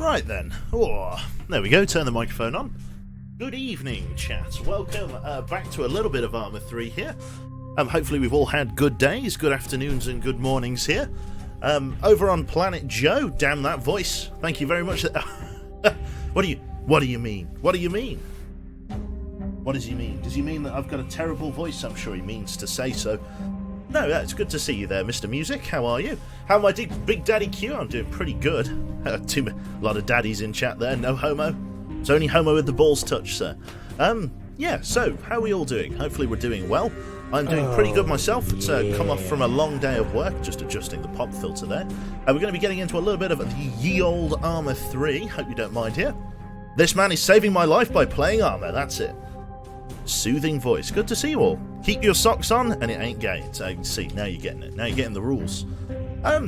Right then. Oh, there we go. Turn the microphone on. Good evening, chat. Welcome back to a little bit of Arma 3 here. Hopefully we've all had good days, good afternoons and good mornings here. Over on Planet Joe, damn that voice. Thank you very much. What do you mean? What do you mean? What does he mean? Does he mean that I've got a terrible voice? I'm sure he means to say so. No, it's good to see you there, Mr. Music. How are you? How am I doing? Big Daddy Q? I'm doing pretty good. A lot of daddies in chat there. No homo. It's only homo with the balls touch, sir. Yeah, so, how are we all doing? Hopefully we're doing well. I'm doing pretty good myself. It's come off from a long day of work, just adjusting the pop filter there. We're going to be getting into a little bit of the ye old Arma 3. Hope you don't mind here. This man is saving my life by playing Arma, that's it. Soothing voice. Good to see you all. Keep your socks on, and it ain't gay. So you can see, now you're getting it. Now you're getting the rules.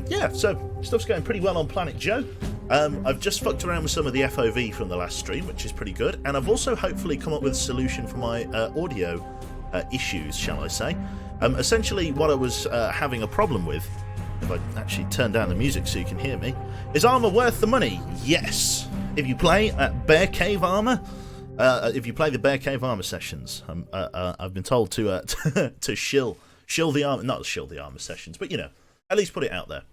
Yeah, so stuff's going pretty well on Planet Joe. I've just fucked around with some of the FOV from the last stream, which is pretty good. And I've also hopefully come up with a solution for my audio issues, shall I say. Essentially, what I was having a problem with, if I actually turn down the music so you can hear me, is Arma worth the money? Yes. If you play at Bear Cave Arma, if you play the Bear Cave Arma sessions, I've been told to to shill the Arma, not shill the Arma sessions, but you know, at least put it out there.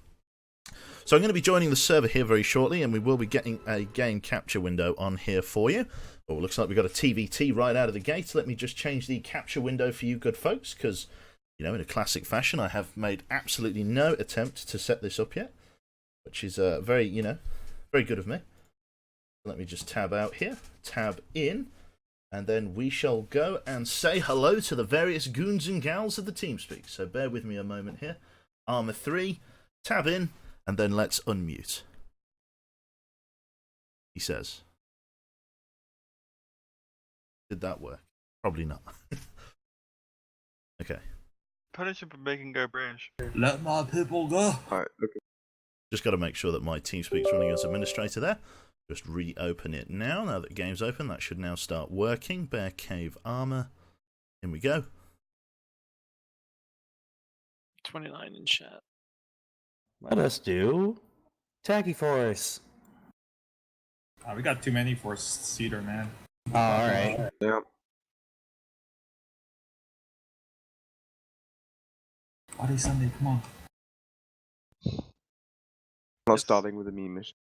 So I'm going to be joining the server here very shortly, and we will be getting a game capture window on here for you. Oh, looks like we've got a TVT right out of the gate. Let me just change the capture window for you good folks, because, you know, in a classic fashion, I have made absolutely no attempt to set this up yet, which is very, you know, very good of me. Let me just tab out here, tab in, and then we shall go and say hello to the various goons and gals of the TeamSpeak. So bear with me a moment here. Arma 3, tab in, and then let's unmute. He says. Did that work? Probably not. Okay. Punish him for making go British. Let my people go. Alright, okay. Just got to make sure that my TeamSpeak's running as administrator there. Just reopen it now. Now that the game's open, that should now start working. Bear Cave Arma. In we go. 29 in chat. Let us do Tacky Force. We got too many for Cedar, man. Oh, alright. Yeah. Body Sunday, come on. Not starting with a meme mission.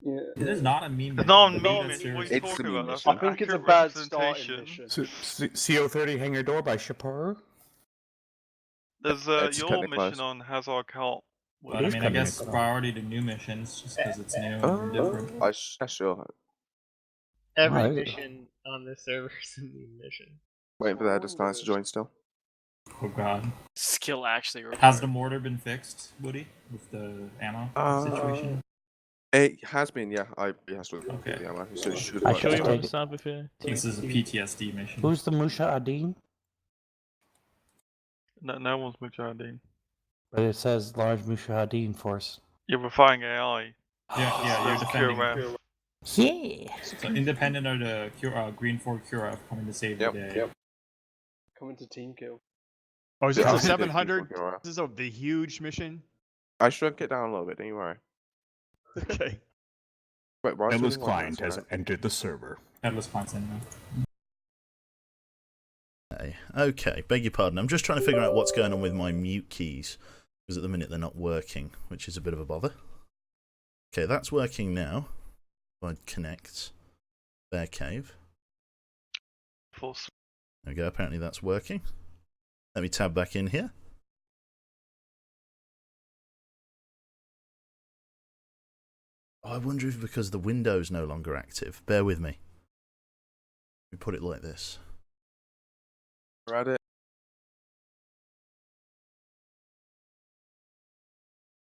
Yeah. It is not a meme. It's not a It's meme. serious. What are you It's talking a meme about? That's mission. an I think it's a accurate bad starting representation. mission. CO30 Hangar Door by Shapur. There's It's your kinda mission close. on Hazard Cult. But I mean, I guess priority to new missions just because it's new and different. I sure. Every Right. mission on this server is a new mission. Waiting for the headers guys to join still. Oh god. Skill actually required. Has the mortar been fixed, Woody? With the ammo situation? It has been, yeah. It has to. Okay. Yeah, man. So it should I work. show you Show what you the sound before. This is a PTSD mission. Who's the Musha Adin? No one's Mujahideen. But it says large Musha Adin force. You're refining AI. Yeah, you're defending. QOF. Yeah. So independent of the Green 4 Cura coming to save the day. Yep. Coming to team kill. Oh, is Yeah, this I'll a see the 700? people here. This is the huge mission? I shrunk it down a little bit, don't you worry. Okay. Wait, why is Headless it only one client person, has right? entered the server. Headless clients in now. Okay, beg your pardon. I'm just trying to figure out what's going on with my mute keys, because at the minute they're not working, which is a bit of a bother. Okay, that's working now. If I connect Bear Cave. Force. There we go, apparently that's working. Let me tab back in here. Oh, I wonder if because the window's no longer active. Bear with me. Let me put it like this. We're at it.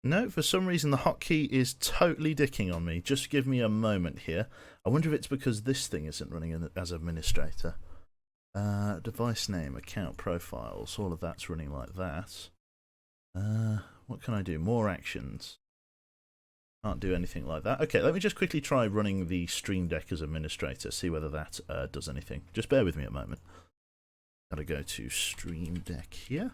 No, for some reason the hotkey is totally dicking on me. Just give me a moment here. I wonder if it's because this thing isn't running as administrator. Device name, account profiles, all of that's running like that. What can I do? More actions. Can't do anything like that. Okay, let me just quickly try running the Stream Deck as administrator, see whether that does anything. Just bear with me a moment. Gotta go to Stream Deck here.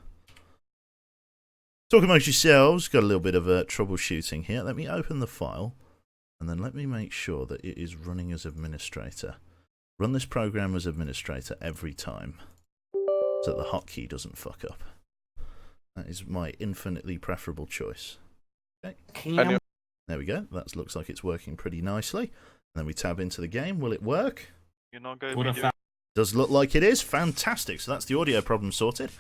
Talk amongst yourselves. Got a little bit of troubleshooting here. Let me open the file And then let me make sure that it is running as administrator. Run this program as administrator every time, so that the hotkey doesn't fuck up. That is my infinitely preferable choice. Okay. Cam, There we go. That looks like it's working pretty nicely. And then we tab into the game. Will it work? You're not going Would to have be found Does look like it is. Fantastic. So that's the audio problem sorted.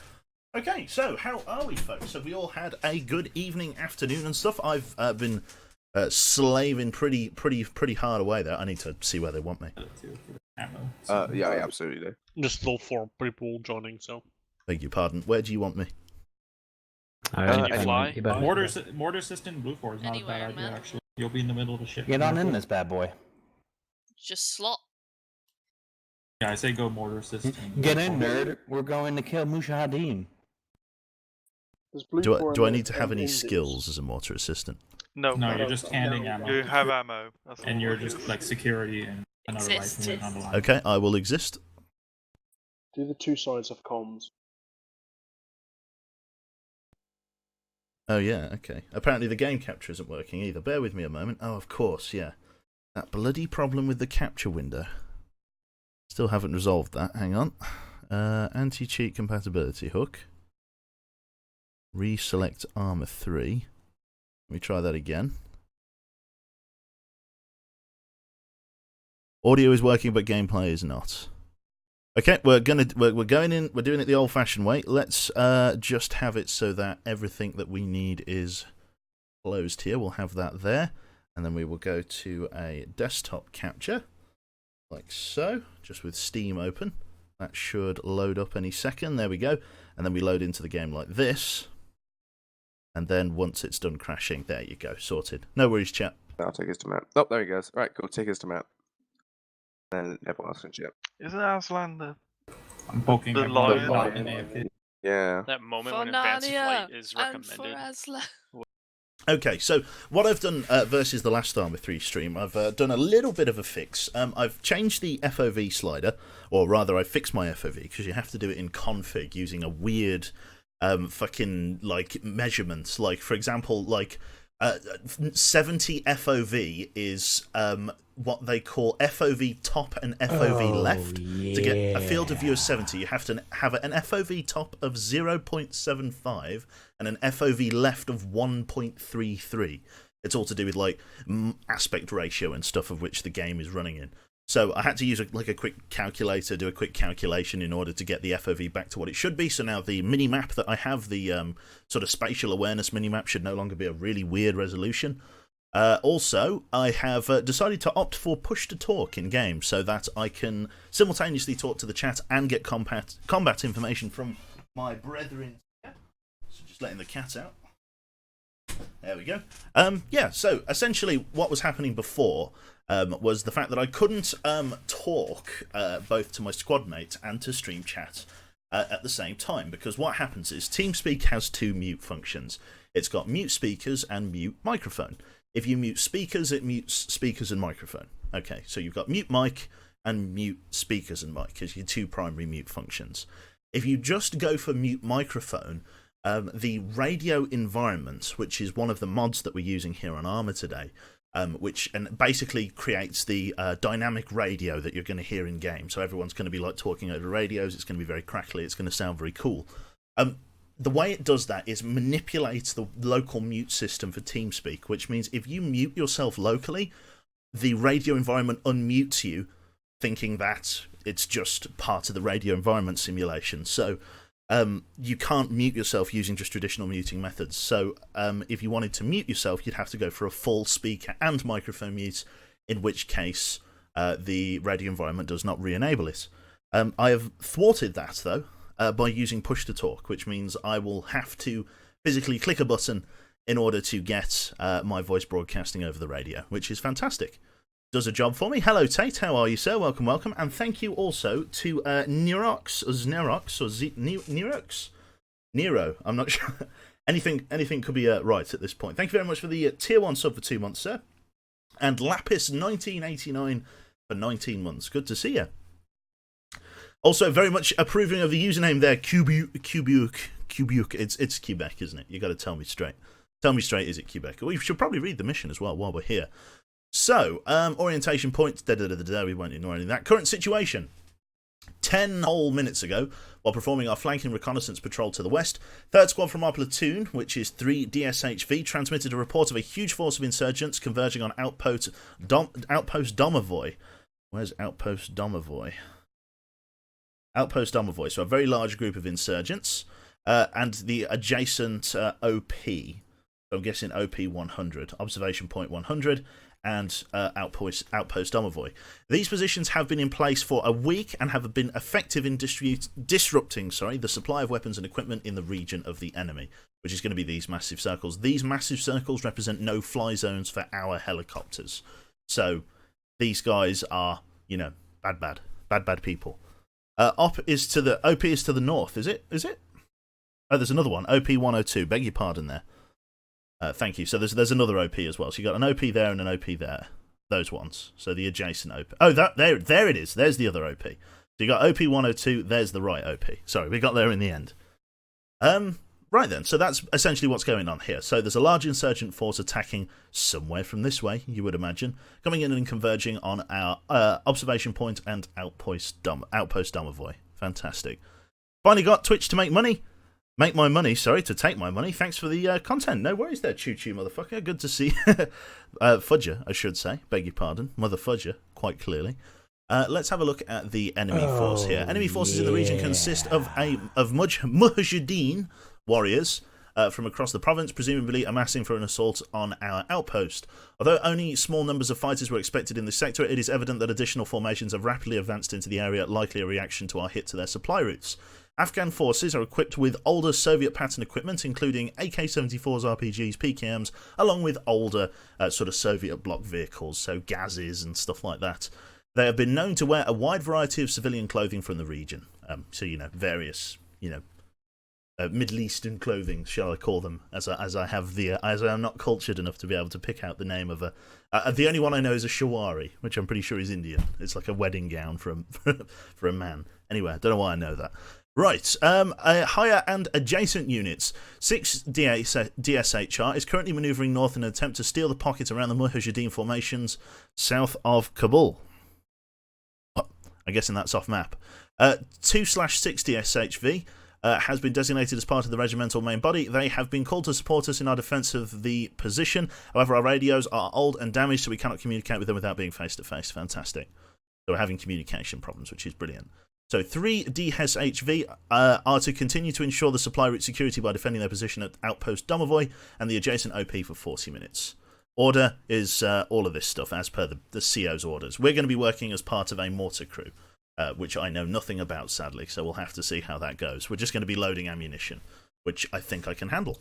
Okay, so how are we, folks? Have we all had a good evening, afternoon, and stuff? I've been slaving pretty hard away there. I need to see where they want me. ammo. Yeah, I absolutely do. There's still 4 people joining, so. Beg your pardon. Where do you want me? Can you fly? Mortar assistant blue 4 is not a Anywhere, bad idea, man. actually. You'll be in the middle of the ship. get on in this bad boy. Just slot. Yeah, I say go mortar assistant. Get in, nerd. We're going to kill Mujahideen. There's blue Do 4 I and need to have any Indians. skills as a mortar assistant? No, No, you're just handing ammo. you have ammo. That's And all you're it is. just like security and another Exist. rifleman on the line. Okay, I will exist. Do the 2 sides of comms. Oh yeah, okay. Apparently the game capture isn't working either. Bear with me a moment. Oh, of course, yeah. That bloody problem with the capture window. Still haven't resolved that. Hang on. Anti-cheat compatibility hook. Reselect Arma 3. Let me try that again. Audio is working, but gameplay is not. Okay, we're going in. We're doing it the old-fashioned way. Let's just have it so that everything that we need is closed here. We'll have that there, and then we will go to a desktop capture, like so, just with Steam open. That should load up any second. There we go, and then we load into the game like this. And then once it's done crashing, there you go, sorted. No worries, chat. I'll take us to map. Oh, there he goes. Right, cool. Take us to map. And everyone else can ship. Isn't Aslan the... I'm poking The everyone lion. in AFK. Yeah. That moment For when advanced Nadia flight is and for recommended? Asla. Okay, so what I've done versus the last Arma 3 stream, I've done a little bit of a fix. I've changed the FOV slider, or rather I fixed my FOV, because you have to do it in config using a weird fucking, like, measurements. Like, for example, like, 70 FOV is what they call FOV top and FOV left. Yeah. To get a field of view of 70, you have to have an FOV top of 0.75 and an FOV left of 1.33. It's all to do with, like, aspect ratio and stuff of which the game is running in. So I had to use a quick calculator, do a quick calculation in order to get the FOV back to what it should be. So now the mini-map that I have, the sort of spatial awareness mini-map, should no longer be a really weird resolution. Also, I have decided to opt for push-to-talk in-game so that I can simultaneously talk to the chat and get combat information from my brethren. So just letting the cat out. There we go. Yeah, so essentially what was happening before was the fact that I couldn't talk both to my squad mates and to stream chat at the same time, because what happens is TeamSpeak has 2 mute functions. It's got mute speakers and mute microphone. If you mute speakers, it mutes speakers and microphone. Okay, so you've got mute mic and mute speakers and mic as your 2 primary mute functions. If you just go for mute microphone, the radio environment, which is one of the mods that we're using here on Arma today, which basically creates the dynamic radio that you're going to hear in game. So everyone's going to be like talking over radios. It's going to be very crackly. It's going to sound very cool. The way it does that is manipulates the local mute system for TeamSpeak, which means if you mute yourself locally, the radio environment unmutes you, thinking that it's just part of the radio environment simulation. So you can't mute yourself using just traditional muting methods. So if you wanted to mute yourself, you'd have to go for a full speaker and microphone mute, in which case the radio environment does not re-enable it. I have thwarted that, though, by using push-to-talk, which means I will have to physically click a button in order to get my voice broadcasting over the radio, which is fantastic. Does a job for me. Hello, Tate. How are you, sir? Welcome, welcome. And thank you also to Nerox, Nero. I'm not sure. anything could be right at this point. Thank you very much for the tier 1 sub for 2 months, sir. And Lapis1989 for 19 months. Good to see you. Also, very much approving of the username there, Cubuke. It's Quebec, isn't it? You got to tell me straight. Tell me straight, is it Quebec? We should probably read the mission as well while we're here. So, orientation points, we won't ignore any of that. Current situation. 10 whole minutes ago, while performing our flanking reconnaissance patrol to the west, 3rd Squad from our platoon, which is 3 DSHV, transmitted a report of a huge force of insurgents converging on Outpost Domovoy. Where's Outpost Domovoy? Outpost Domovoy, so a very large group of insurgents, and the adjacent OP. So I'm guessing OP 100, observation point 100, and Outpost Domovoy. These positions have been in place for a week and have been effective in disrupting the supply of weapons and equipment in the region of the enemy, which is going to be these massive circles. These massive circles represent no-fly zones for our helicopters. So these guys are, bad people. OP is to the north, is it? Oh, there's another one, OP 102, beg your pardon there. Thank you. So there's another OP as well. So you got an OP there and an OP there. Those ones. So the adjacent OP. Oh, there it is. There's the other OP. So you got OP 102. There's the right OP. Sorry, we got there in the end. Right then. So that's essentially what's going on here. So there's a large insurgent force attacking somewhere from this way, you would imagine, coming in and converging on our observation point and outpost Domovoy. Fantastic. Finally got Twitch to make money. To take my money. Thanks for the content. No worries there, choo-choo, motherfucker. Good to see Fudger, I should say. Beg your pardon. Mother Fudger, quite clearly. Let's have a look at the enemy force here. Enemy forces in the region consist of Mujahideen warriors from across the province, presumably amassing for an assault on our outpost. Although only small numbers of fighters were expected in this sector, it is evident that additional formations have rapidly advanced into the area, likely a reaction to our hit to their supply routes. Afghan forces are equipped with older Soviet pattern equipment, including AK-74s, RPGs, PKMs, along with older sort of Soviet bloc vehicles, so Gazis and stuff like that. They have been known to wear a wide variety of civilian clothing from the region. Various, Middle Eastern clothing, shall I call them, as I am not cultured enough to be able to pick out the name of the only one I know is a shawari, which I'm pretty sure is Indian. It's like a wedding gown for a man. Anyway, I don't know why I know that. Right, higher and adjacent units. 6 DSHR is currentently manoeuvring north in an attempt to steal the pocket around the Mujahideen formations south of Kabul. Oh, I'm guessing that's off map. 2/6 DSHV has been designated as part of the regimental main body. They have been called to support us in our defence of the position. However, our radios are old and damaged, so we cannot communicate with them without being face-to-face. Fantastic. So we're having communication problems, which is brilliant. So 3 DSHV are to continue to ensure the supply route security by defending their position at Outpost Domovoy and the adjacent OP for 40 minutes. Order is all of this stuff as per the CO's orders. We're going to be working as part of a mortar crew, which I know nothing about, sadly, so we'll have to see how that goes. We're just going to be loading ammunition, which I think I can handle.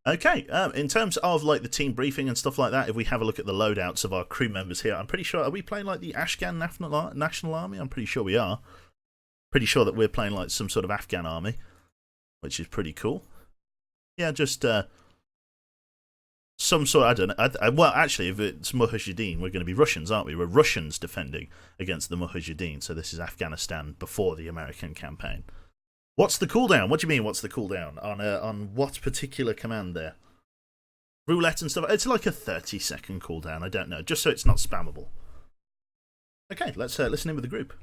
Okay, in terms of the team briefing and stuff like that, if we have a look at the loadouts of our crew members here, I'm pretty sure, are we playing the Afghan National Army? I'm pretty sure we are. Pretty sure that we're playing some sort of Afghan army, which is pretty cool. Yeah, just some sort, I don't know. Well, actually, if it's Mujahideen, we're going to be Russians, aren't we? We're Russians defending against the Mujahideen, so this is Afghanistan before the American campaign. What's the cooldown? What do you mean, what's the cooldown? On what particular command there? Roulette and stuff? It's like a 30-second cooldown, I don't know, just so it's not spammable. Okay, let's listen in with the group.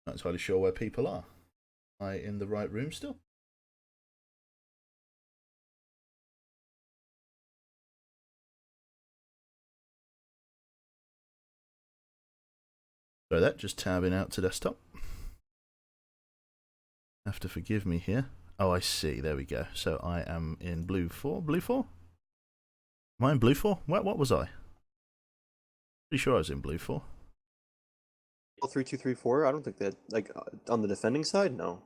Not entirely sure where people are. Am I in the right room still? So that just tabbing out to desktop. Have to forgive me here. Oh, I see. There we go. So I am in blue 4. Blue 4? Am I in blue 4? What was I? Pretty sure I was in blue 4. 3-2-3-4. I don't think that on the defending side. No.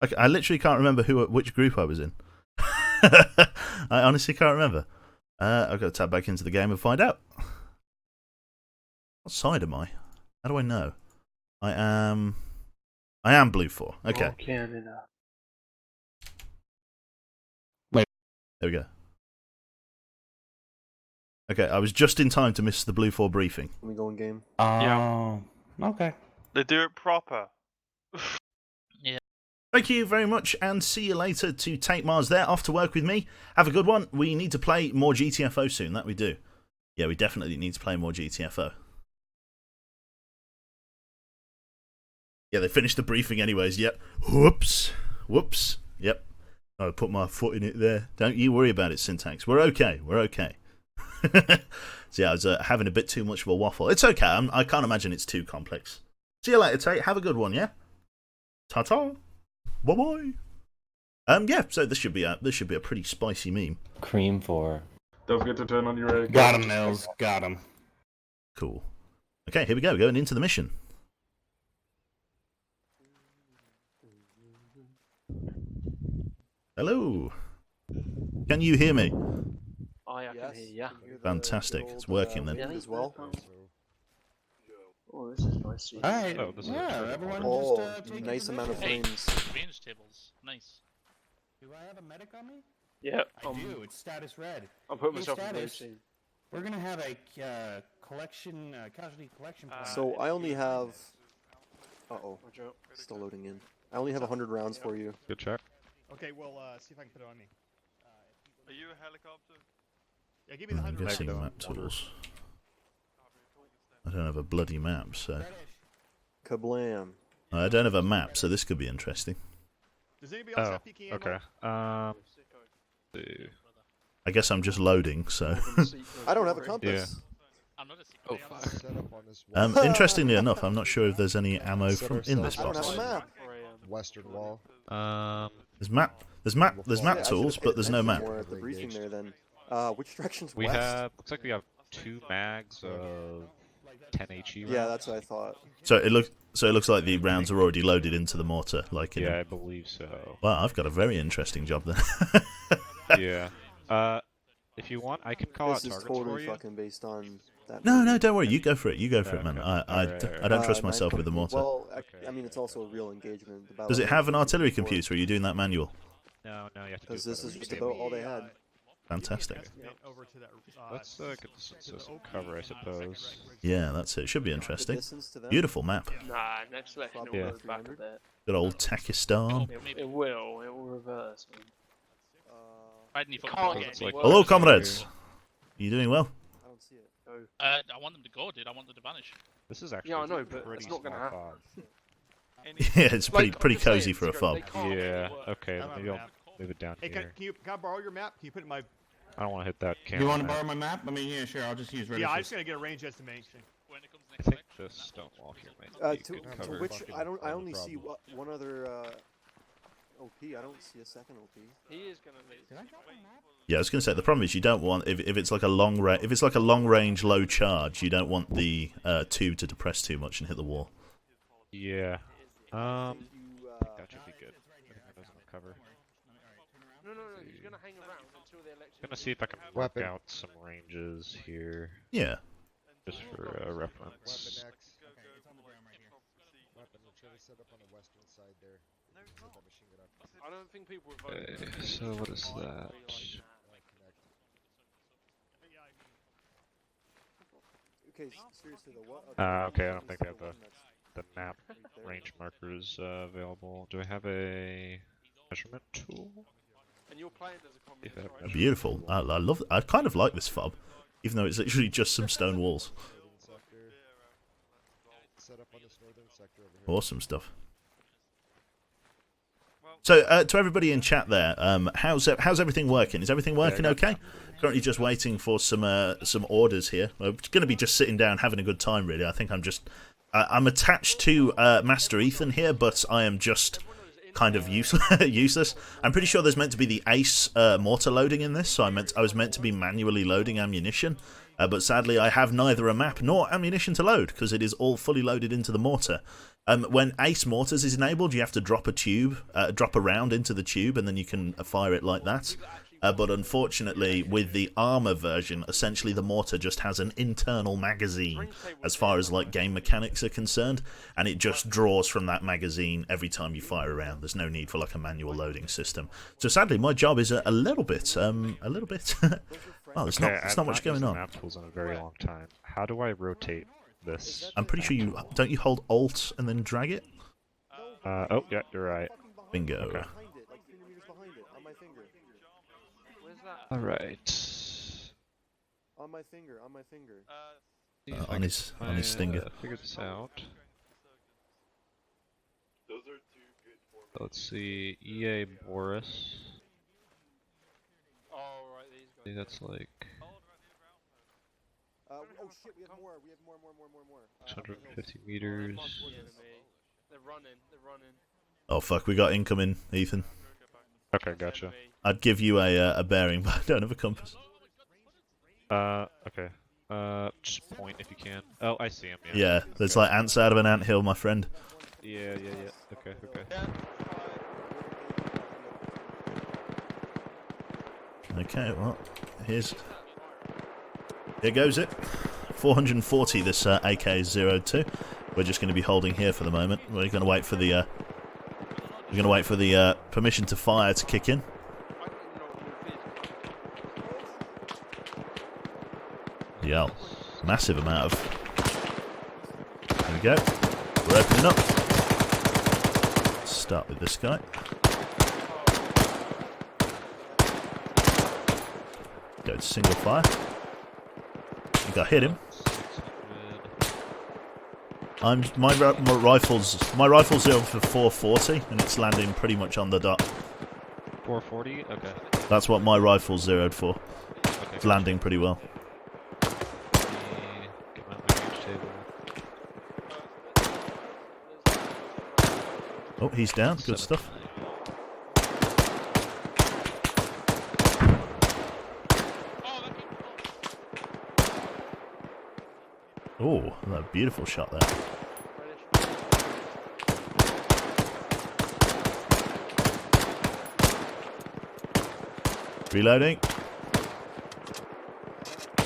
Okay, I literally can't remember which group I was in. I honestly can't remember. I've got to tab back into the game and find out. What side am I? How do I know? I am blue 4. Okay. Oh, Canada. Wait. There we go. Okay, I was just in time to miss the blue 4 briefing. Let me go in game. Yeah. Okay. They do it proper. Thank you very much, and see you later to Take Mars there, off to work with me. Have a good one. We need to play more GTFO soon, that we do. Yeah, we definitely need to play more GTFO. Yeah, they finished the briefing anyways, yep. Whoops. Whoops. Yep. I put my foot in it there. Don't you worry about it, Syntax. We're okay. We're okay. So yeah, I was having a bit too much of a waffle. It's okay. I can't imagine it's too complex. See you later, Tate. Have a good one, yeah? Ta-ta. Bye-bye. Yeah, so this should be a pretty spicy meme. Cream 4. Don't forget to turn on your... Got him, Nils. Got him. Cool. Okay, here we go. Going into the mission. Hello. Can you hear me? I can hear you. Fantastic. It's working then. As well. Oh, this is nice. Alright. Oh, this is everyone just take nice amount of Hey, frames. range tables. Nice. Do I have a medic on me? Yeah, I do. It's status red. I'm putting Hey, myself in status. the team. We're gonna have a collection, casualty collection plan. So I only have. Uh-oh. Still loading in. I only have 100 rounds for you. Good check. Okay, well, see if I can put it on me. Are you a helicopter? Yeah, give me the I'm 100 guessing rounds. map tools. I don't have a bloody map, so... Kablam. I don't have a map, so this could be interesting. Does anybody else Oh, have PK ammo? okay. See. I guess I'm just loading, so... I don't have a compass. I'm not a secret. Oh, fuck. Interestingly enough, I'm not sure if there's any ammo from in this I don't box. have a map. Western wall. There's map tools, but there's no map. More at the briefing there then. Which direction's We west? have, looks like we have 2 mags of 10 HE rounds. Yeah, that's what I thought. So it looks like the rounds are already loaded into the mortar, like in Yeah, I believe so. Well, I've got a very interesting job then. Yeah. If you want, I can call This out is targets for totally you. fucking based on that. No, don't worry. You go for it. You go for it, man. Okay. I Alright. don't trust Nice myself with the mortar. Well, I mean, it's also a real engagement. The Does it battle have an artillery before. computer? Or are you doing that manual? No, you have to do Because it this by is the just table. about all they had. Fantastic. Over to that, Let's get some cover, I suppose. Yeah, that's it. Should be interesting. Distance to them? Beautiful map. Nah, next selection Probably will Yeah. move back a bit. Good old Takistan. It will reverse. Right, and you Can't fucking get it's any like- worse. Hello, comrades. You doing well? I don't see it. I want them to go, dude. I want them to vanish. This is actually Yeah, I know, a but pretty it's not gonna small happen. fog. Yeah, it's Like, I'm pretty just saying, cozy for a Ziggo, fob. they can't get Yeah, any worse. okay, I don't maybe have a I'll map. move it down Hey, here. can I borrow your map? Can you put it in my... I don't want to hit that camera. You want to map. borrow my map? I mean, yeah, sure. I'll just use red. Yeah, I just gotta get a range estimation. When it comes I next think selection. this stone wall here might be To good cover. which I only see one other OP. I don't see a second OP. He is gonna lose. Yeah, I was going to say the problem is you don't want if it's like a long range low charge, you don't want the tube to depress too much and hit the wall. Yeah. I think that should be good. I think that does enough cover. No, he's gonna hang around until the election. Gonna see if I can work Weapon. out some ranges here, Yeah. just for reference. Weapon X. Weapon, we'll try to set up on the western side there. Set that machine gun up. I don't think people would vote. Okay, so what is that? Okay, seriously though, what? Okay, I don't think I have one the map right there. range markers available. Do I have a measurement tool? And you're playing as a If I communist, have right? Beautiful. I love. I kind of like this fob, even though it's literally just some stone walls. Northern sector. Set up on this northern sector over here. Awesome stuff. So, to everybody in chat there, how's everything working? Is everything working okay? Currently just waiting for some orders here. We're going to be just sitting down having a good time, really. I think I'm attached to Master Ethan here, but I am just kind of useless. I'm pretty sure there's meant to be the ace mortar loading in this, so I was meant to be manually loading ammunition, but sadly I have neither a map nor ammunition to load because it is all fully loaded into the mortar. When ace mortars is enabled, you have to drop a round into the tube, and then you can fire it like that. But unfortunately, with the Arma version, essentially the mortar just has an internal magazine as far as like game mechanics are concerned, and it just draws from that magazine every time you fire around. There's no need for like a manual loading system. So sadly, my job is a little bit. Well, there's not much used going the on. map tools in a very long time. How do I rotate this. I'm pretty sure you don't you hold Alt and then drag it. Oh yeah, you're right. Bingo. Okay. Behind it, like 3 meters behind it, on my finger. Where's that? All right. On my finger, on my finger. On his finger. Figure this out. Let's see, EA Boris. Oh, right, these guys. See, that's like Oh shit, we have more. 250 meters. They're running. Oh fuck, we got incoming, Ethan. Okay, gotcha. I'd give you a bearing, but I don't have a compass. Okay. Just point if you can. Oh, I see him. Yeah. Yeah, there's like ants out of an anthill, my friend. Yeah. Okay. Okay, well, here goes it. 440 this AK-02. We're just going to be holding here for the moment. We're going to wait for the permission to fire to kick in. Yeah, massive amount of. There we go. We're opening up. Start with this guy. Go to single fire. I think I hit him. My rifle's zeroed for 440 and it's landing pretty much on the dot. 440. Okay. That's what my rifle's zeroed for. Okay. It's landing pretty well. Get my range table. Oh, he's down. Good stuff. Oh, that beautiful shot there. Reloading.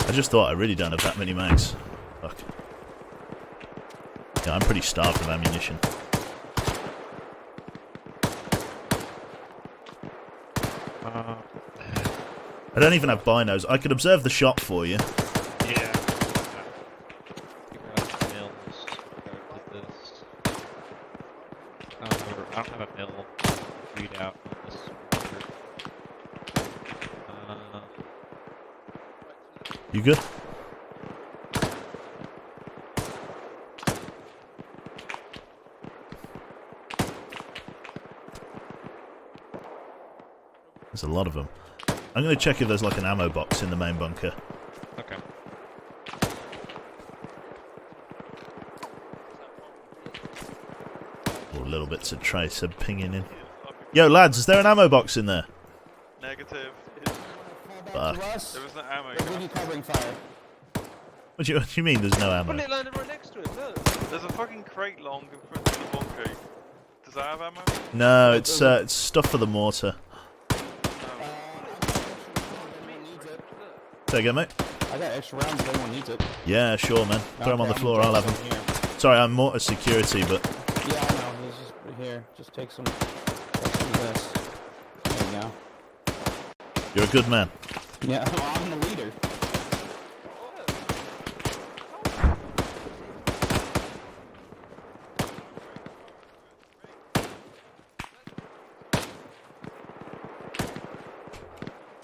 I just thought I really don't have that many mags. Fuck. Yeah, I'm pretty starved of ammunition. I don't even have binos. I could observe the shot for you. Yeah. I don't have a mill readout on this. You good? There's a lot of them. I'm going to check if there's like an ammo box in the main bunker. Okay. Or little bits of tracer pinging in. Yo, lads, is there an ammo box in there? Negative. Fuck. There was no ammo. Covering fire. What do you mean there's no ammo? But it landed right next to it, look. There's a fucking crate long in front of the bunker. Does that have ammo? No, it's stuff for the mortar. Say again, mate? I got extra rounds if anyone needs it. Yeah, sure, man. Throw them on the floor, I'll have them. Sorry, I'm mortar security, but... Yeah, I know. He's just here. Just take some. Let's do this. There you go. You're a good man. Yeah, well, I'm the leader.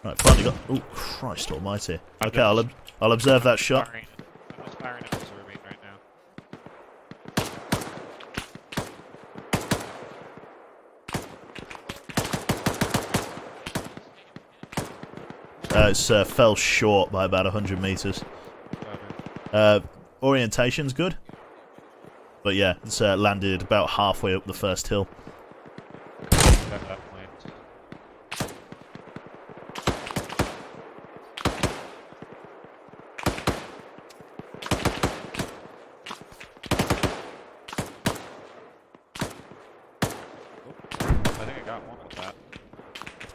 Right, finally got... Oh, Christ almighty. Okay, I'll observe that shot. I'm just firing and observing right now. It's fell short by about 100 meters. Orientation's good. But yeah, it's landed about halfway up the first hill.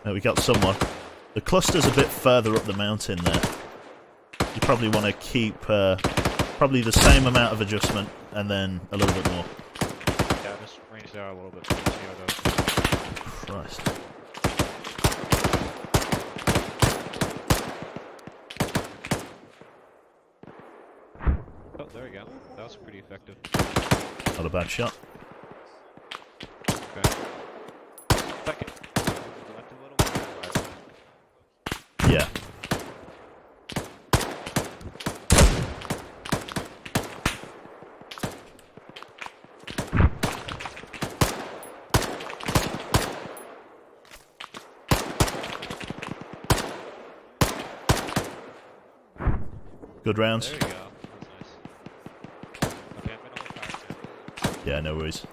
We got someone. The cluster's a bit further up the mountain there. You probably want to keep probably the same amount of adjustment and then a little bit more. Yeah, just range it out a little bit. See how it does. Christ. Oh, there we go. That was pretty effective. Not a bad shot. Okay. Second. Left a little. Yeah. Good rounds. There you go. That was nice. Okay, I'm gonna hold fire now. Yeah, no worries.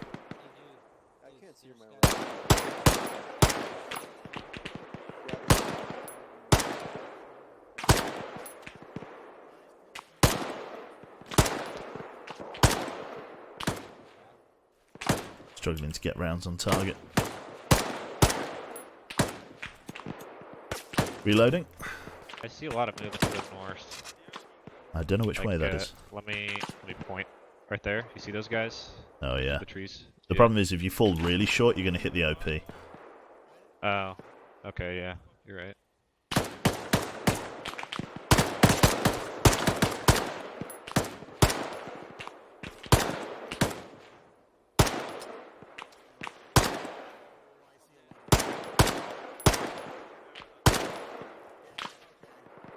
I can't see my Struggling to get rounds on target. Reloading. I see a lot of movement to the north. I don't know which way that is. Let me point. Right there. You see those guys? Oh yeah. The trees. The problem is if you fall really short, you're going to hit the OP. Oh. Okay. Yeah. You're right.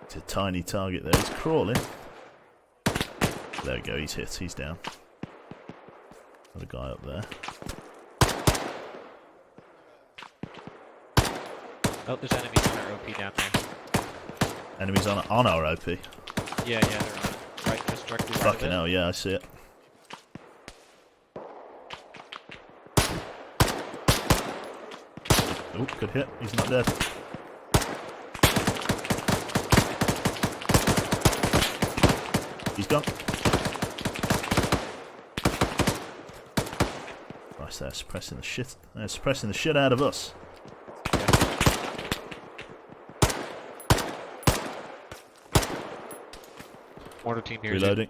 It's a tiny target there. He's crawling. There we go. He's hit. He's down. Another guy up there. Oh, there's enemies on our OP down there. Enemies on our OP. Yeah, they're on it. Right, just directly right of Fucking it. hell, yeah, I see it. Oh, good hit. He's not dead. He's gone. Christ, they're suppressing the shit. They're suppressing the shit out of us. Mortar team here. Reloading.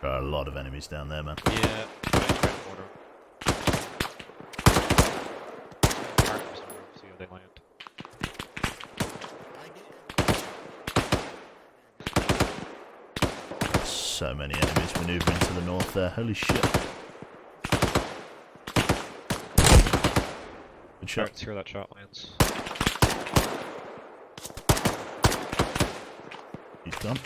There are a lot of enemies down there, man. Yeah. Mortar. See how they land. So many enemies maneuvering to the north there. Holy shit. Good shot. Let's hear that shot lands. He's gone.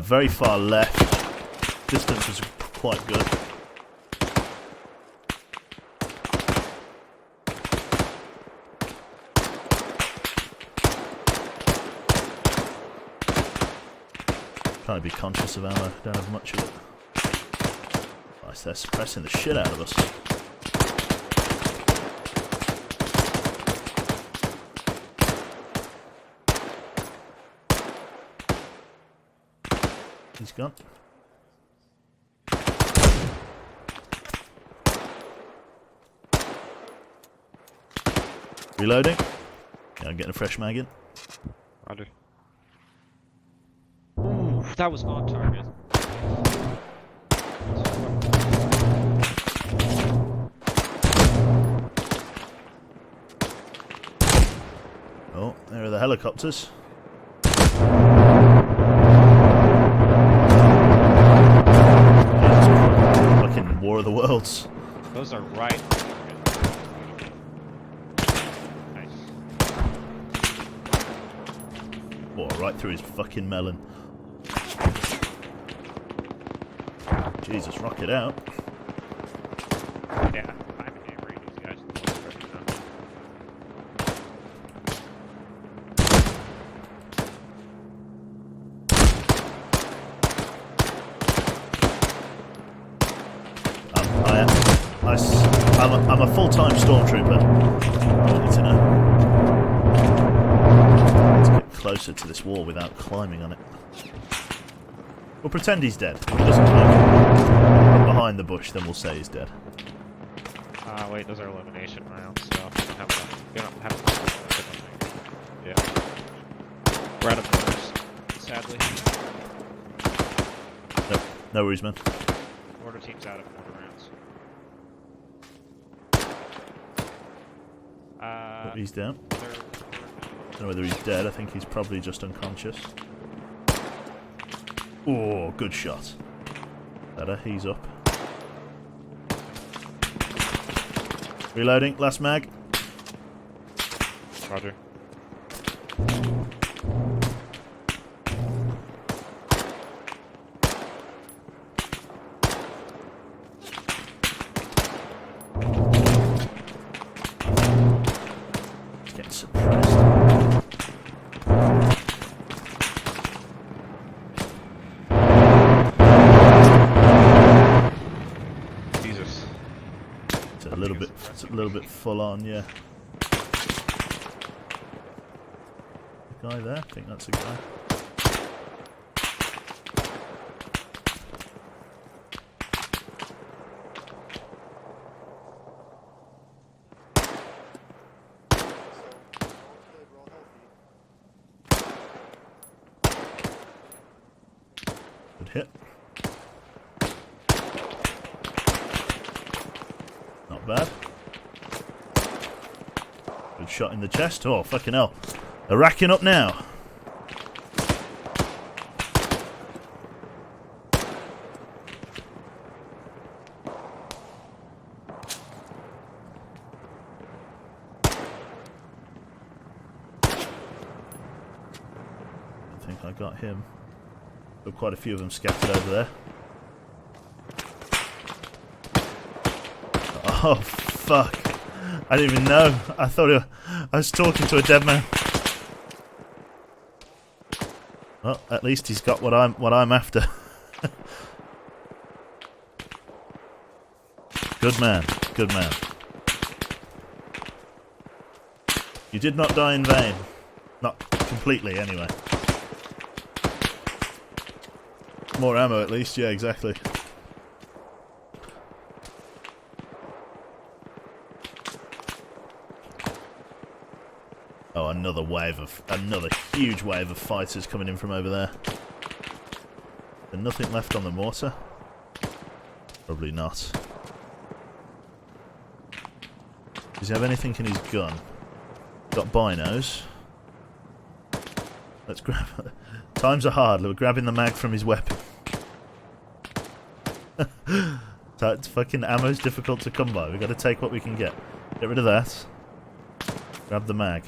Very far left. Distance was quite good. Trying to be conscious of ammo, don't have much of it. Nice, they're suppressing the shit out of us. He's gone. Reloading. Yeah, I'm getting a fresh mag in. Roger. Ooh, that was on target. Oh, there are the helicopters. Fucking War of the Worlds. Those are right. Nice. Whoa, right through his fucking melon. Jesus, rocket out. Yeah, I'm hammering these guys in the most right now. I'm a full-time stormtrooper. I need to know. Let's get closer to this wall without climbing on it. We'll pretend he's dead. If he doesn't climb behind the bush, then we'll say he's dead. Wait, those are elimination rounds, so we don't have enough. Yeah. We're out of orders, sadly. No worries, man. Mortar team's out of mortar rounds. He's down. They're- I don't know whether he's dead. I think he's probably just unconscious. Oh, good shot. Better, he's up. Reloading, last mag. Roger. Getting suppressed. Jesus. It's a little bit full on, yeah. The guy there, I think that's a guy. Good hit. Not bad. Good shot in the chest. Oh, fucking hell. They're racking up now. I think I got him. Got quite a few of them scattered over there. Oh, fuck. I didn't even know. I thought I was talking to a dead man. Well, at least he's got what I'm after. Good man. Good man. You did not die in vain. Not completely, anyway. More ammo, at least. Yeah, exactly. Oh, another huge wave of fighters coming in from over there. And nothing left on the mortar? Probably not. Does he have anything in his gun? Got binos. Let's grab... Times are hard. We're grabbing the mag from his weapon. It's fucking ammo's difficult to come by. We've got to take what we can get. Get rid of that. Grab the mag.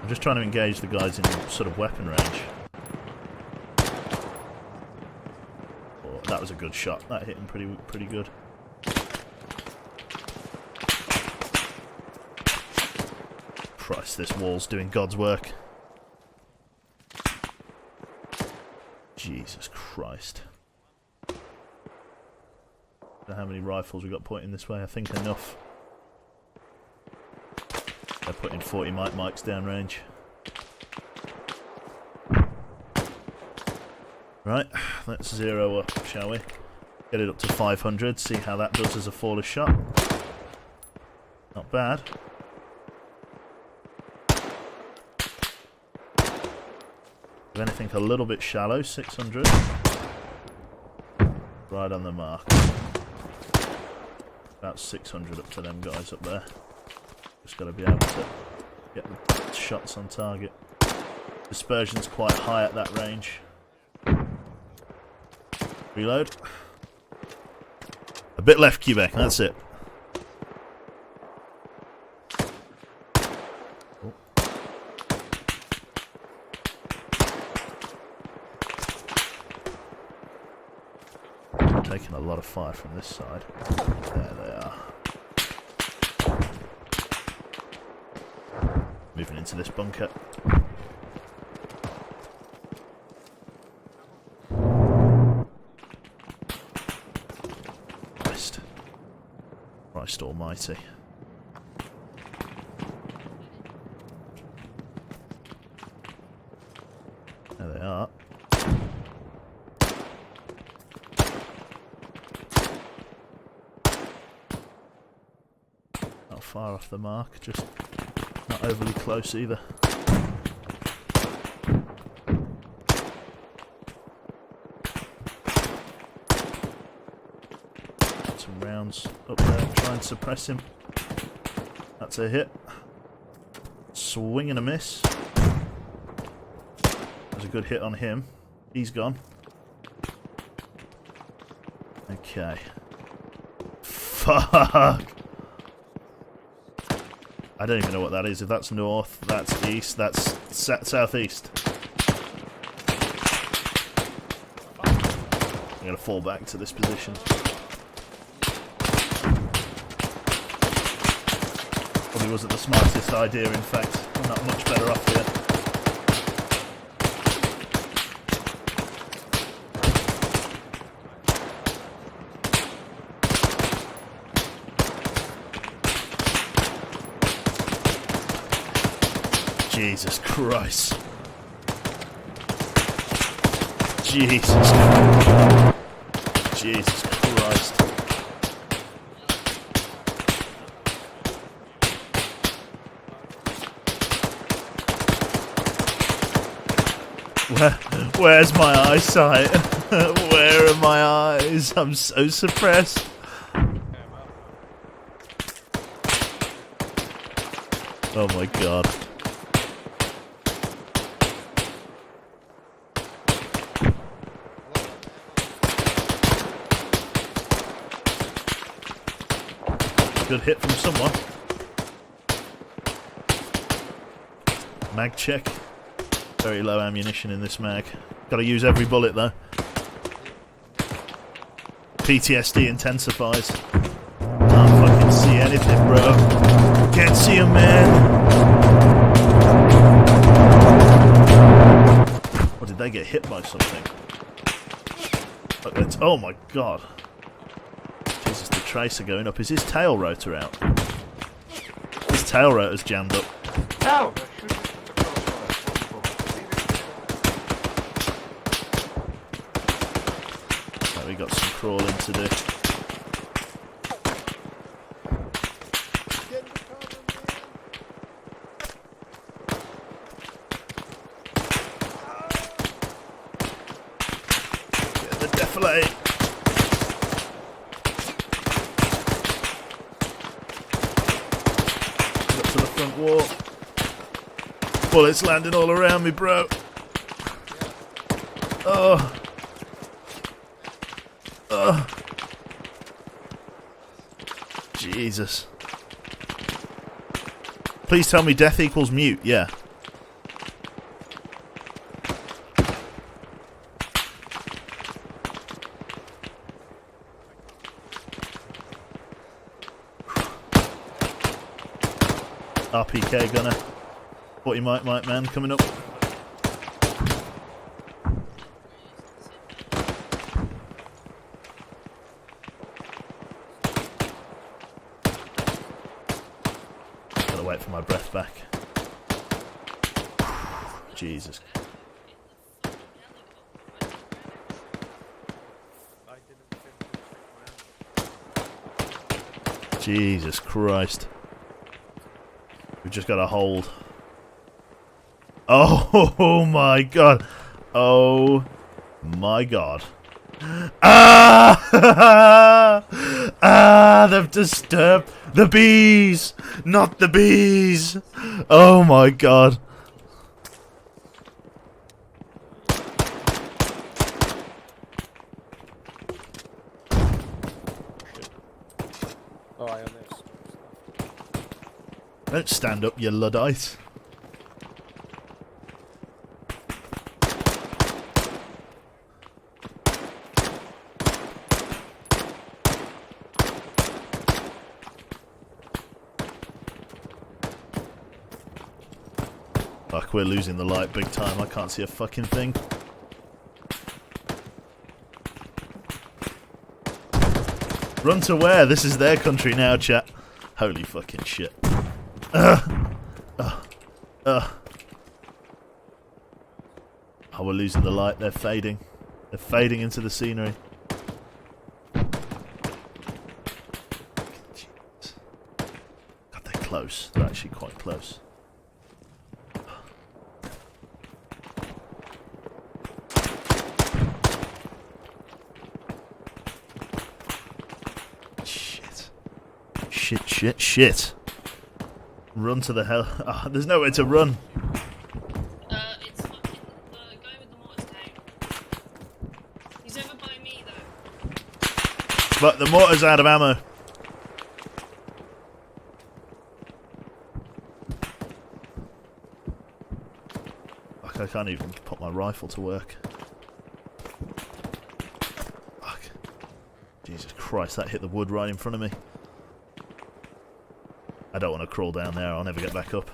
I'm just trying to engage the guys in sort of weapon range. Oh, that was a good shot. That hit him pretty good. Christ, this wall's doing God's work. Jesus Christ. I don't know how many rifles we got pointing this way. I think enough. They're putting 40 mics downrange. Right, let's zero up, shall we? Get it up to 500, see how that does as a faller's shot. Not bad. If anything a little bit shallow, 600. Right on the mark. About 600 up to them guys up there. Just got to be able to get the shots on target. Dispersion's quite high at that range. Reload. A bit left, Quebec, that's it. Taking a lot of fire from this side. There they are. Moving into this bunker. Christ almighty. There they are. Not far off the mark, just not overly close either. Some rounds up there, try and suppress him. That's a hit. Swing and a miss. There's a good hit on him. He's gone. Okay. Fuck! I don't even know what that is. If that's north, that's east, that's southeast. I'm gonna fall back to this position. Probably wasn't the smartest idea, in fact. I'm not much better off here. Jesus Christ. Jesus Christ. Jesus Christ. Where's my eyesight? Where are my eyes? I'm so suppressed. Oh my god. Good hit from someone. Mag check. Very low ammunition in this mag. Gotta use every bullet though. PTSD intensifies. Can't fucking see anything, bro. Can't see a man. Or did they get hit by something? Oh my god. Jesus, the tracer going up. Is his tail rotor out? His tail rotor's jammed up. No! Right, we got some crawling to do. Get the defilade. Up to the front wall. Bullets landing all around me, bro. Oh. Oh. Jesus. Please tell me death equals mute, yeah. RPK gunner. 40 mic man coming up. Gotta wait for my breath back. Jesus. Jesus Christ. We've just got to hold. Oh my god. Oh my god. Ah! Ah, they've disturbed the bees! Not the bees! Oh my god. Oh, I own this. Don't stand up, you Luddite. Fuck, we're losing the light big time. I can't see a fucking thing. Run to where? This is their country now, chat. Holy fucking shit. Oh, we're losing the light. They're fading. They're fading into the scenery. God, they're close. They're actually quite close. shit, shit. Run to the hell. Oh, there's nowhere to run. It's fucking the guy with the mortar's down. He's over by me though. But the mortar's out of ammo. Fuck, I can't even put my rifle to work. Fuck. Jesus Christ, that hit the wood right in front of me. I don't want to crawl down there, I'll never get back up.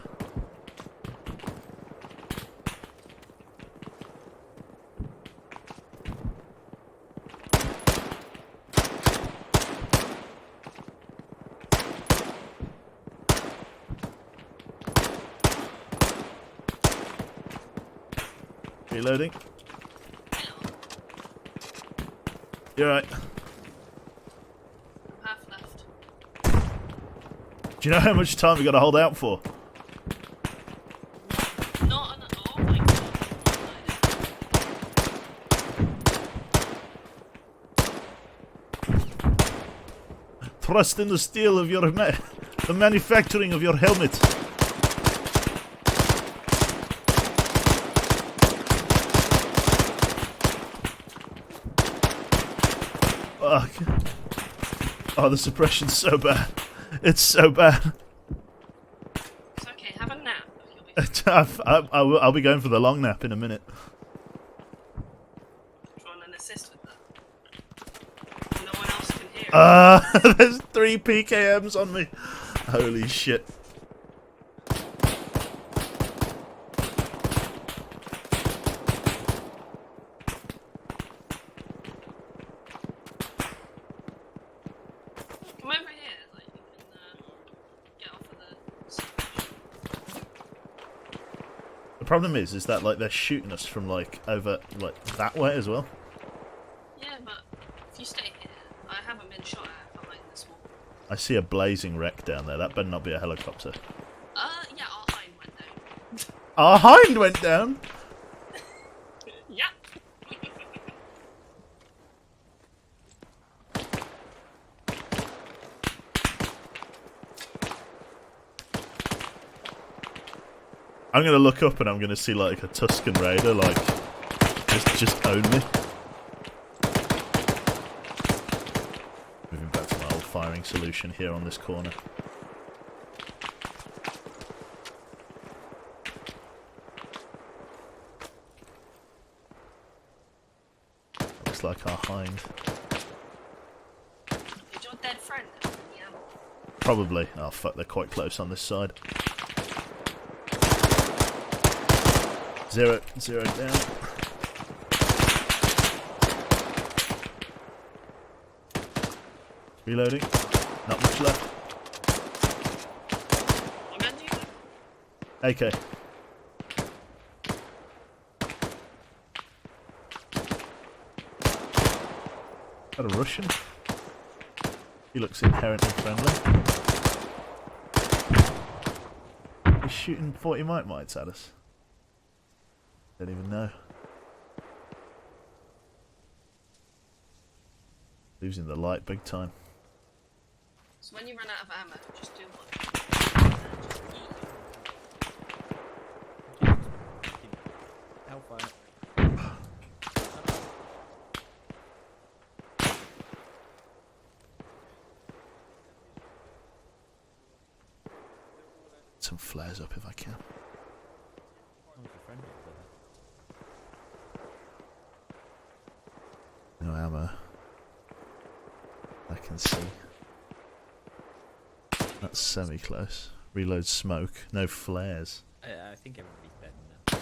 Reloading. You're right. Half left. Do you know how much time we got to hold out for? Not an oh my god. Trust in the steel of your the manufacturing of your helmet. Fuck. Oh, the suppression's so bad. It's so bad. It's okay, have a nap. You'll be I'll be going for the long nap in a minute. trying to assist with that. No one else can hear. There's 3 PKMs on me. Holy shit. Come over here, like you can get off of the situation. The problem is that like they're shooting us from like over like that way as well. Yeah, but if you stay here, I haven't been shot at behind this wall. I see a blazing wreck down there. That better not be a helicopter. Yeah, our hind went down. Our hind went down. Yeah. I'm gonna look up and I'm gonna see like a Tuscan Raider like just own me. Moving back to my old firing solution here on this corner. Looks like our hind. Is your dead friend? Yeah. Probably. Oh fuck, they're quite close on this side. Zero down. Reloading. Not much left. You meant to? AK. Is that a Russian? He looks inherently friendly. He's shooting 40 mites at us. Don't even know. Losing the light big time. So when you run out of ammo, just do what? Hellfire. Some flares up if I can. No ammo. I can see. That's semi-close. Reload smoke. No flares. I think everybody's dead now.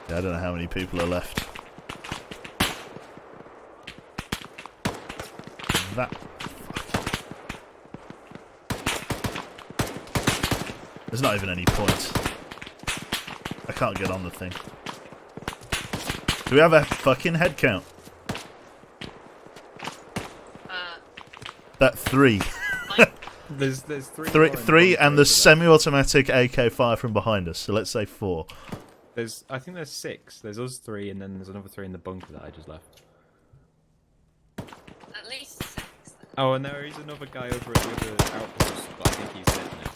Yeah, I don't know how many people are left. That. There's not even any point. I can't get on the thing. Do we have a fucking head count? Uh. That 3. There's three. Three, and the semi-automatic AK-5 from behind us. So let's say 4. I think there's 6. There's us 3, and then there's another 3 in the bunker that I just left. At least 6. Oh, and there is another guy over at the other outpost, but I think he's dead now.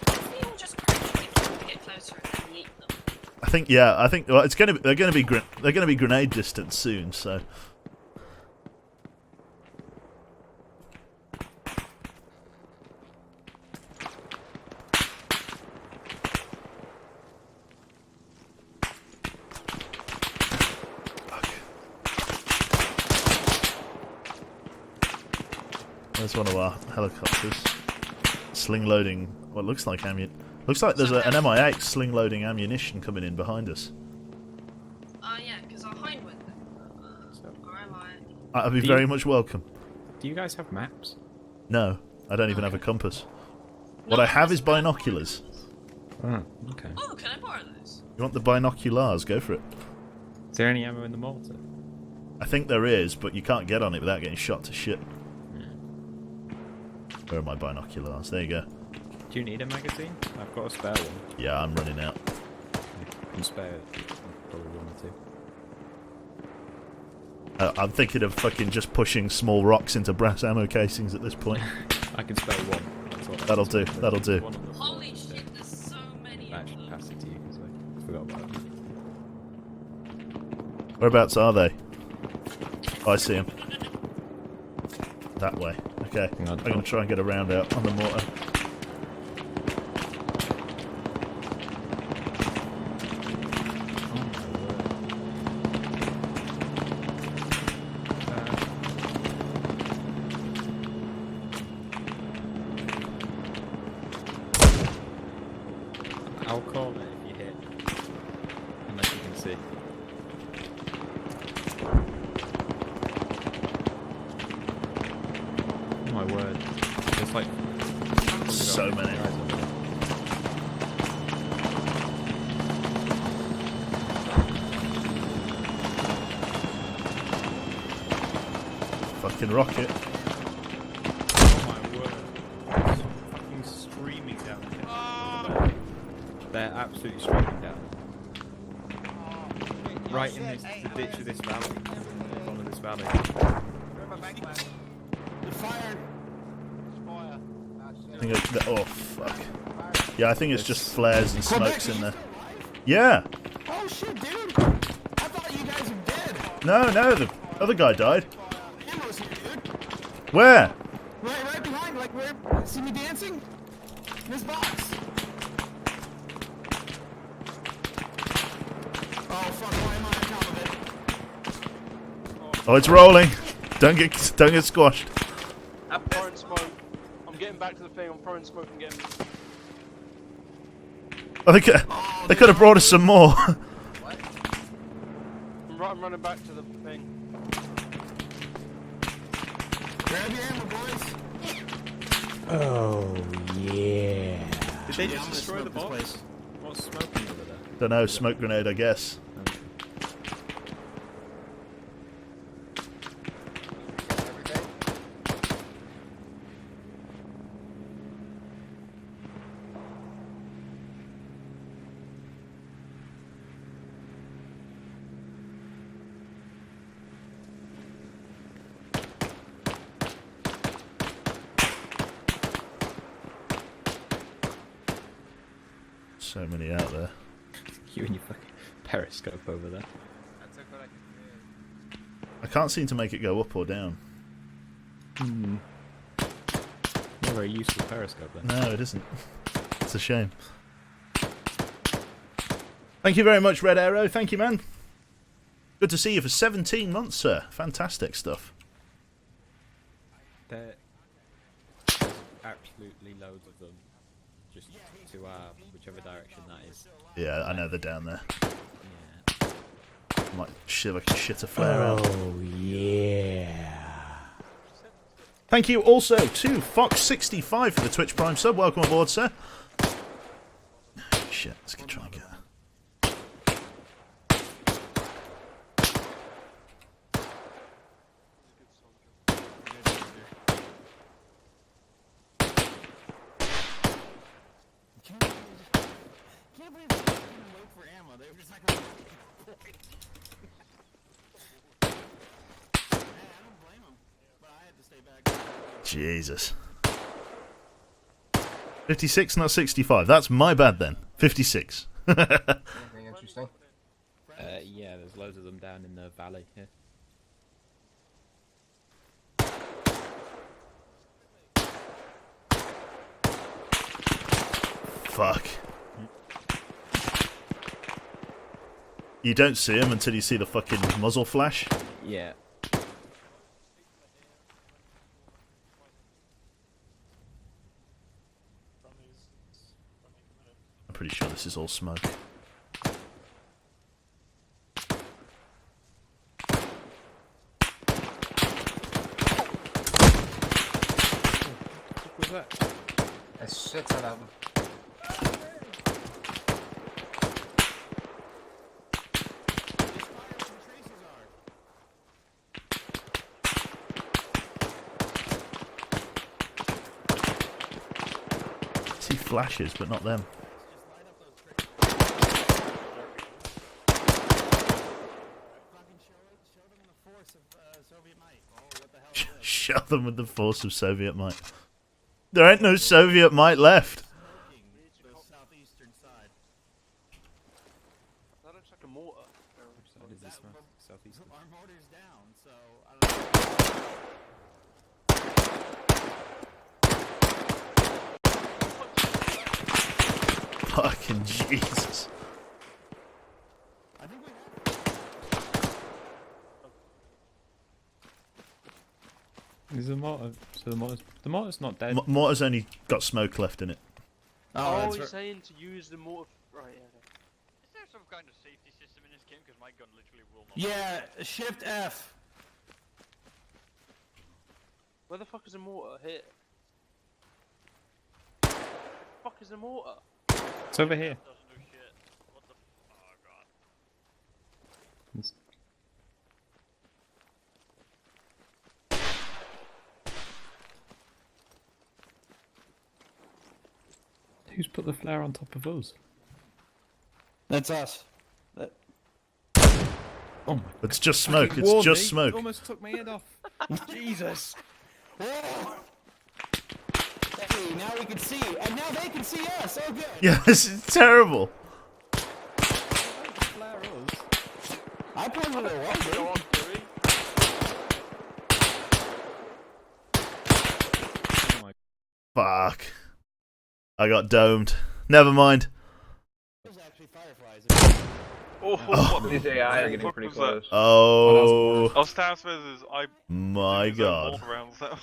Can you all just gradually get closer and then yeet them? I think well, they're gonna be grenade distance soon. So. There's one of our helicopters. Sling loading what looks like ammunition. Looks like there's an MI8 sling loading ammunition coming in behind us. Yeah, because our hind went there. Or am I? I'd be very much welcome. Do you guys have maps? No, I don't even have a compass. What I have is binoculars. Oh, okay. Oh, can I borrow those? You want the binoculars? Go for it. Is there any ammo in the mortar? I think there is, but you can't get on it without getting shot to shit. Where are my binoculars? There you go. Do you need a magazine? I've got a spare one. Yeah, I'm running out. I can spare probably 1 or 2. I'm thinking of fucking just pushing small rocks into brass ammo casings at this point. I can spare 1. That'll do. That'll do. Holy shit, there's so many I of should them. pass it to you because I forgot about it. Whereabouts are they? Oh, I see them. That way. Okay. I'm going to try and get around out on the mortar. I'll call it if you hit. Unless you can see. Oh my word. There's like so many. Fucking rocket. Oh my word. It's fucking screaming down here. They're absolutely screaming down. Right in the ditch of this valley. In the bottom of this valley. Oh, fuck. Yeah, I think it's just flares and smokes in there. Yeah! Oh shit, dude! I thought you guys were dead! No, the other guy died. Ammo's here, dude! Where? Right behind, like where? See me dancing? In this box! Oh fuck, why am I on top of it? Oh, it's rolling. Don't get squashed. I'm throwing smoke. I'm getting back to the thing. I'm throwing smoke and getting. I think they could have brought us some more. What? I'm running back to the thing. Grab your ammo, boys! Oh, yeah. Did they just destroy the box? What's smoking over there? Don't know, smoke grenade, I guess. So many out there. You and your fucking periscope over there. I can't seem to make it go up or down. Not a very useful periscope then. No, it isn't. It's a shame. Thank you very much, Red Arrow. Thank you, man. Good to see you for 17 months, sir. Fantastic stuff. There's absolutely loads of them. Just to whichever direction that is. Yeah, I know they're down there. Yeah. Might shit a flare out. Oh, yeah. Thank you also to Fox65 for the Twitch Prime sub. Welcome aboard, sir. Shit, let's try and get that. can't believe they didn't even wait for ammo. They were just like, hey, I don't blame them, but I had to stay back. Jesus. 56, not 65. That's my bad then. 56. Anything interesting? Yeah, there's loads of them down in the valley here. Fuck. You don't see them until you see the fucking muzzle flash. Yeah. I'm pretty sure this is all smoke. What was that? That's shit out of them. I see flashes, but not them. Show them with the force of Soviet might. There ain't no Soviet might left. That looks like a mortar. Our mortar's down, so I don't Fucking Jesus. I think we Is the mortar? So the mortar's not dead. Mortar's only got smoke left in it. Oh, he's saying to use the mortar. Right, yeah. Is there some kind of safety system in this game? Because my gun literally will not. Yeah, Shift F. Where the fuck is the mortar? Here. Where the fuck is the mortar? It's over here. Doesn't do shit. What the? Oh god. Who's put the flare on top of us? That's us. Oh my! It's just smoke. It's just smoke. Almost took my head off. Jesus. Whoa. Hey, now we can see you, and now they can see us. Oh, good. Yeah, this is terrible. Flare us. I pointed it well, Go on, Fury. Oh my! Fuck. I got domed. Never mind. There's actually fireflies. Oh, These AI are getting pretty close. Oh I'll stab versus I. my god. All around, so.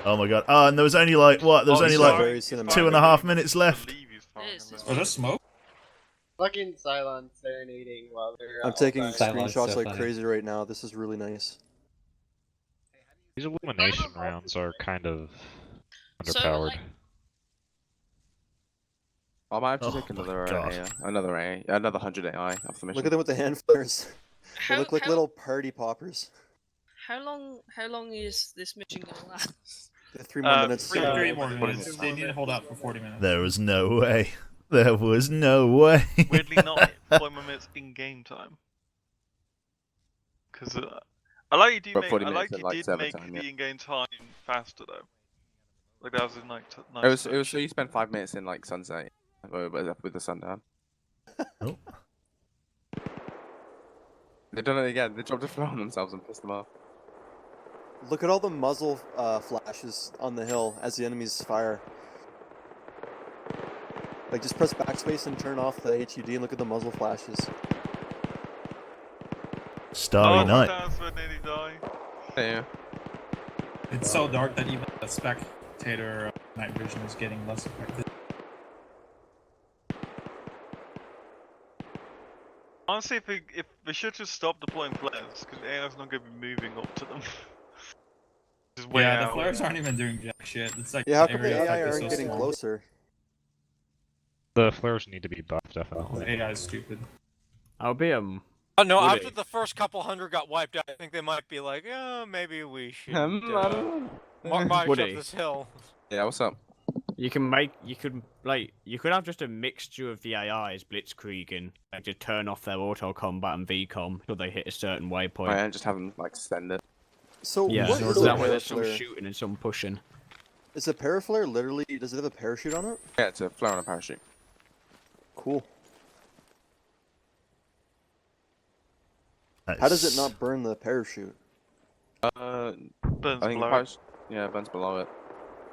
Oh my god. Oh, and there was only like, what? There was only like very cinematic. 2.5 minutes left. Oh, that's smoke? Fucking Cylon serenading while they're. I'm taking outside. screenshots like crazy right now. This is really nice. These illumination rounds are kind of So, underpowered. like, I might have to Oh take another God. another 100 AI off the mission. Look at them with the hand flares. They How- look like how- little party poppers. how long is this mission gonna last? 3 more minutes. 3 more minutes. They need to hold out for 40 minutes. There was no way. There was no way. Weirdly not 40 minutes in game time. Because I like you did But make, 40 I like minutes in, you like, did server make time, the yeah. in-game time faster though. Like that was a nice. It was so you spend 5 minutes in like sunset with the sun down. Oh. They've done it again. They dropped a flare on themselves and pissed them off. Look at all the muzzle flashes on the hill as the enemies fire. Like, just press backspace and turn off the HUD and look at the muzzle flashes. Starry night. Yeah. It's so dark that even the spectator night vision is getting less effective. Honestly, if they should just stop deploying flares, because AI's not going to be moving up to them. Just way Yeah, out. the flares aren't even doing jack shit. It's like Yeah, how come the area AI effect is aren't so getting small. closer? The flares need to be buffed, The definitely. AI is stupid. I'll be Oh no! Would After it? the first couple hundred got wiped out, I think they might be like, maybe we should I don't know. march up Woody. this hill. Yeah, what's up? You could have just a mixture of the AIs blitzkrieging, and just turn off their auto combat and VCOM until they hit a certain waypoint. Right, and just have them like send it. So Yeah, what so is a that way there's some paraflare? shooting and some pushing. Is a paraflare literally? Does it have a parachute on it? Yeah, it's a flare on a parachute. Cool. Nice. How does it not burn the parachute? Burns I think below. yeah, it burns below it.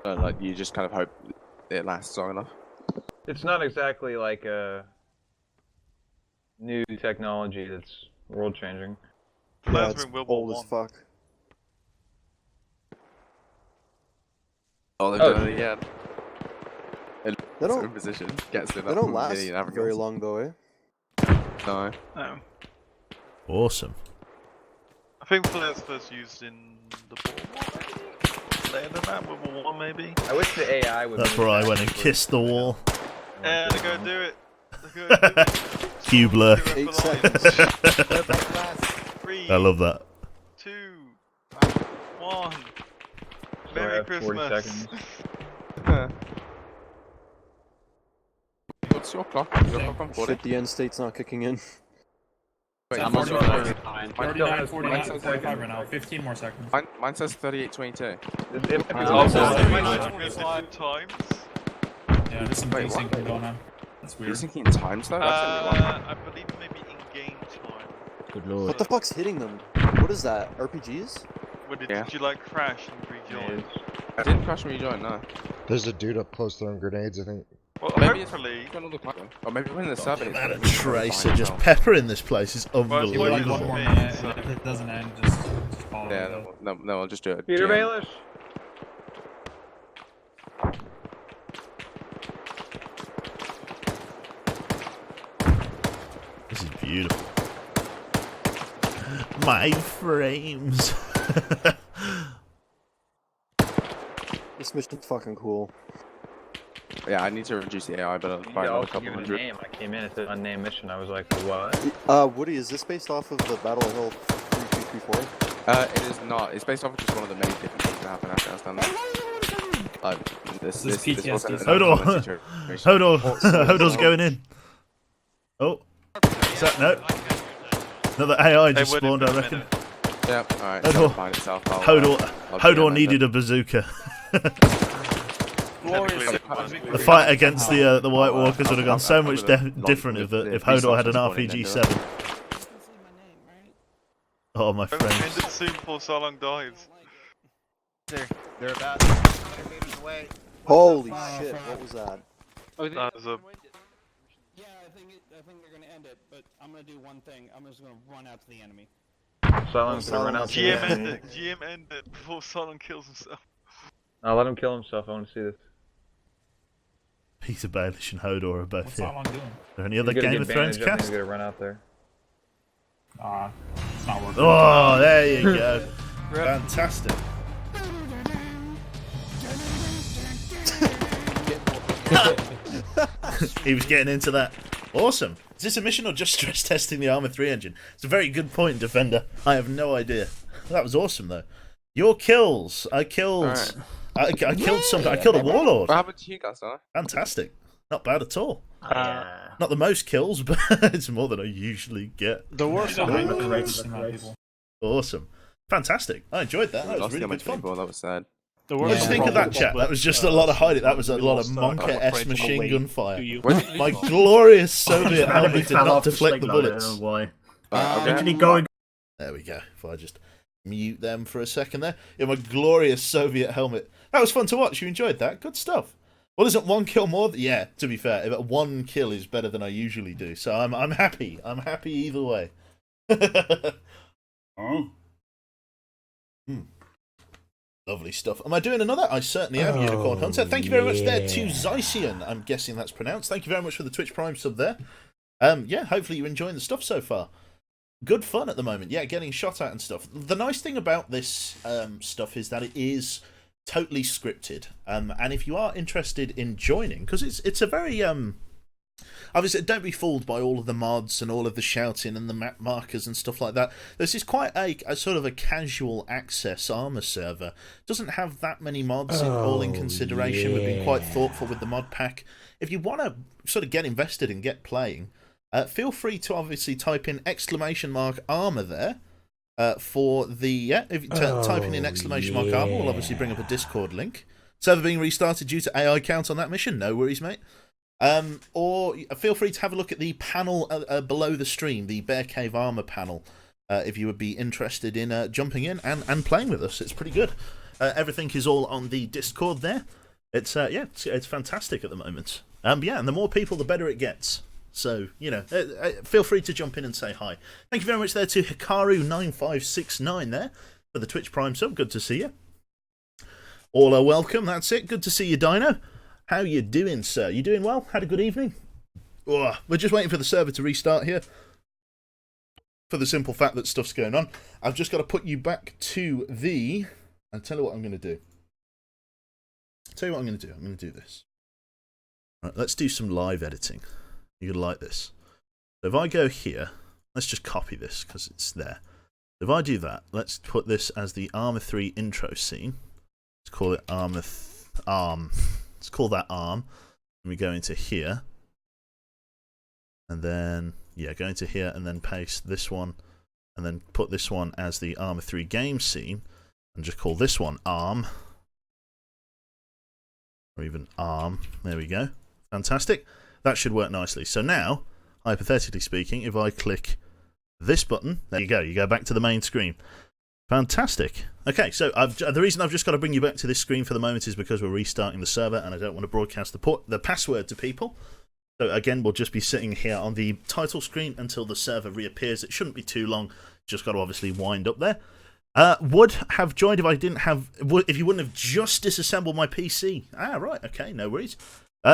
Like you just kind of hope it lasts long enough. It's not exactly like a new technology that's world changing. Yeah, it's old as fuck. Oh, they've Oh. done it again. They don't- in position. Gets it They up don't and last really never very goes. long though, eh? No. No. Awesome. I think flares first used in the ball maybe? Later than that, with a 1 maybe? I wish the AI would. That's where I went and kissed the wall. Yeah, they're gonna do it. They're gonna do it. Q blur. 8 seconds. 3, I love that. 2, 1. So I Merry have 40 Christmas. seconds. What's your clock? Your clock on 40? Shit, the end state's not kicking in. Wait, I'm mine's 39, 39, 49, 45 right now. 15 more seconds. Mine says 38:22. It might be Oh, also- it might have been different times. Yeah, there's some Wait, pacing what? going on. That's weird. Using in times though? That's only one. I believe maybe in-game time. Good lord. What the fuck's hitting them? What is that? RPGs? What did, Yeah. did you like crash and rejoin? I didn't crash and rejoin, no. There's a dude up close throwing grenades, I think. Well, Maybe hopefully. it's gonna look like one. Or maybe when the server The is amount of gonna be tracer fine just now. peppering this place is Well, if you want unbelievable. one more minute, and if it doesn't end, just follow Yeah, it. no, I'll just do it. Peter GM. Baelish. This is beautiful. My frames. This mission's fucking cool. Yeah, I need to reduce the AI, but I'll You buy another also couple give it a hundred. name. I came in, it's an unnamed mission. I was like, what? Woody, is this based off of the Battle of Hill 3234? It is not. It's based off of just one of the many different things that happen in Afghanistan. This PTSD. wasn't an Hold on. uncommon situation. Hold on. Hodor's going in. Oh. Is that, no. Another AI just They would spawned, in I a reckon. minute. Yeah, alright. Hodor. It'll find itself. Hodor needed a bazooka. The fight against the White Walkers would have gone so much different if Hodor had an RPG-7. Oh, my End friends. it soon before so long dies. They're about 100 meters away. Holy shit, what was that? That was a... Yeah, I think they're gonna end it, but I'm gonna do one thing. I'm just gonna run out to the enemy. Silence gonna run out. GM end it. GM end it before Solon kills himself. I'll let him kill himself. I want to see this. Peter Baelish and Hodor are both What's here. Sauron doing? Are there any other He's gonna Game of get Thrones bandaged up and cast? He's gonna run out there. It's not working. Oh, there you go. Fantastic. He was getting into that. Awesome. Is this a mission or just stress testing the Arma 3 engine? It's a very good point, Defender. I have no idea. That was awesome, though. Your kills. I killed... Alright. I killed something. I killed a warlord. What happened to you guys, Donna? Fantastic. Not bad at all. Not the most kills, but it's more than I usually get. The worst amount of people. Awesome. Fantastic. I enjoyed that. That was Lost really how good much fun. people, that was sad. What did you think of that, chat? That was just a lot of hiding. That was a lot of Monka-S machine gun fire. My glorious Soviet helmet did not deflect the bullets. There we go. If I just mute them for a second there. Yeah, my glorious Soviet helmet. That was fun to watch. You enjoyed that. Good stuff. Well, isn't one kill more? Yeah, to be fair, one kill is better than I usually do. So I'm happy. I'm happy either way. Lovely stuff. Am I doing another? I certainly am, Unicorn Hunter. Thank you very much there to Zycian. I'm guessing that's pronounced. Thank you very much for the Twitch Prime sub there. Yeah, hopefully you're enjoying the stuff so far. Good fun at the moment. Yeah, getting shot at and stuff. The nice thing about this stuff is that it is totally scripted. And if you are interested in joining, because it's a very Obviously, don't be fooled by all of the mods and all of the shouting and the map markers and stuff like that. This is quite a sort of a casual access Arma server. Doesn't have that many mods all in consideration. We've been quite thoughtful with the mod pack. If you want to sort of get invested and get playing, feel free to obviously type in !Arma there. For the if you type in !Arma, we'll obviously bring up a Discord link. Server being restarted due to AI count on that mission. No worries, mate. Or feel free to have a look at the panel below the stream, the Bear Cave Armor panel, if you would be interested in jumping in and playing with us. It's pretty good. Everything is all on the Discord there. It's it's fantastic at the moment. Yeah, and the more people, the better it gets. So, you know, feel free to jump in and say hi. Thank you very much there to Hikaru9569 there for the Twitch Prime sub. Good to see you. All are welcome. That's it. Good to see you, Dino. How you doing, sir? You doing well? Had a good evening? Oh, we're just waiting for the server to restart here. For the simple fact that stuff's going on. I've just got to put you back to the... I'll tell you what I'm going to do. I'm going to do this. Right, let's do some live editing. You're going to like this. So if I go here, let's just copy this because it's there. If I do that, let's put this as the Arma 3 intro scene. Let's call it Arm. Let's call that Arm. And we go into here. And then, yeah, go into here and then paste this one. And then put this one as the Arma 3 game scene. And just call this one Arm. Or even Arm. There we go. Fantastic. That should work nicely. So now, hypothetically speaking, if I click this button, there you go. You go back to the main screen. Fantastic. Okay, so the reason I've just got to bring you back to this screen for the moment is because we're restarting the server and I don't want to broadcast the password to people. So again, we'll just be sitting here on the title screen until the server reappears. It shouldn't be too long. Just got to obviously wind up there. Would have joined if I didn't have... If you wouldn't have just disassembled my PC. Ah, right. Okay, no worries.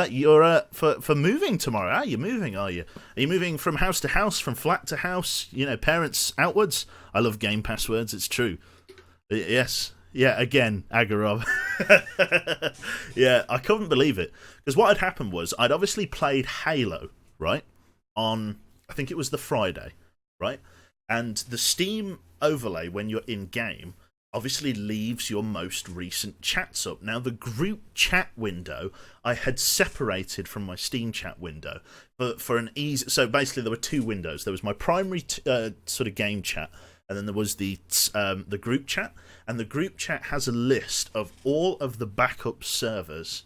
You're for moving tomorrow. Ah, you're moving, are you? Are you moving from house to house, from flat to house? You know, parents outwards. I love game passwords. It's true. Yes. Yeah. Again, Agarov. Yeah, I couldn't believe it because what had happened was I'd obviously played Halo right on. I think it was the Friday, right, and the Steam overlay when you're in game obviously leaves your most recent chats up. Now, the group chat window I had separated from my Steam chat window for an easy... So basically there were two windows. There was my primary sort of game chat, and then there was the group chat. And the group chat has a list of all of the backup servers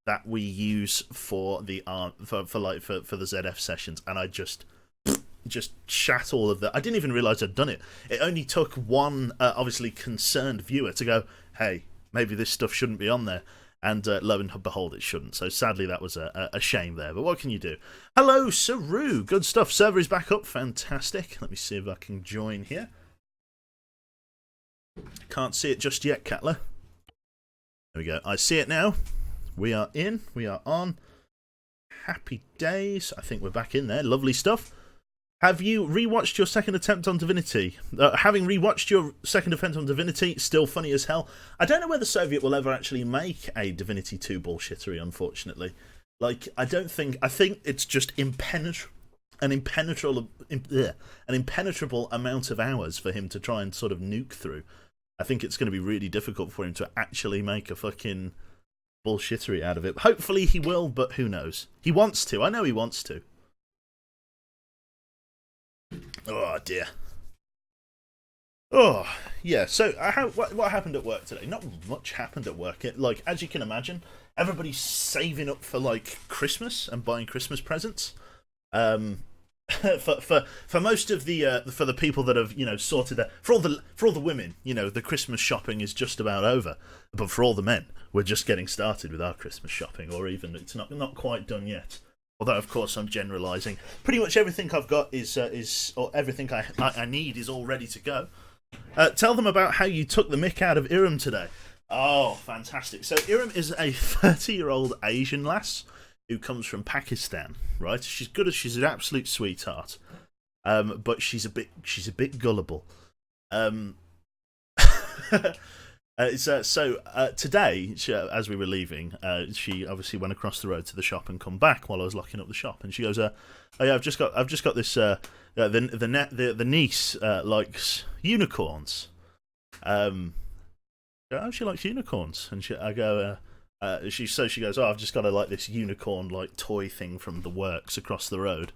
that we use for the for the ZF sessions, and I just shat all of that. I didn't even realise I'd done it. It only took one, obviously, concerned viewer to go, hey, maybe this stuff shouldn't be on there. And lo and behold, it shouldn't. So sadly, that was a shame there. But what can you do? Hello, Saru. Good stuff. Server is back up. Fantastic. Let me see if I can join here. Can't see it just yet, Catler. There we go. I see it now. We are in. We are on. Happy days. I think we're back in there. Lovely stuff. Have you rewatched your second attempt on Divinity? Having rewatched your second attempt on Divinity, still funny as hell. I don't know whether Soviet will ever actually make a Divinity 2 bullshittery, unfortunately. Like, I think it's just an impenetrable amount of hours for him to try and sort of nuke through. I think it's going to be really difficult for him to actually make a fucking bullshittery out of it. Hopefully he will, but who knows? He wants to. I know he wants to. Oh dear. Oh yeah. So what happened at work today? Not much happened at work. Like, as you can imagine, everybody's saving up for like Christmas and buying Christmas presents. For most of the for the people that have, you know, sorted that, for all the women, you know, the Christmas shopping is just about over. But for all the men, we're just getting started with our Christmas shopping, or even it's not quite done yet. Although, of course, I'm generalising. Pretty much everything I've got is or everything I need is all ready to go. Tell them about how you took the mick out of Iram today. Oh, fantastic. So Iram is a 30-year-old Asian lass who comes from Pakistan, right? She's good as she's an absolute sweetheart. But she's a bit gullible. Today, as we were leaving, she obviously went across the road to the shop and come back while I was locking up the shop, and she goes, "Oh yeah, I've just got this. The niece likes unicorns. She likes unicorns, and she goes, oh, I've just got this unicorn toy thing from the works across the road,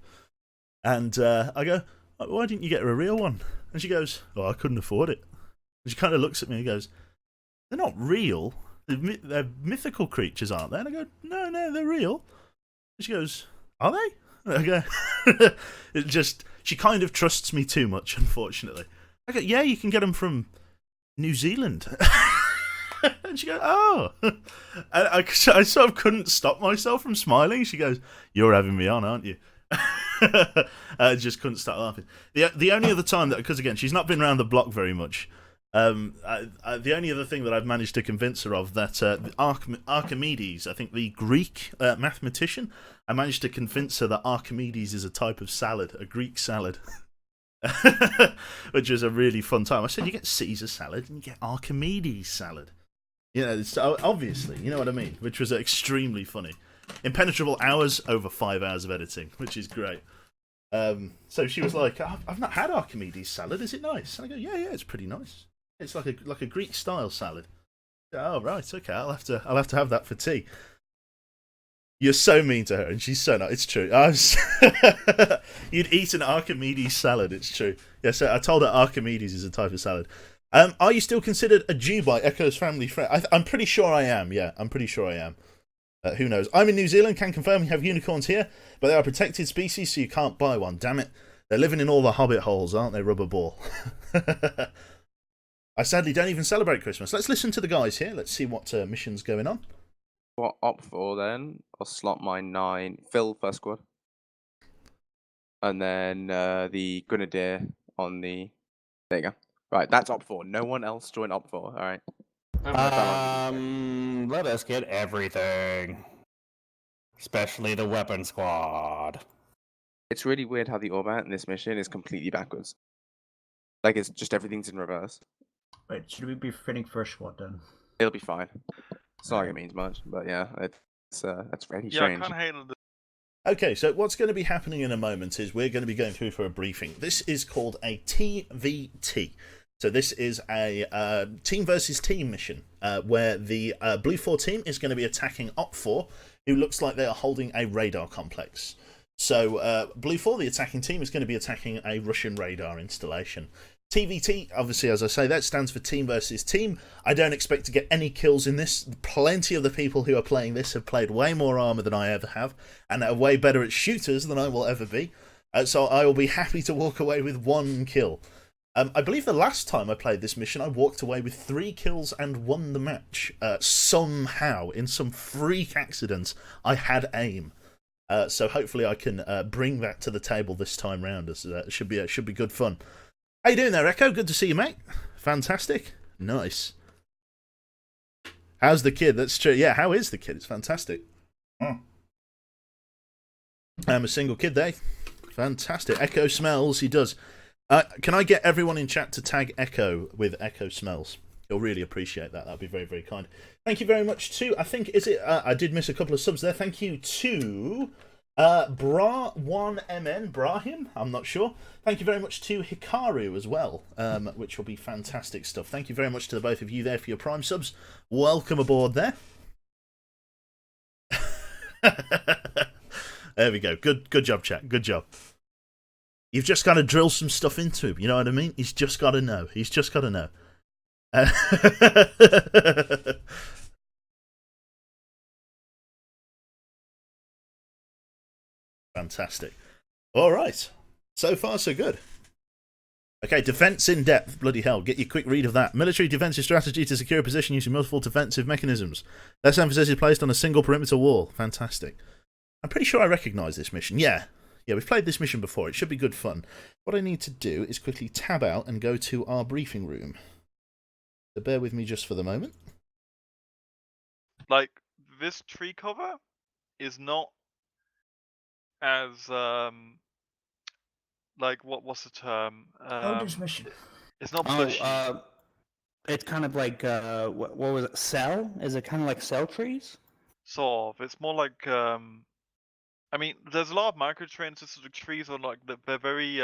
and I go, why didn't you get her a real one? And she goes, oh, I couldn't afford it. And she kind of looks at me and goes, they're not real. They're mythical creatures, aren't they? And I go, no, they're real. And she goes, are they? And I go, she kind of trusts me too much, unfortunately. I go, yeah, you can get them from New Zealand. And she goes, oh. And I sort of couldn't stop myself from smiling. She goes, you're having me on, aren't you? I just couldn't stop laughing. The only other time because again, she's not been around the block very much. The only other thing that I've managed to convince her of that Archimedes, I think the Greek mathematician, I managed to convince her that Archimedes is a type of salad, a Greek salad. Which was a really fun time. I said, you get Caesar salad and you get Archimedes salad. Obviously, you know what I mean? Which was extremely funny. Impenetrable hours over 5 hours of editing, which is great. So she was like, I've not had Archimedes salad, is it nice? And I go, yeah, it's pretty nice. It's like a Greek style salad. Oh right, okay, I'll have to have that for tea. You're so mean to her, and she's so not. It's true. You'd eat an Archimedes salad. It's true. Yeah, so I told her Archimedes is a type of salad. Are you still considered a Jew by Echo's family friend? I'm pretty sure I am. Yeah, I'm pretty sure I am. Who knows? I'm in New Zealand. Can confirm we have unicorns here, but they are a protected species, so you can't buy one. Damn it! They're living in all the hobbit holes, aren't they? Rubber ball. I sadly don't even celebrate Christmas. Let's listen to the guys here. Let's see what mission's going on. What op 4 then? I'll slot my 9. Phil first squad. And then the Grenadier on the... There you go. Right, that's op 4. No one else join op 4, alright? Let us get everything. Especially the weapon squad. It's really weird how the Orbat in this mission is completely backwards. Like, it's just everything's in reverse. Wait, should we be fitting first squad then? It'll be fine. It's not like it means much, but yeah, that's very strange. Yeah, I kind of hated it. Okay, so what's going to be happening in a moment is we're going to be going through for a briefing. This is called a TVT. So this is a team versus team mission where the Blue 4 team is going to be attacking Op 4, who looks like they are holding a radar complex. So Blue 4, the attacking team, is going to be attacking a Russian radar installation. TVT, obviously, as I say, that stands for team versus team. I don't expect to get any kills in this. Plenty of the people who are playing this have played way more Arma than I ever have, and are way better at shooters than I will ever be. So I will be happy to walk away with 1 kill. I believe the last time I played this mission, I walked away with 3 kills and won the match. Somehow, in some freak accident, I had aim. So hopefully I can bring that to the table this time round. It should be good fun. How you doing there, Echo? Good to see you, mate. Fantastic. Nice. How's the kid? That's true. Yeah, how is the kid? It's fantastic. I'm a single kid there. Fantastic. Echo smells. He does. Can I get everyone in chat to tag Echo with Echo smells? You'll really appreciate that. That'd be very, very kind. Thank you very much to, I think, is it, I did miss a couple of subs there. Thank you to Bra1MN, Brahim, I'm not sure. Thank you very much to Hikaru as well, which will be fantastic stuff. Thank you very much to the both of you there for your Prime subs. Welcome aboard there. There we go. Good job, chat. Good job. You've just got to drill some stuff into him, you know what I mean? He's just got to know. He's just got to know. Fantastic. All right. So far, so good. Okay, defense in depth. Bloody hell. Get your quick read of that. Military defensive strategy to secure a position using multiple defensive mechanisms. Less emphasis is placed on a single perimeter wall. Fantastic. I'm pretty sure I recognise this mission. Yeah, we've played this mission before. It should be good fun. What I need to do is quickly tab out and go to our briefing room. So bear with me just for the moment. Like, this tree cover is not as, like, what's the term? This mission? It's not bushy. It's kind of like what was it? Cell? Is it kind of like cell trees? Sort of. It's more like I mean, there's a lot of microtrains. Sort of trees are like they're very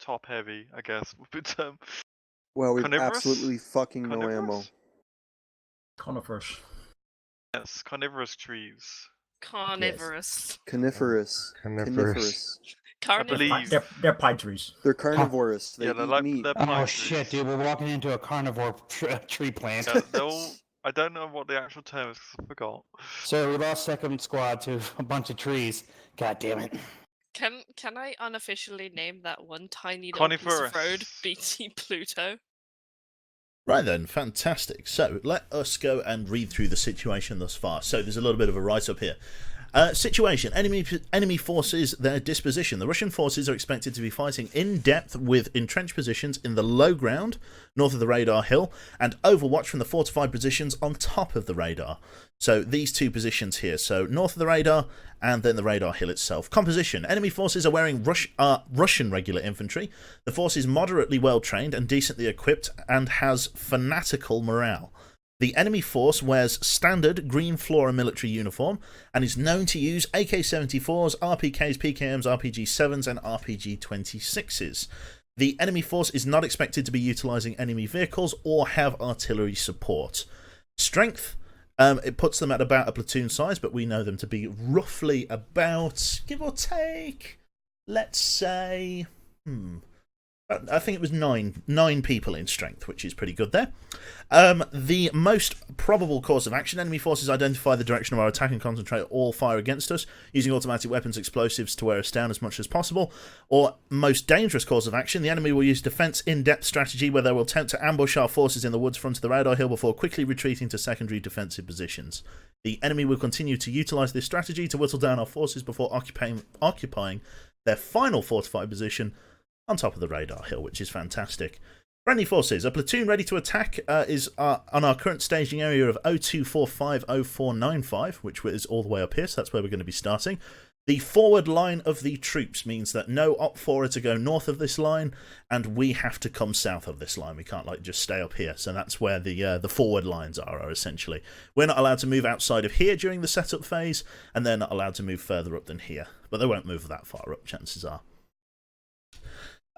top heavy, I guess. Would be the term. Well, we've Carnivorous? absolutely fucking no ammo. Carnivorous? Conifers. Yes, carnivorous trees. Carnivorous. Coniferous. Carnivorous. Carnivorous. They're pine trees. They're carnivorous. They Yeah, they're eat like meat. they're Oh pine shit, trees. dude! We're walking into a carnivore tree plant. Yeah, they're all. I don't know what the actual term is 'cause I forgot. So we lost second squad to a bunch of trees. God damn it! Can I unofficially name that one tiny little piece of road Coniferous. BT Pluto? Right then, fantastic. So let us go and read through the situation thus far. So there's a little bit of a write-up here. Situation. Enemy forces, their disposition. The Russian forces are expected to be fighting in depth with entrenched positions in the low ground, north of the radar hill, and overwatch from the fortified positions on top of the radar. So these two positions here. So north of the radar, and then the radar hill itself. Composition. Enemy forces are wearing Russian regular infantry. The force is moderately well trained and decently equipped, and has fanatical morale. The enemy force wears standard green flora military uniform and is known to use AK-74s, RPKs, PKMs, RPG-7s and RPG-26s. The enemy force is not expected to be utilising enemy vehicles or have artillery support. Strength, it puts them at about a platoon size, but we know them to be roughly about, give or take, let's say, I think it was nine people in strength, which is pretty good there. The most probable course of action. Enemy forces identify the direction of our attack and concentrate all fire against us, using automatic weapons, explosives to wear us down as much as possible. Or most dangerous course of action. The enemy will use defense in-depth strategy, where they will attempt to ambush our forces in the woods front of the radar hill before quickly retreating to secondary defensive positions. The enemy will continue to utilise this strategy to whittle down our forces before occupying their final fortified position on top of the radar hill, which is fantastic. Friendly forces. A platoon ready to attack is on our current staging area of 02450495, which is all the way up here, so that's where we're going to be starting. The forward line of the troops means that no Op4 are to go north of this line, and we have to come south of this line. We can't just stay up here, so that's where the forward lines are essentially. We're not allowed to move outside of here during the setup phase, and they're not allowed to move further up than here. But they won't move that far up, chances are.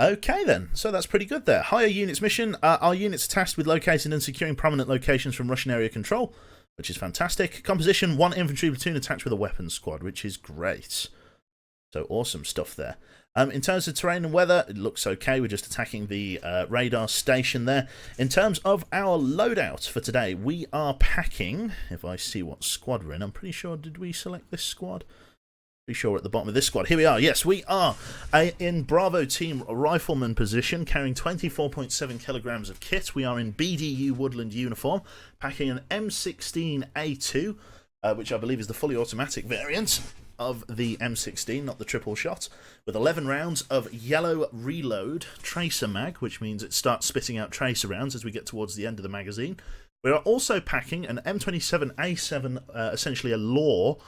Okay then, so that's pretty good there. Higher units mission. Our units are tasked with locating and securing prominent locations from Russian area control, which is fantastic. Composition, 1 infantry platoon attached with a weapons squad, which is great. So awesome stuff there. In terms of terrain and weather, it looks okay. We're just attacking the radar station there. In terms of our loadout for today, we are packing, if I see what squad we're in, I'm pretty sure, did we select this squad? Pretty sure we're at the bottom of this squad. Here we are. Yes, we are in Bravo Team Rifleman position, carrying 24.7 kilograms of kit. We are in BDU Woodland uniform, packing an M16A2, which I believe is the fully automatic variant of the M16, not the triple shot, with 11 rounds of yellow reload tracer mag, which means it starts spitting out tracer rounds as we get towards the end of the magazine. We are also packing an M27A7, essentially a LAW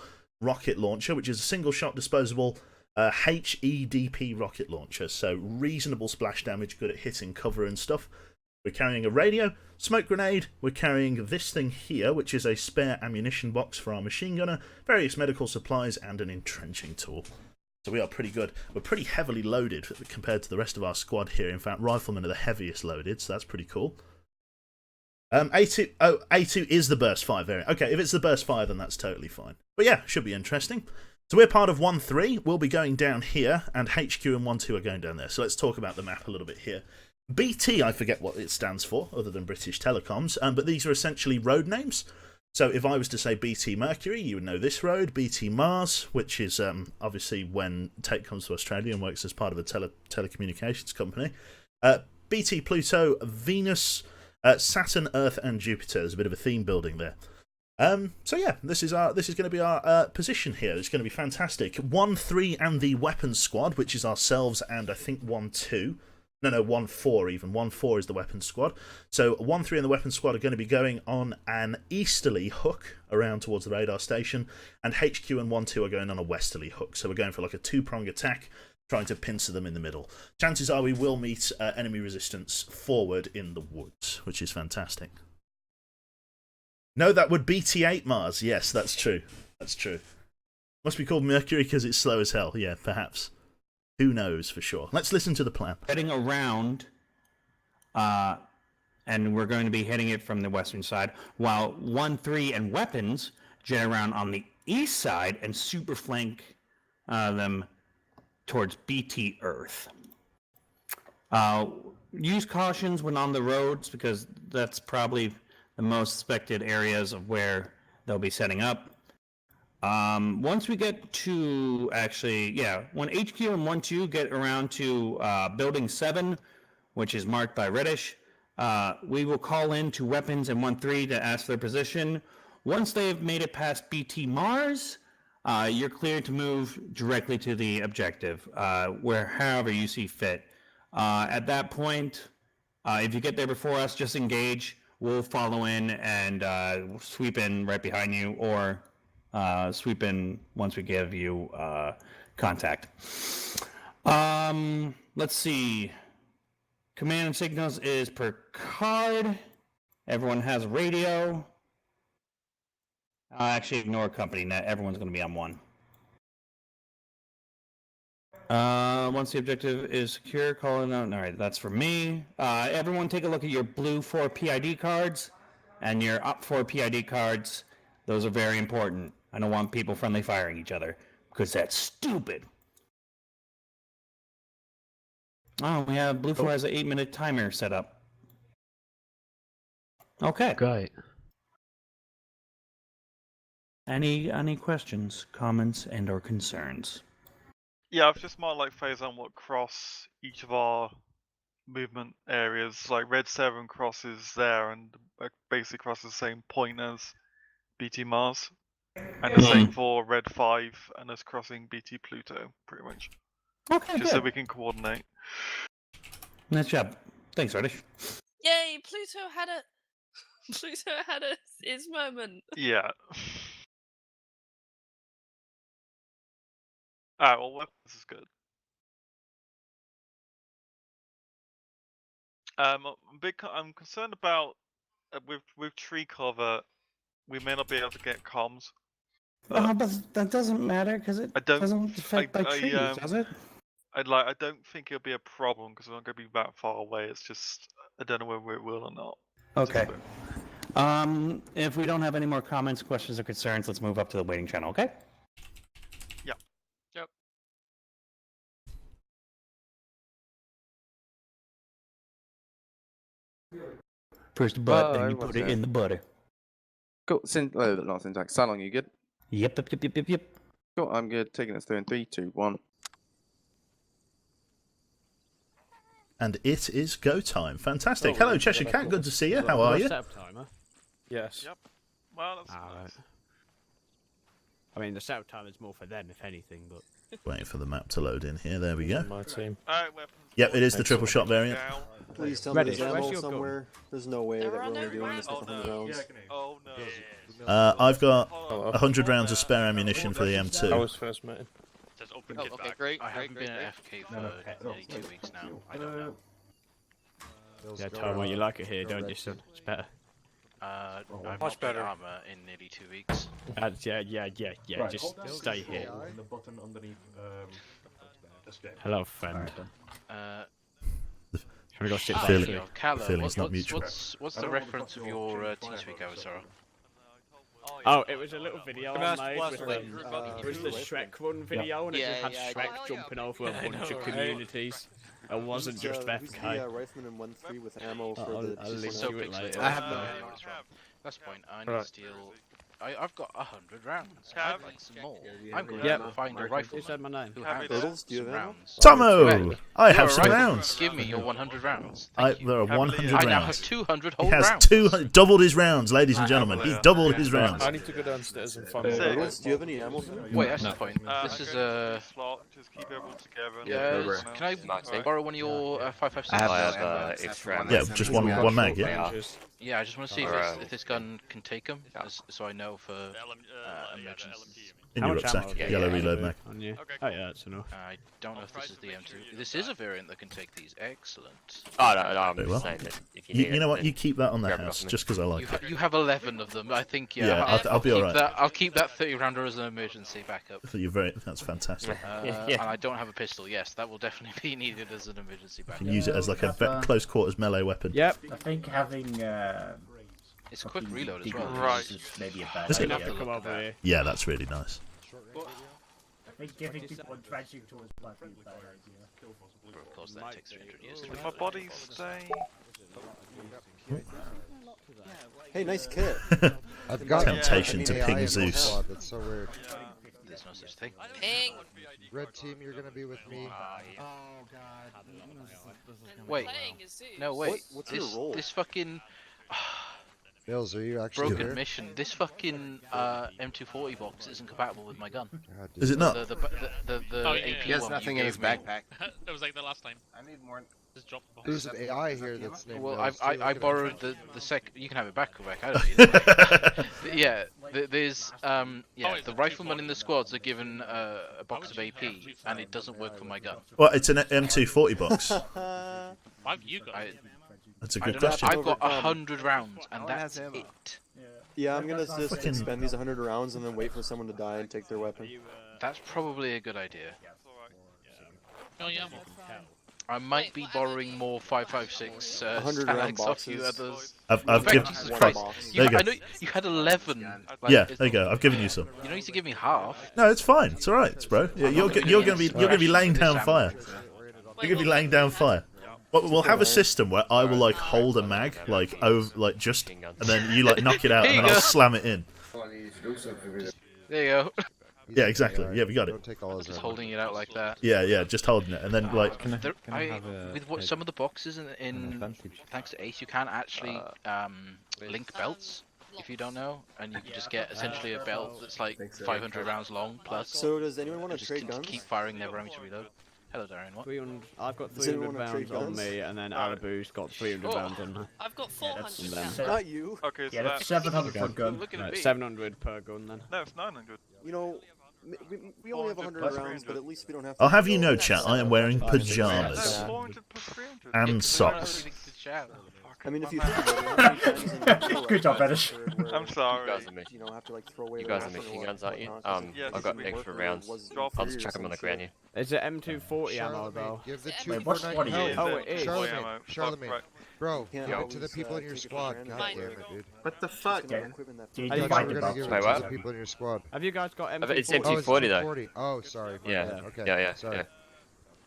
rocket launcher, which is a single-shot disposable HEDP rocket launcher, so reasonable splash damage, good at hitting cover and stuff. We're carrying a radio, smoke grenade, we're carrying this thing here, which is a spare ammunition box for our machine gunner, various medical supplies, and an entrenching tool. So we are pretty good. We're pretty heavily loaded compared to the rest of our squad here. In fact, riflemen are the heaviest loaded, so that's pretty cool. A2 is the burst fire variant. Okay, if it's the burst fire, then that's totally fine. But yeah, should be interesting. So we're part of 1-3. We'll be going down here, and HQ and 1-2 are going down there. So let's talk about the map a little bit here. BT, I forget what it stands for, other than British Telecoms, but these are essentially road names. So if I was to say BT Mercury, you would know this road. BT Mars, which is obviously when Tate comes to Australia and works as part of a telecommunications company. BT Pluto, Venus, Saturn, Earth, and Jupiter. There's a bit of a theme building there. So yeah, this is going to be our position here. It's going to be fantastic. 1-3 and the weapons squad, which is ourselves and I think 1-2. No, 1-4 even. 1-4 is the weapons squad. So 1-3 and the weapons squad are going to be going on an easterly hook around towards the radar station, and HQ and 1-2 are going on a westerly hook. So we're going for like a two-prong attack. trying to pincer them in the middle. Chances are we will meet enemy resistance forward in the woods, which is fantastic. No, that would be T8 Mars. Yes, that's true. That's true. Must be called Mercury because it's slow as hell. Yeah, perhaps. Who knows for sure. Let's listen to the plan. Heading around, and we're going to be hitting it from the western side, while 1-3 and weapons jet around on the east side and super flank them towards BT Earth. Use cautions when on the roads because that's probably the most suspected areas of where they'll be setting up. Once we get to, when HQ and 1-2 get around to Building 7, which is marked by reddish, we will call in to weapons and 1-3 to ask their position. Once they've made it past BT Mars, you're cleared to move directly to the objective, however you see fit. At that point, if you get there before us, just engage. We'll follow in and sweep in right behind you, or sweep in once we give you contact. Let's see. Command and signals is per card. Everyone has a radio. Actually, ignore company net. Everyone's going to be on one. Once the objective is secure, call it out. All right, that's for me. Everyone take a look at your blue 4 PID cards and your up 4 PID cards. Those are very important. I don't want people friendly firing each other because that's stupid. Oh, we have blue 4 has an 8-minute timer set up. Okay. Great. Any questions, comments, and or concerns? Yeah, I've just marked like phase on what cross each of our movement areas. Like red 7 crosses there, and basically crosses the same point as BT Mars, and the same for red 5 and us crossing BT Pluto, pretty much. Okay, just so good. we can coordinate. Nice job. Thanks, Reddish. Yay! Pluto had his moment. Yeah. Alright, well, weapons is good. I'm concerned about with tree cover. We may not be able to get comms. But that doesn't matter because it doesn't affect by trees, does it? I don't think it'll be a problem because we're not going to be that far away. It's just I don't know whether it will or not. Okay. If we don't have any more comments, questions, or concerns, let's move up to the waiting channel. Okay. Yeah. Yep. First the butt, then you put it in the butter. Cool. Not syntax. Salon, you good? Yep. Cool. I'm good. Taking us through in 3, 2, 1. And it is go time. Fantastic. Hello, Cheshire Cat. Good to see you. How are you? Setup timer? Yes. Yep. Well, that's All nice. right. I mean, the setup time is more for them, if anything, but... Waiting for the map to load in here. There we go. My team. Alright, weapons. Yep, it is the triple shot variant. Please tell me Reddish, there's where's ammo your gun? somewhere. There's no way that we're are only no doing this with 100 rounds. Oh no. I've got 100 rounds of spare ammunition for the I M2. was first mate. Says open Oh, kit okay, bag. great, I great, haven't great, been great. at FK for nearly 2 weeks now. I don't know. Yeah, Tom, you like it here, don't you, son? It's better. I've not played Arma in nearly 2 weeks. Yeah. Just stay here. The button underneath, Hello, friend. Can we go sit Feel back? it. Callum, Feeling's not mutual. what's the reference of your T-Suite go, Sarah? Oh, it was a little video Can I I ask made Blas with what it was the Shrek run video, and it just had Shrek jumping over a bunch of communities. It wasn't just Who's the FK. rifleman in 1-3 with ammo for I'll the link C4 to it later. I have no idea what it's from. That's the point. I need to steal. I've got 100 rounds. I'd like some more. I'm going to find a rifle. Who said my name? Who has Turtles, do you some have ammo? rounds. Tomo! I You're have a some rifleman. rounds. Give me your 100 rounds. Thank you. There are 100 I now have rounds. 200 He whole has rounds. doubled his rounds, ladies and gentlemen. He's doubled his rounds. I need to go downstairs and find more. Turtles, do you have any ammo? Wait, that's the point. This is a. Slot. Just keep everyone together. and Yeah, everyone can else. I borrow one of your 5.56? I have extra ammo. Yeah, just one mag, yeah. Yeah, I just want to see if this gun can take them, so I know for emergency. In How your much rucksack, ammo have you yellow got reload on mag. you? On you? Oh yeah, that's enough. I don't know if this is the M2. This is a variant that can take these. Excellent. Oh no, I'm Very just well. saying that if you You, need you know it, what? then You keep that on the grab it house, off me. just because I like it. You have 11 of them. I think. Yeah. Yeah, I'll be keep alright. I'll keep that 30 rounder as an emergency backup. That's fantastic. And I don't have a pistol. Yes, that will definitely be needed as an emergency You backup. can use it as like a close quarters melee weapon. Yep. I think having It's a quick reload as well. Right. Is maybe a bad Is it? idea. Come over here. Yeah, that's really nice. I think giving people advancing towards might be a bad idea. Of course, that takes 300 years. Does my body stay? Hey, nice kit. I've got Temptation to AI ping in my Zeus. squad, That's so weird. There's no such thing. Ping! Red team, you're gonna be with me. Oh god. Wait. Playing as Zeus. No, wait. What's your role? This fucking Bills, are you actually broken here? mission. This fucking M240 box isn't compatible with my gun. God, Is it not? The Oh, AP he has one nothing you in his gave me. backpack. It was like the last time. I need more. Just drop the box. There's an AI here that's named Well, Bills, too. I Look at borrowed it. the sec. You can have it back, Quebec. I don't need it. Yeah, there's the riflemen in the squads are given a box of AP, and it doesn't work for my gun. Well, it's an M240 box. Why have you got it? That's a I good don't know, question. I've got 100 rounds, and one that's has ammo. it. Yeah, I'm gonna just Fucking- spend these 100 rounds and then wait for someone to die and take their weapon. That's probably a good idea. Oh yeah. I might be borrowing more 5.56 100 round stacks off you boxes. others. I've In fact, given. Jesus one Christ, box. There you go. I know you had 11. Like, Yeah, it's- there you go. I've given you some. You don't need to give me half. No, it's fine. It's all right, bro. Yeah, you're gonna be laying down fire. You're gonna be laying down fire. We'll have a system where I will like hold a mag like over like just, and then you like knock it out, and then I'll slam it in. There you go. Yeah, exactly. Yeah, we got it. Don't take all his Just ammo. holding it out like that. Yeah, just holding it, and then like. With what some of the boxes in thanks to Ace, you can actually link belts. If you don't know, and you can just get essentially a belt that's like 500 rounds long plus. So does anyone want to just trade guns? keep firing, never having to reload. Hello, Darren. What? 300. I've got Does 300 anyone wanna rounds trade on guns? me, and then Arabu's got 300 rounds on her. I've got 400 that's- now. Not you. Okay, so Yeah, that's that's 700 per gun. Look at Right, me. 700 per gun then. no, it's 900. You know, we only have 100 400 rounds, but at least we don't have to. I'll have you go- know, chat. I am wearing No, pajamas 400 plus 300. and socks. I mean, if you think about it, how many times in the Good job, where Dennis. I'm sorry. You guys are you know, have to like throw away You their guys are weapon or machine what- guns, aren't you? whatnot, 'cause Yes, I've got we extra work rounds. was Drop I'll inferior just chuck them on the some ground shit. here. Is it M240 ammo though? Give the Wait, what's 249 what are you? help. Oh, it is. Charlemagne, Ammo. Charlemagne. Right. Bro, Can't give it to always, the people in your take it for squad. granted. God Mine. damn it, dude. What the fuck, Just gonna man? equipment that Do you for- Have you We're got divide gonna the give box? it Wait, to what? the people in your squad. Have you guys got M240? It's M240 though. 40. Oh, sorry. my Yeah. bad. Okay. Yeah. Sorry. Yeah.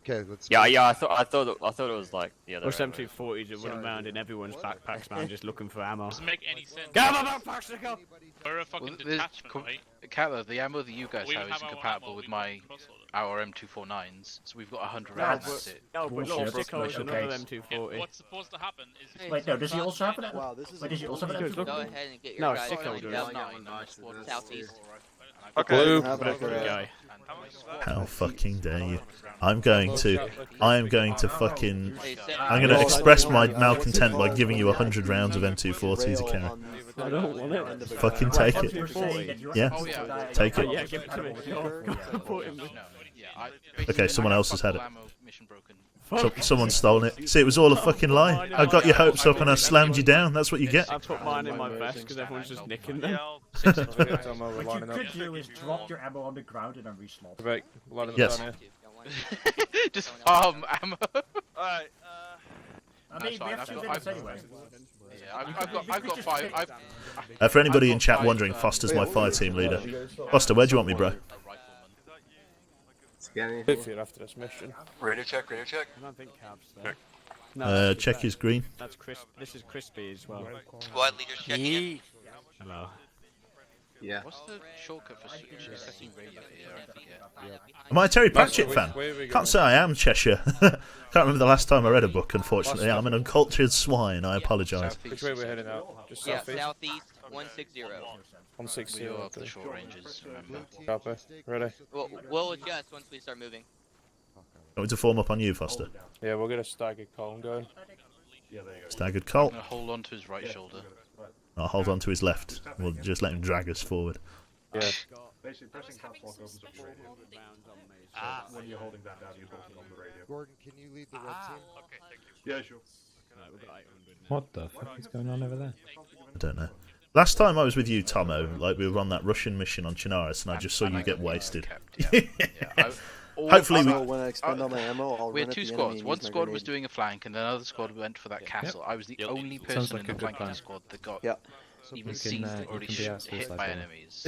Okay, let's. Yeah, go. yeah. I thought it was like the other. Us way. M240s that run around in everyone's backpacks, man, just looking for ammo. Doesn't make any sense. Get out of my backpacks, Nico! We're a fucking Well, there's detachment, right? Catler, the ammo that you guys We have have isn't our compatible ammo, with we my cross order. our M249s, so we've got 100 No, rounds. but- That's it. No, but Bullshit. look, Sicko's Okay. another Yeah, M240. what's supposed to happen is Wait, no, does he also have an Wow, this is. Wait, does he also have an Good, M240? look. Go ahead and get your No, guys Sicko going does. down No, southeast. Okay. Blue. Have like Good a, guy. How fucking dare you? I am going to fucking. Hey, I'm going to express my malcontent by giving you 100 rounds of M240s, Akira. I don't want it. Fucking take You're it. saying that you're- Yeah, Oh, yeah. take Oh, it. yeah, give it to me. Go on, put him. No, yeah, Okay, someone else has had it. ammo, mission broken. Someone's stolen it. See, it was all a fucking lie. I got your hopes up and I slammed you down. That's what you get. I put mine in my vest because everyone's just nicking them. What you could do is drop your ammo on the ground and then reslot. Yes. Just farm ammo. Alright, I mean, we have 2 minutes anyway. Yeah, I've got 5. For anybody in chat wondering, Foster's my fire team leader. Foster, where do you want me, bro? If you're after this mission. Radio check. Radio check. I don't think Cab's there. No, Check his green. that's Chris. This is Crispy as well. Squad leaders checking in. Hello. Yeah. What's the shortcut for setting radio here? I forget. Am I a Terry Pratchett fan? Can't say I am Cheshire. Can't remember the last time I read a book, unfortunately. I'm an uncultured swine. I apologise. Which way we're heading out? Just Yeah, southeast? southeast 160. 160. We go up the short ranges, remember. Copy. Ready? We'll adjust once we start moving. Want me to form up on you, Foster? Yeah, we'll get a staggered column going. Staggered I'm Colt. gonna hold on to his right shoulder. I'll hold on to his left. We'll just let him drag us forward. Yeah. Basically, I pressing was caps having lock some opens up the special radio. bonding. When you're holding that down, you're talking on the radio. Gordon, can you lead the red team? Okay, thank you. Yeah, sure. What the fuck is going on over there? I don't know. Last time I was with you, Tomo, like we were on that Russian mission on Chinaris, and I just saw you get wasted. Hopefully, So when I expend all my ammo, I'll We run had at two the enemy squads. and One use my squad was grenade. doing a flank, and another squad went for that castle. I was the only person in the flanking squad that got even seized or already hit by enemies.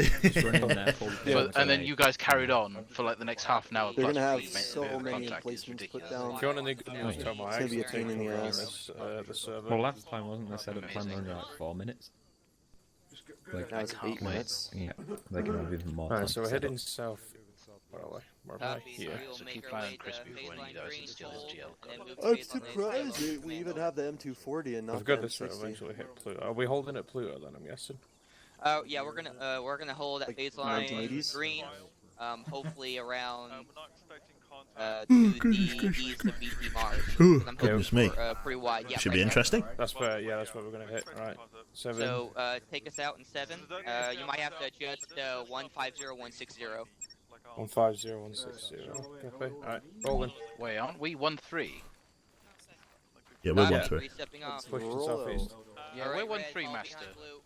And then you guys carried on for like the next half an hour. They're plus gonna have we made so the many contact. It's emplacements put ridiculous. down. If you want any good news, Tom, I It's gonna be a actually pain in the running ass. the server. Well, last time wasn't the setup time only like 4 minutes? Like, Now it's 8 minutes. Yeah, they can have even more time. Alright, so we're to set heading up. south. Where are we? Where am I? Here. So keep an eye on Crispy when he goes and steal his GL gun. I'm surprised we even have the M240 and not We've the got this to M60. eventually hit Pluto. Are we holding at Pluto then, I'm guessing? Yeah, we're gonna hold at baseline 1980s? green. Hopefully around to the east of BT Mars. 'Cause I'm hoping Goodness me. for, pretty wide. Yeah, Should right be there. interesting. That's where, yeah, that's where we're gonna hit. Right. 7. So take us out in 7. You might have to adjust 150160. 150160. Copy. Alright, rolling. Wait, aren't we 1-3? Yeah, we're Yeah. 1-3. Stepping off. Push to southeast. Yeah, Alright, we're red, 1-3, fall Master. behind blue.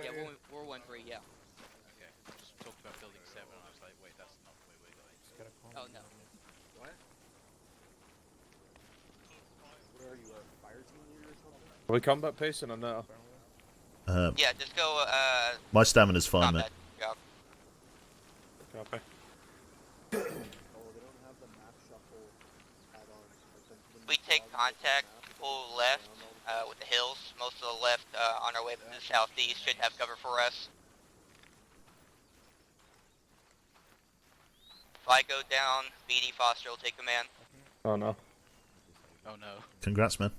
Yeah, we're 1-3. Yeah. Okay, just talked about building 7. I was like, wait, that's not where we're going. Oh no. What? What are you, a fire team leader or something? Are we combat pacing or no? Yeah, just go. My stamina's fine, mate. Combat. Yeah. Copy. Oh, they don't have the map shuffle add-on. We take contact, pull left with the hills. Most of the left on our way to the southeast should have cover for us. If I go down, BD Foster will take command. Oh no. Oh no. Congrats, man.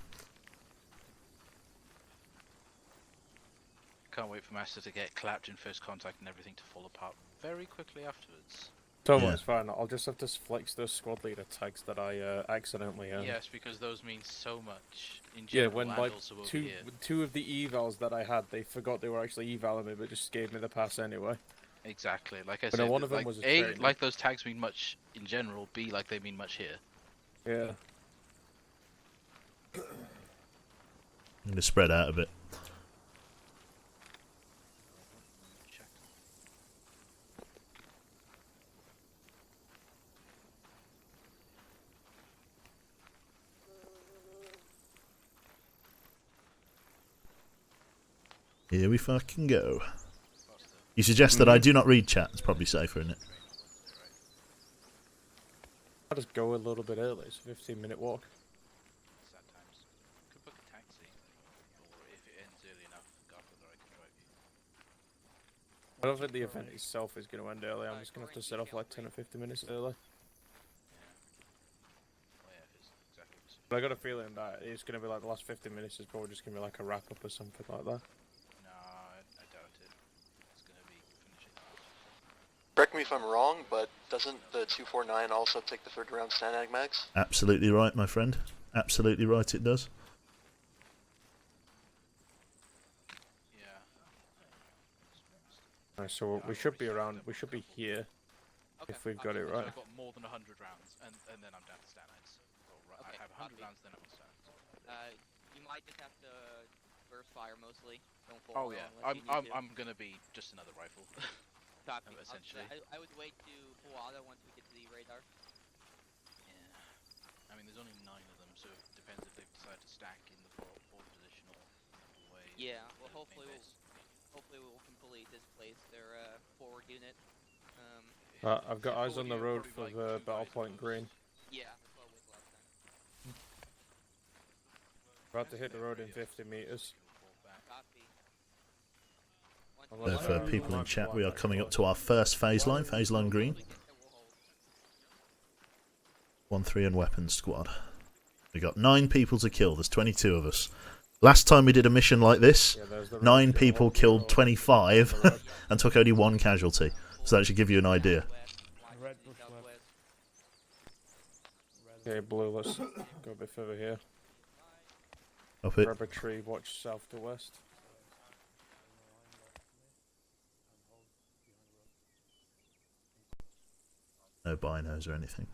Can't wait for Master to get clapped in first contact and everything to fall apart very quickly afterwards. Don't Yeah. worry, it's fine. I'll just have to flex those squad leader tags that I accidentally Yes, because those mean so much in Yeah, general when and like also over two here. two of the evals that I had, they forgot they were actually evaling me, but just gave me the pass anyway. Exactly, like I But said, one of them like, was a A, trainer. like those tags mean much in general, B, like they mean much here. Yeah. I'm going to spread out a bit. Here we fucking go. You suggest that I do not read chat. It's probably safer, isn't it? I'll just go a little bit early. It's a 15-minute walk. Sad times. Could book a taxi, or if it ends early enough, Godfather, I can drive you. I don't think the event itself is going to end early. I'm just going to have to set off like 10 or 15 minutes early. But I got a feeling that it's going to be like the last 15 minutes is probably just going to be like a wrap-up or something like that. No, I doubt it. It's going to be finishing off. Correct me if I'm wrong, but doesn't the 249 also take the third round Stanag mags? Absolutely right, my friend. Absolutely right, it does. Yeah. Alright, so we should be around. We should be here if we've got it right. So I've got more than 100 rounds, and then I'm down to stanites. I have 100 rounds, then I'm on stanites. You might just have to burst fire mostly. Don't Oh yeah, I'm gonna be just another rifle. Copy. Essentially. I would wait to full auto once we get to the radar. Yeah. I mean, there's only 9 of them, so it depends if they've decided to stack in the forward position or away. Yeah. Well, hopefully we'll completely displace their forward unit. I've got eyes on the road for the battle point green. Yeah. That's what it was last time. We're about to hit the road in 50 meters. Copy. For people in chat, we are coming up to our first phase line green. 1-3 and weapons squad. We got 9 people to kill, there's 22 of us. Last time we did a mission like this, 9 people killed 25 and took only 1 casualty. So that should give you an idea. Okay, blue, let's go a bit further here. Up it. Grab a tree, watch south to west. No binos or anything.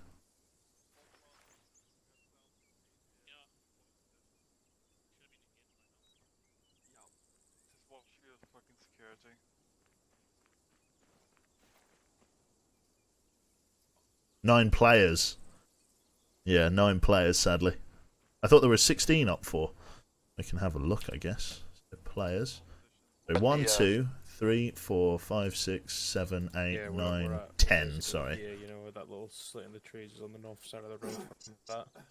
Just watch your fucking security. Nine players. Yeah, 9 players, sadly. I thought there were 16 up for. We can have a look, I guess. So players. So 1, 2, 3, 4, 5, 6, 7, 8, 9, 10, sorry. Yeah, you know where that little slit in the trees is on the north side of the road. That. I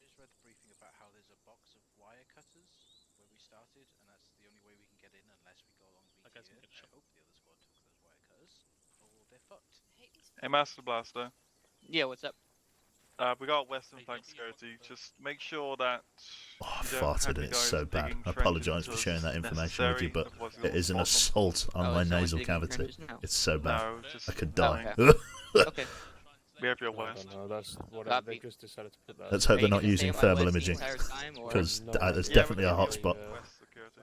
just read the briefing about how there's a box of wire cutters where we started, and that's the only way we can get in unless we go along BT. I hope the other squad took those wire cutters, or they're fucked. Hey, Master Blaster. Yeah, what's up? We got Western flank security. Just make sure that. Oh, I you don't have farted. the It's guys so bad. digging I trenches apologise for until sharing that it's information with you, necessary, but otherwise it is an you'll assault on Oh, my is someone nasal digging cavity. trenches now? It's so bad. No, just I could die. Okay. We have your West. No, that's what Copy. they just decided to put that. Let's hope Are they're you not gonna using stay on my thermal west the imaging, entire time, or- because there's Yeah, definitely we're a gonna hot give spot. you West security.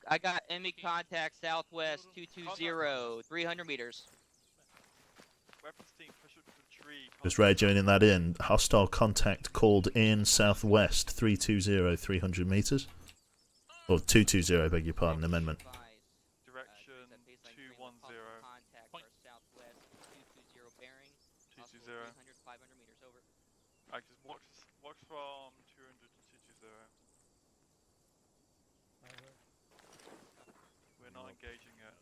I got enemy contact southwest 220, 300 meters. Weapons team, push up to the tree. Just radioing that in. Hostile contact called in southwest 320, 300 meters. Or 220, beg your pardon, amendment. Direction 210. Contact our southwest 220 bearing. 220. 500 meters over. I just watch from 200 to 220. We're not engaging yet.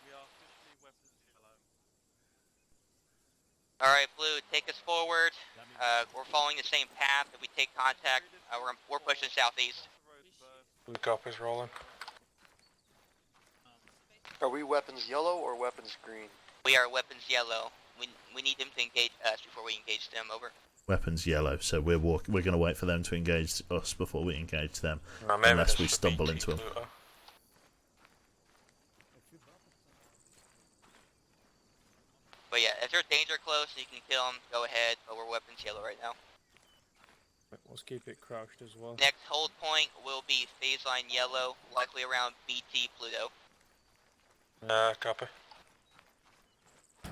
We are officially weapons yellow. Alright, Blue, take us forward. We're following the same path. If we take contact, we're pushing southeast. Blue copies rolling. Are we weapons yellow or weapons green? We are weapons yellow. We need them to engage us before we engage them, over. Weapons yellow, so we're going to wait for them to engage us before we engage them, No, maybe unless this we should stumble be into them. Pluto. But yeah, if there's danger close and you can kill them, go ahead, but we're weapons yellow right now. Let's keep it crouched as well. Next hold point will be phase line yellow, likely around BT Pluto. Copy. What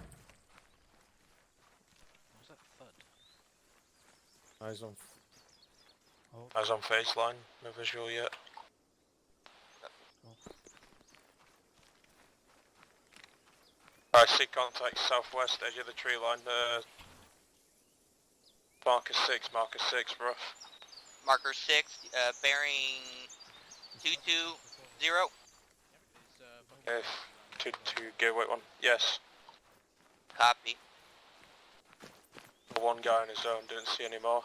was that thud? Eyes on. Eyes on phase line, no visual yet. I see contact southwest edge of the tree line, marker 6, rough. Marker 6, bearing 220. Okay, 2 gateway 1, yes. Copy. One guy in his zone, didn't see any more.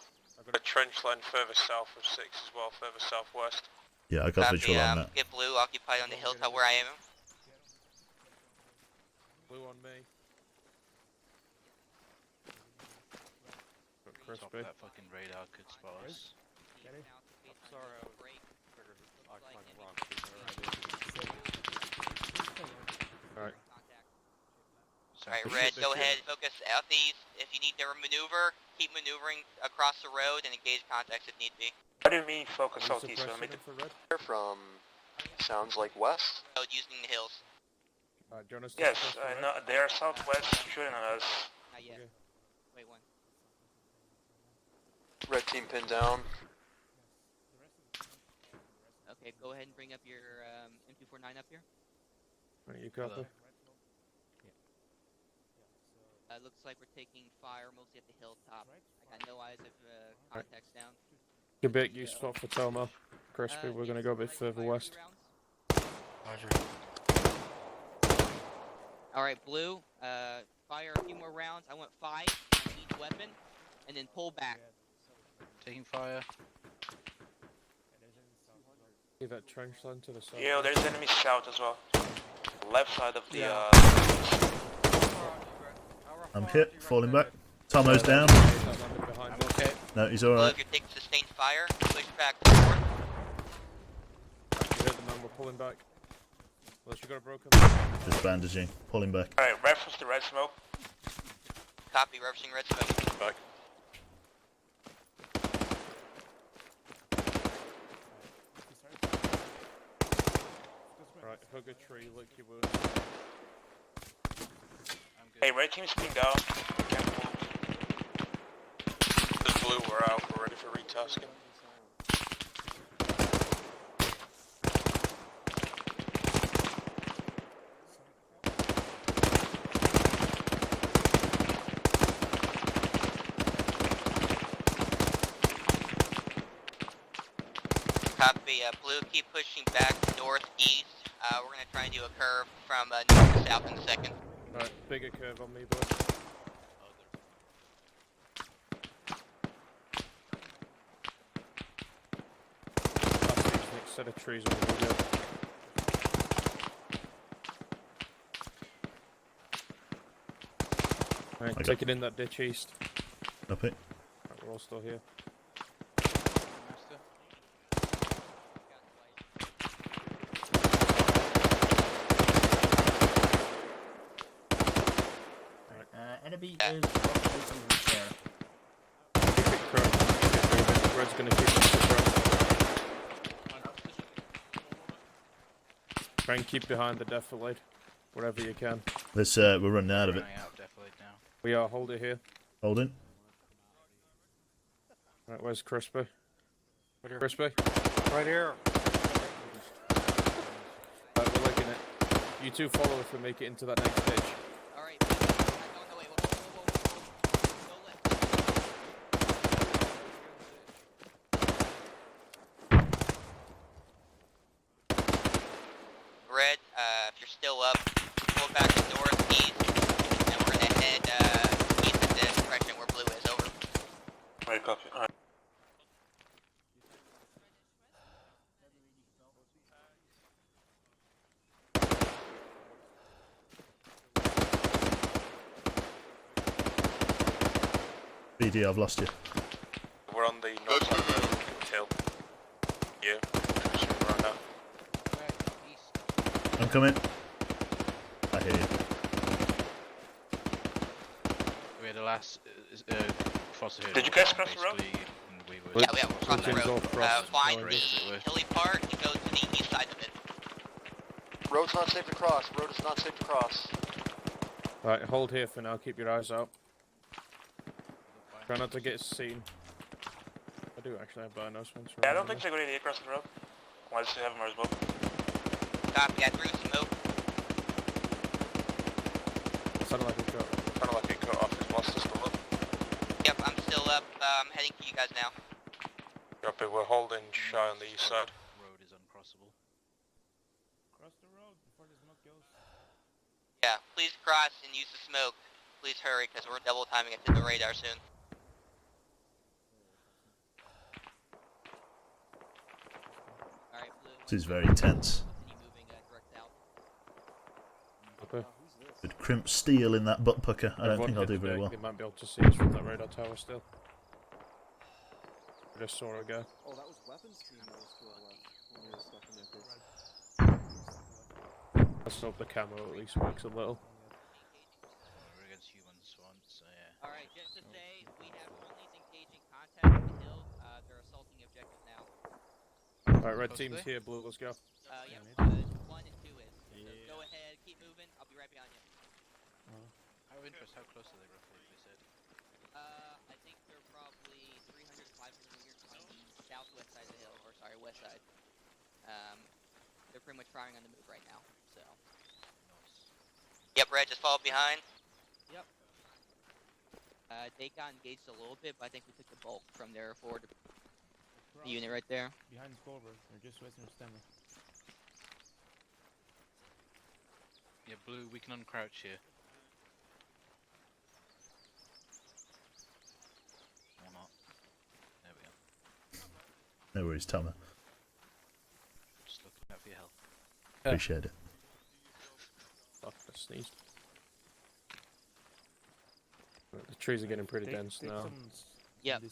A trench line further south of 6 as well, further southwest. Yeah, I got Copy, visual on that. get Blue occupied on the hilltop where I am. Blue on me. Got Top crispy. of that fucking radar could spot us. Sorry, I was Alright. Alright, Red, go ahead, focus southeast. If you need to maneuver, keep maneuvering across the road and engage contacts if need be. What do you mean focus southeast? I mean, They're from, sounds like west. Road using the hills. Jonas. yes, no, they are southwest shooting at us. Not yet. Wait one. Red team pinned down. Okay, go ahead and bring up your M249 up here. Right, you copy? Looks like we're taking fire mostly at the hilltop. I got no eyes of contacts down. Good bit, you spot for Tomo. Crispy, we're gonna go a bit further west. Alright, Blue, fire a few more rounds. I want 5 on each weapon, and then pull back. Taking fire. See that trench line to the south? Yeah, there's enemy scout as well. Left side of the I'm hit, falling back. Tomo's down. I'm okay. No, he's Blue, alright. if you're taking sustained fire, push back forward. You heard the man, we're pulling back. Unless you got a broken. Just bandaging, pulling back. Alright, reference to red smoke. Copy, reversing red smoke. Back. Right, hug a tree like you would. Hey, red team's pinged out. The blue, we're out. We're ready for retasking. Copy, blue, keep pushing back northeast. We're gonna try and do a curve from north to south in a second. Right, bigger curve on me, boy. Next set of trees on the window. Alright, take it in that ditch east. Copy. Right, we're all still here. Enemy is there. Red's gonna keep us to try and keep behind the defilade, wherever you can. Let's we're running out of it. We are, hold it here. Holding. Right, where's Crispy? Crispy? Right here. Right, we're legging it. You two follow if we make it into that next ditch. Red, if you're still up, pull back to northeast, and we're gonna head east in the direction where blue is, over. Right, copy. Alright. BD, I've lost you. We're on the north side of the hill. You. Right now. I'm coming. I hear you. We're the last foster here. Did you guys cross the road? Yeah, we have across the road. Find the hilly part and go to the east side of it. Road's not safe to cross. Road is not safe to cross. Right, hold here for now, keep your eyes out. Try not to get seen. I do actually have binos once. Yeah, I don't think they're going to get across the road. Unless they have them as well. Copy, I threw smoke. Sounded like a cut. Sounded like it cut off his boss still up. Yep, I'm still up. I'm heading to you guys now. Copy, we're holding shy on the east side. Road is uncrossable. Cross the road before the smoke goes. Yeah, please cross and use the smoke. Please hurry, because we're double timing it to the radar soon. Alright, blue. This is very tense. Okay. With crimp steel in that butt pucker, I don't think I'll do very well. They might be able to see us from that radar tower still. I just saw her go. Oh, that was weapons team that was to our left when we were stuck in there. Let's hope the camo at least works a little. We're against humans once, so yeah. Alright, just to say, we have only engaging contact with the hill. They're assaulting objective now. Alright, red team's here, blue, let's go. Yeah, 1 and 2 is. So go ahead, keep moving. I'll be right behind you. Out of interest, how close are they roughly, they said? I think they're probably 300 to 500 meters on the southwest side of the hill, or sorry, west side. They're pretty much firing on the move right now, so. Yep, Red, just follow behind. Yep. They got engaged a little bit, but I think we took the bulk from their forward unit right there. Behind Scoreboard, or just western of Stemmer. Yeah, blue, we can uncrouch here. Or not. There we go. No worries, Thomas. Just looking out for your health. Appreciate it. Fuck, I sneezed. The trees are getting pretty dense now. Yep.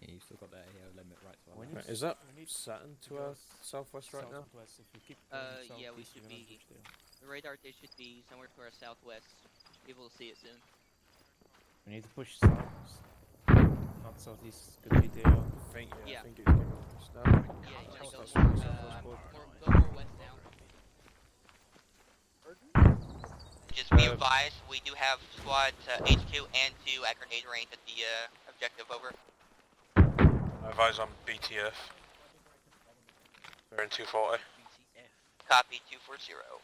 Yeah, you still got that limit right to our Right, left. is that Saturn to our southwest right now? Yeah, we should be. The radar dish should be somewhere to our southwest. Be able to see it soon. We need to push south. Not south, southeast is good idea. I think, Yeah. I think it's giving us now. Yeah, you That's wanna southwest go more, squad. go more west now. Just be advised, we do have squads HQ and 2 at grenade range at the objective, over. Advise on BTF. They're in 240. Copy 240.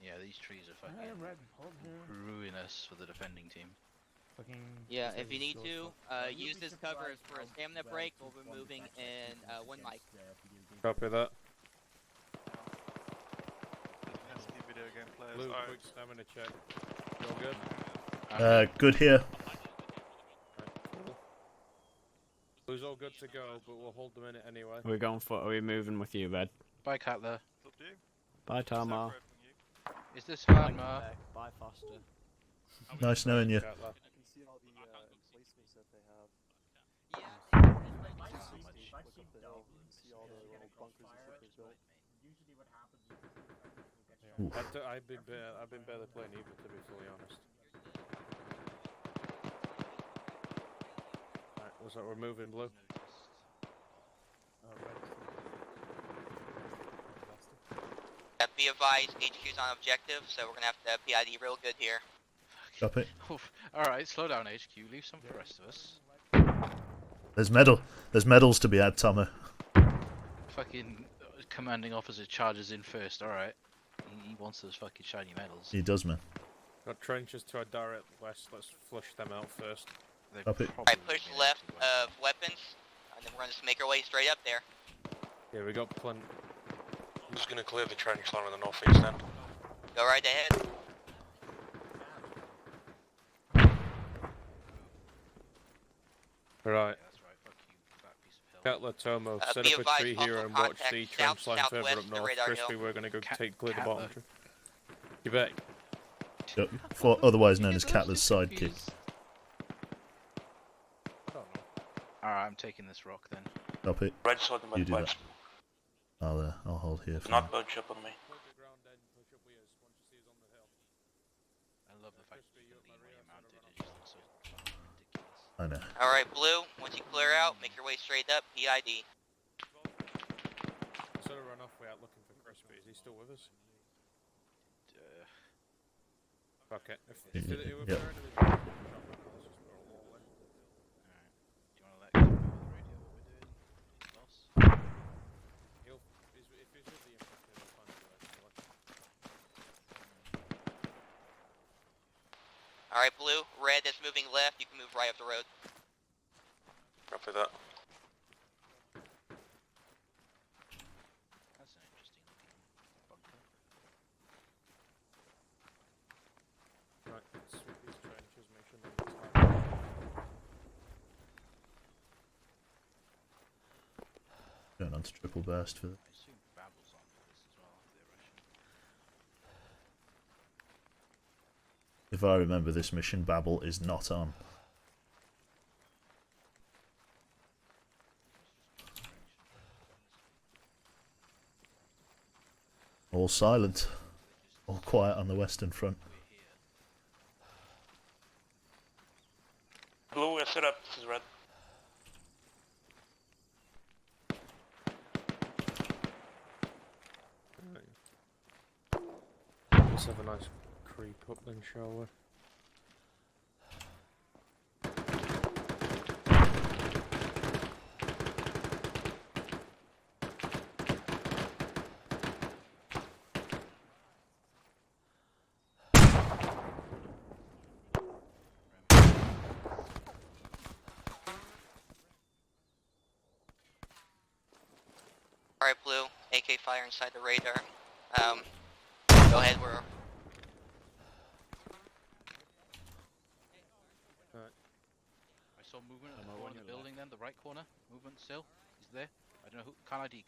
Yeah, these trees are fucking ruinous for the defending team. Yeah, if you need to, use this cover for a stamina break. We'll be moving in 1 mic. Copy that. Video game players. Blue, Alright. quick stamina check. You all good? Good here. Blue's all good to go, but we'll hold them in it anyway. Are we going for? Are we moving with you, Red? Bye, Catler. Bye, Tamar. Is this Arma? Bye, Foster. Nice knowing you. You can see all the emplacements that they have. Look up the hill, you can see all the little bunkers and stuff they built. Usually what happens is I've been barely playing either, to be fully honest. Alright, looks like we're moving, Blue. Be advised, HQ's on objective, so we're gonna have to PID real good here. Copy. Alright, slow down, HQ. Leave some for the rest of us. There's medals to be had, Tomo. Fucking commanding officer charges in first, alright. He wants those fucking shiny medals. He does, man. Got trenches to our direct west, let's flush them out first. Copy. Alright, push left of weapons, and then we're gonna just make our way straight up there. Yeah, we got plenty. I'm just gonna clear the trench line on the northeast end. Go right ahead. Right. Cutler, Tomo, set be up a advised, tree here also and watch contact the trench line further southwest up the north. radar Crispy, hill. we're gonna go clear the Catler. bottom tree. Quebec. Yep. For otherwise known as Catler's sidekick. Alright, I'm taking this rock then. Copy. Right side of my You do place. that. I'll hold here. For Not now. budge up on me. I love the fact that you can lean when you're mounted. It just looks so fucking ridiculous. I know. Alright, Blue, once you clear out, make your way straight up, PID. Instead of run off, we're out looking for Crispy. Is he still with us? Fuck it. If Yep. we're in the Do you want to let him know on the radio what we're doing? Boss? If he's with the infantry, he'll find you actually. Alright, Blue, red is moving left, you can move right up the road. Copy that. That's an interesting looking bunker. Right, let's sweep these trenches, make sure nothing's happening. Going on to triple burst for I assume Babble's on for this as well, if they're Russian. If I remember this mission, Babel is not on. All silent. All quiet on the western front. Blue, we're set up. This is red. Let's have a nice creep up then, shall we? Alright, Blue, AK fire inside the radar. Go ahead, we're... I saw movement at the corner of the building then, the right corner. Movement still. He's there. I don't know who.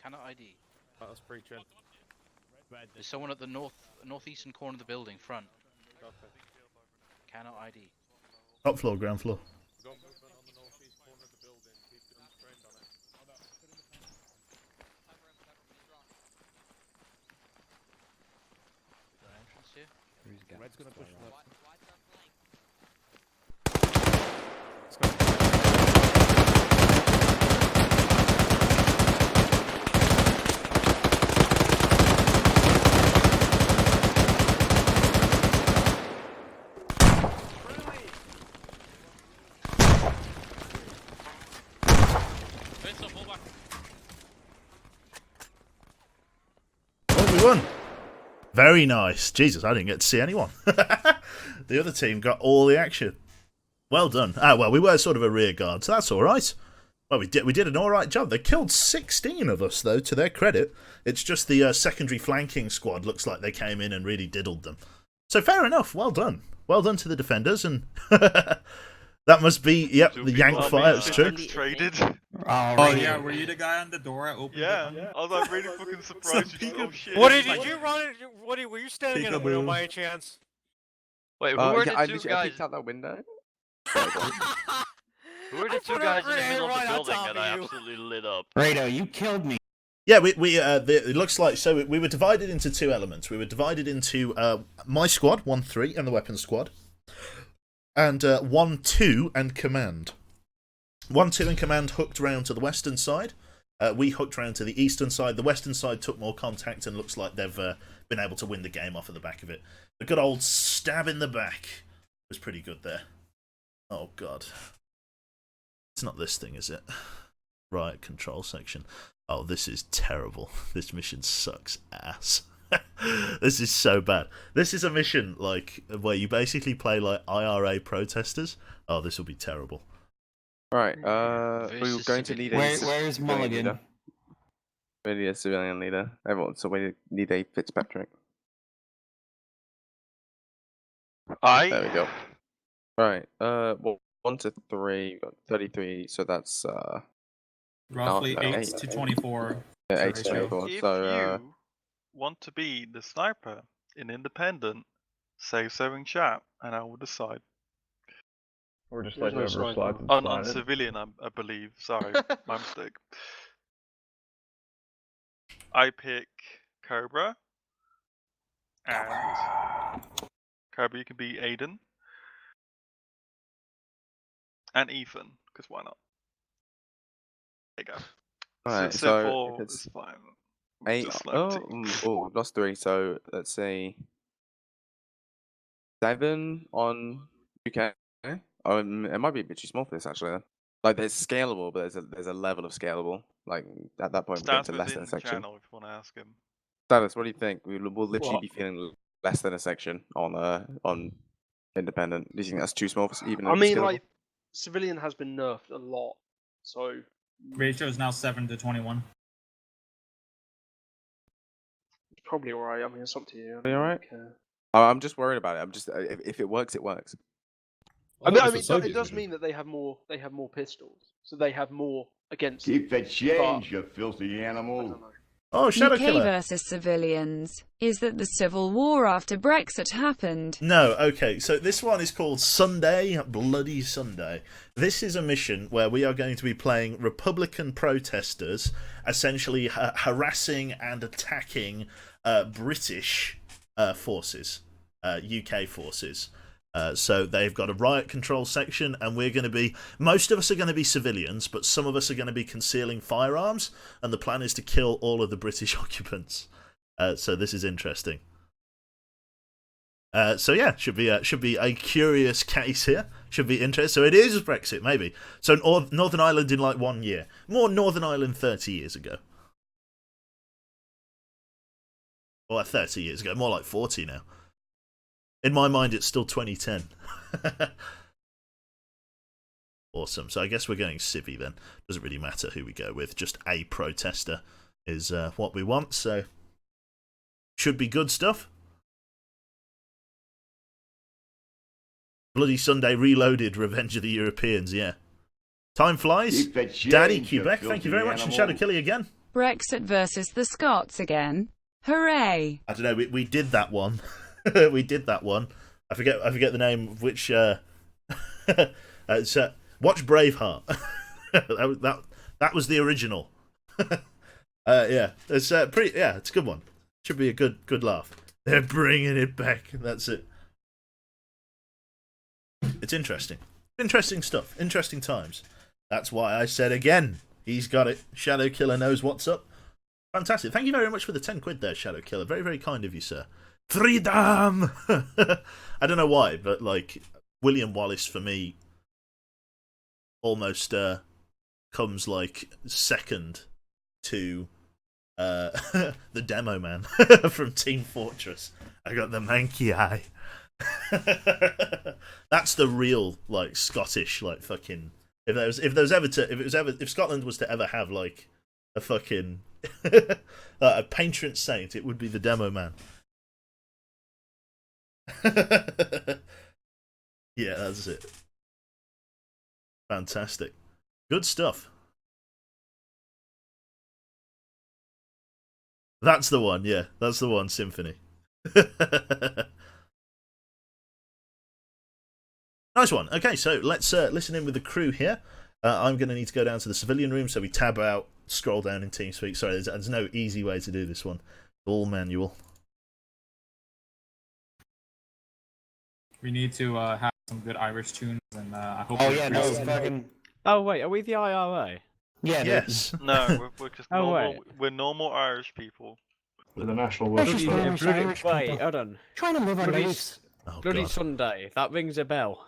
Cannot ID. That's preaching. There's someone at the northeastern corner of the building, front. Cannot ID. Top floor, ground floor. We've got movement on the northeast corner of the building. Keep them trained on it. Got an entrance here. Red's gonna push left. Oh, we won. Very nice. Jesus, I didn't get to see anyone. The other team got all the action. Well done. Ah, well, we were sort of a rear guard, so that's all right. Well, we did an all right job. They killed 16 of us, though, to their credit. It's just the secondary flanking squad looks like they came in and really diddled them. So fair enough. Well done. Well done to the defenders, and that must be, yep, the yank fire. It's true. Traded. Oh yeah, were you the guy on the door? I opened Yeah, it. I was like really fucking surprised. Oh shit. What did you run? Were you standing in a window by any chance? Wait, who were yeah, the I two literally guys? peeked out that window. Who were the two guys in the middle of the building that I absolutely lit up? Rado, you killed me. Yeah, it looks like, so we were divided into two elements. We were divided into my squad, 1-3, and the weapons squad, and 1-2 and command. 1-2 and command hooked round to the western side. We hooked round to the eastern side. The western side took more contact and looks like they've been able to win the game off of the back of it. A good old stab in the back was pretty good there. Oh, God. It's not this thing, is it? Right, control section. Oh, this is terrible. This mission sucks ass. This is so bad. This is a mission like where you basically play like IRA protesters. Oh, this will be terrible. Right, we're going to need a... Where's Mulligan? Leader. We need a civilian leader. Everyone, so we need a Fitzpatrick. There we go. Right, well, 1 to 3, we've got 33, so that's Roughly 8 8 to 24. Yeah, 8 to 24. If So you want to be the sniper in Independent, say so in chat, and I will decide. Or just There's like no whoever sniper. slides On slide it. civilian, I believe. Sorry, my mistake. I pick Cobra, and Cobra, you can be Aiden, and Ethan, because why not? There you go. Alright, Civ so 4 if it's is fine. 8, Just like oh, teams. oh, lost 3, so let's say 7 on UK. It might be a bit too small for this actually. Then. Like there's scalable, but there's a level of scalable. Like at that point, we're getting Stats to less than within a section. channel if you want to ask him. Status, what do you think? We'll literally What? be feeling less than a section on independent. Do you think that's too small for even? I mean, scalable? like, civilian has been nerfed a lot, so Ratio is now 7 to 21. it's probably alright. I mean, it's up to you. Are you alright? care. I'm just worried about it. I'm just if it works, it works. I mean, it does mean that they have more pistols, so they have more against. Keep the change, but- you filthy animal. Oh, Shadow UK Killer. versus civilians. Is that the civil war after Brexit happened? No, okay, so this one is called Sunday, Bloody Sunday. This is a mission where we are going to be playing Republican protesters, essentially harassing and attacking British forces, UK forces. So they've got a riot control section, and we're going to be, most of us are going to be civilians, but some of us are going to be concealing firearms, and the plan is to kill all of the British occupants. So this is interesting. So yeah, should be a curious case here. Should be interesting. So it is Brexit, maybe. So Northern Ireland in like 1 year. More Northern Ireland 30 years ago. Or like 30 years ago. More like 40 now. In my mind, it's still 2010. Awesome. So I guess we're going civvy then. Doesn't really matter who we go with. Just a protester is what we want. So should be good stuff. Bloody Sunday Reloaded, Revenge of the Europeans, yeah. Time flies. Daddy Quebec, thank you very much. And Shadow Killy again. Brexit versus the Scots again. Hooray! I don't know, we did that one. We did that one. I forget the name of which it's, watch Braveheart. that was the original. Yeah, it's pretty. Yeah, it's a good one. Should be a good laugh. They're bringing it back. That's it. It's interesting. Interesting stuff. Interesting times. That's why I said again, he's got it. Shadow Killer knows what's up. Fantastic. Thank you very much for the 10 quid there, Shadow Killer. Very, very kind of you, sir. Freedom! I don't know why, but, like, William Wallace, for me, almost comes, like, second to the Demo Man from Team Fortress. I got the manky eye. That's the real, like, Scottish, like, fucking... If Scotland was to ever have, like, a fucking... a patron saint, it would be the Demo Man. Yeah, that's it. Fantastic. Good stuff. That's the one, yeah. That's the one, Symphony. Nice one. Okay, so let's listen in with the crew here. I'm going to need to go down to the civilian room, so we tab out, scroll down in TeamSpeak. Sorry, there's no easy way to do this one. All manual. We need to have some good Irish tunes, and I hope. Oh yeah, no, fucking. Oh wait, are we the IRA? Yeah. Yes. No, we're just Oh, normal. wait. We're normal Irish people. With the national Let's worship. just Bloody, Irish wait, people. hold on. Trying to live on Bloody, base. Oh, Bloody God. Sunday. That rings a bell.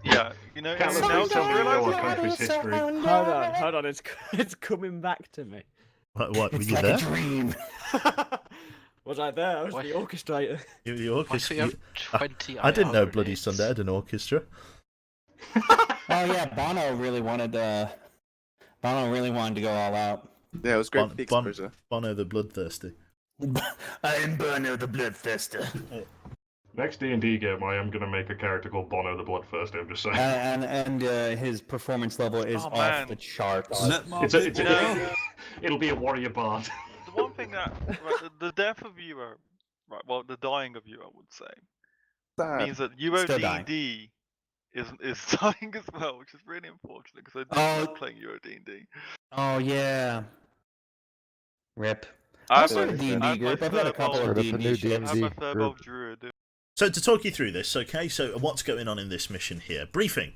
Yeah, you know. Can't now tell me realise our it? country's history. Hold on. It's coming back to me. What were It's you like there? a dream. Was I there? I was the orchestrator. You the Why orchestra. do we have 20 I didn't know IR Bloody grenades? Sunday had an orchestra. Oh yeah, Bono really wanted to go all out. Yeah, it was great for the exposure. Bono the Bloodthirsty. I am Bono the Bloodthirster. Next D&D game, I am going to make a character called Bono the Bloodthirsty. I'm just saying. And his performance level is Oh, off man. the charts. It'll be a warrior bard. The one thing that the death of Euro, right? Well, the dying of Euro, I would say, Sad. means that Euro Still dying. D&D is dying as well, which is really unfortunate because I do love playing Euro D&D. Oh yeah. Rip. I I've started a D&D group. I've got a couple of D&D ships. I'm a third level druid. So to talk you through this, okay, so what's going on in this mission here? Briefing.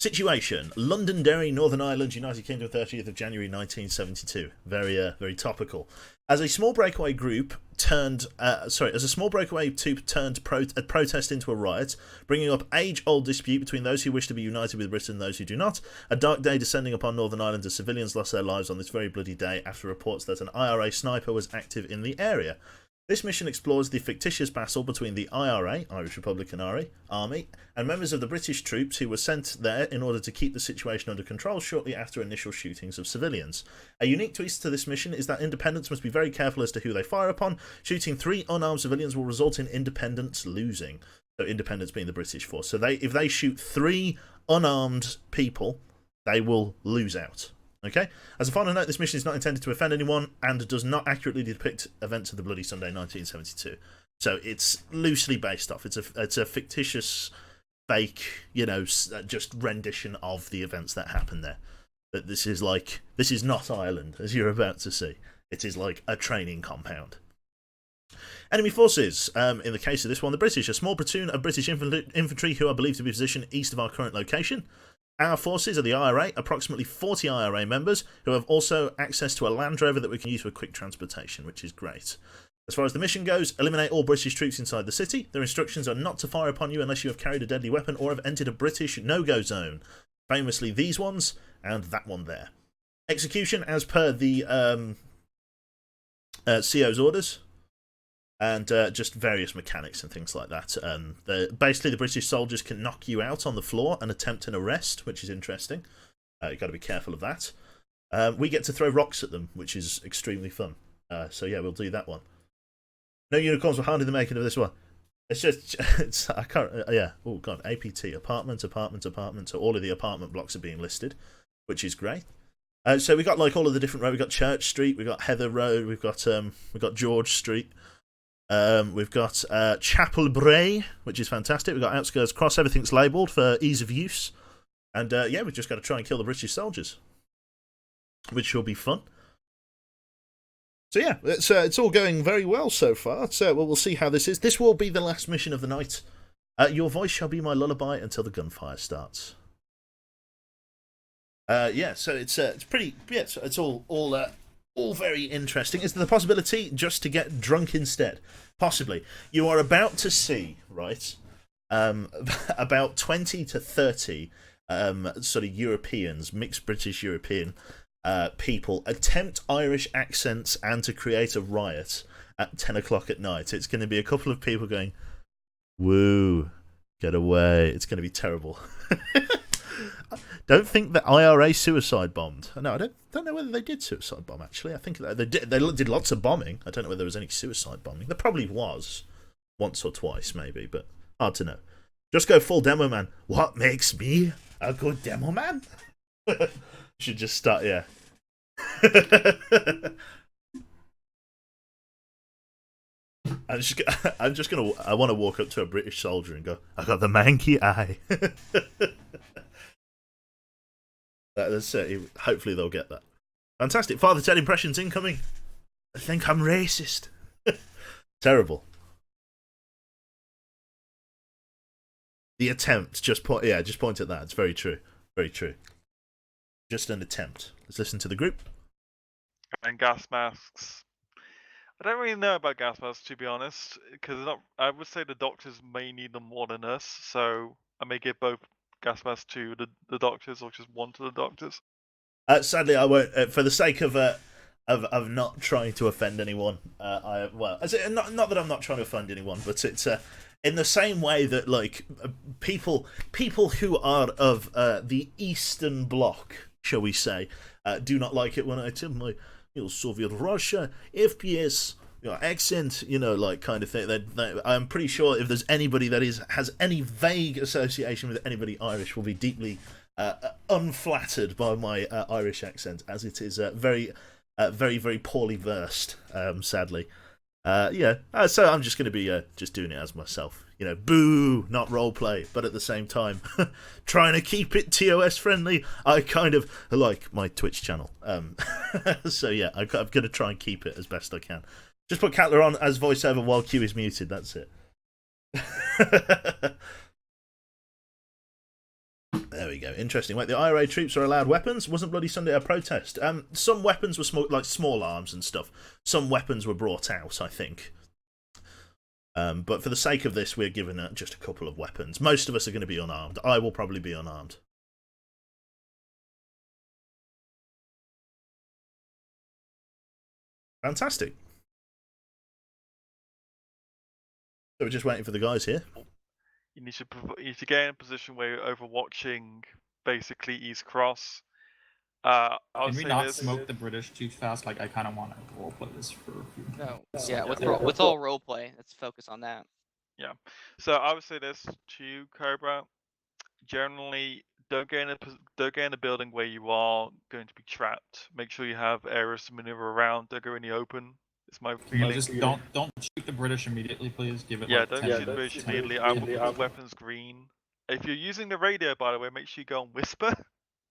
Situation. Londonderry, Northern Ireland, United Kingdom, 30th of January 1972. Very topical. As a small breakaway turned a protest into a riot, bringing up age-old dispute between those who wish to be united with Britain and those who do not. A dark day descending upon Northern Ireland as civilians lost their lives on this very bloody day after reports that an IRA sniper was active in the area. This mission explores the fictitious battle between the IRA, Irish Republican Army, and members of the British troops who were sent there in order to keep the situation under control shortly after initial shootings of civilians. A unique twist to this mission is that independents must be very careful as to who they fire upon. Shooting 3 unarmed civilians will result in independents losing. So independents being the British force. So if they shoot 3 unarmed people, they will lose out. Okay? As a final note, this mission is not intended to offend anyone and does not accurately depict events of the Bloody Sunday 1972. So it's loosely based off. It's a fictitious, fake, just rendition of the events that happened there. But this is not Ireland, as you're about to see. It is like a training compound. Enemy forces. In the case of this one, the British. A small platoon of British infantry who are believed to be positioned east of our current location. Our forces are the IRA, approximately 40 IRA members, who have also access to a Land Rover that we can use for quick transportation, which is great. As far as the mission goes, eliminate all British troops inside the city. Their instructions are not to fire upon you unless you have carried a deadly weapon or have entered a British no-go zone. Famously these ones, and that one there. Execution as per the CO's orders. And just various mechanics and things like that. Basically, the British soldiers can knock you out on the floor and attempt an arrest, which is interesting. You've got to be careful of that. We get to throw rocks at them, which is extremely fun. So yeah, we'll do that one. No unicorns were hard in the making of this one. It's just, I can't, yeah. Oh god, APT, apartment. So all of the apartment blocks are being listed, which is great. So we got like all of the different roads. We got Church Street, we got Heather Road, we've got George Street. We've got Chapel Bray, which is fantastic. We've got Outskirts Cross. Everything's labelled for ease of use. And yeah, we've just got to try and kill the British soldiers, which will be fun. So yeah, it's all going very well so far. So we'll see how this is. This will be the last mission of the night. Your voice shall be my lullaby until the gunfire starts. Yeah, so it's pretty. Yeah, it's all very interesting. Is there the possibility just to get drunk instead? Possibly. You are about to see, right? About 20 to 30 sort of Europeans, mixed British European people attempt Irish accents and to create a riot at 10 o'clock at night. It's going to be a couple of people going, "Woo, get away." It's going to be terrible. Don't think that IRA suicide bombed. No, I don't know whether they did suicide bomb, actually. I think they did. They did lots of bombing. I don't know whether there was any suicide bombing. There probably was. Once or twice, maybe, but hard to know. Just go full demo man. What makes me a good demo man? Should just start, yeah. I want to walk up to a British soldier and go, "I got the manky eye." That's hopefully they'll get that. Fantastic. Father Ted impressions incoming. I think I'm racist. Terrible. The attempt, just point at that. It's very true. Very true. Just an attempt. Let's listen to the group. And gas masks. I don't really know about gas masks, to be honest, because I would say the doctors may need them more than us, so I may give both gas masks to the doctors or just one to the doctors. Sadly, I won't. For the sake of not trying to offend anyone, not that I'm not trying to offend anyone, but it's in the same way that like people who are of the Eastern Bloc, shall we say, do not like it when I tell my Soviet Russia FPS accent, like kind of thing. I'm pretty sure if there's anybody that has any vague association with anybody Irish, will be deeply unflattered by my Irish accent, as it is very, very poorly versed, sadly. So I'm just going to be just doing it as myself. Boo, not roleplay, but at the same time, trying to keep it TOS friendly. I kind of like my Twitch channel. So yeah, I'm going to try and keep it as best I can. Just put Catler on as voiceover while Q is muted, that's it. There we go. Interesting. Wait, the IRA troops are allowed weapons? Wasn't Bloody Sunday a protest? Some weapons were like small arms and stuff. Some weapons were brought out, I think. But for the sake of this, we're given just a couple of weapons. Most of us are going to be unarmed. I will probably be unarmed. Fantastic. So we're just waiting for the guys here. You need to get in a position where you're overwatching basically East Cross. Can we not smoke the British too fast? Like, I kind of want to roleplay this for a few minutes. Yeah, with all roleplay, let's focus on that. Yeah. So I would say this to you, Cobra. Generally, don't get in a building where you are going to be trapped. Make sure you have areas to maneuver around. Don't go in the open. It's my feeling. Just don't shoot the British immediately, please. Give it like don't 10 shoot the minutes. British immediately. I will put weapons green. If you're using the radio, by the way, make sure you go on whisper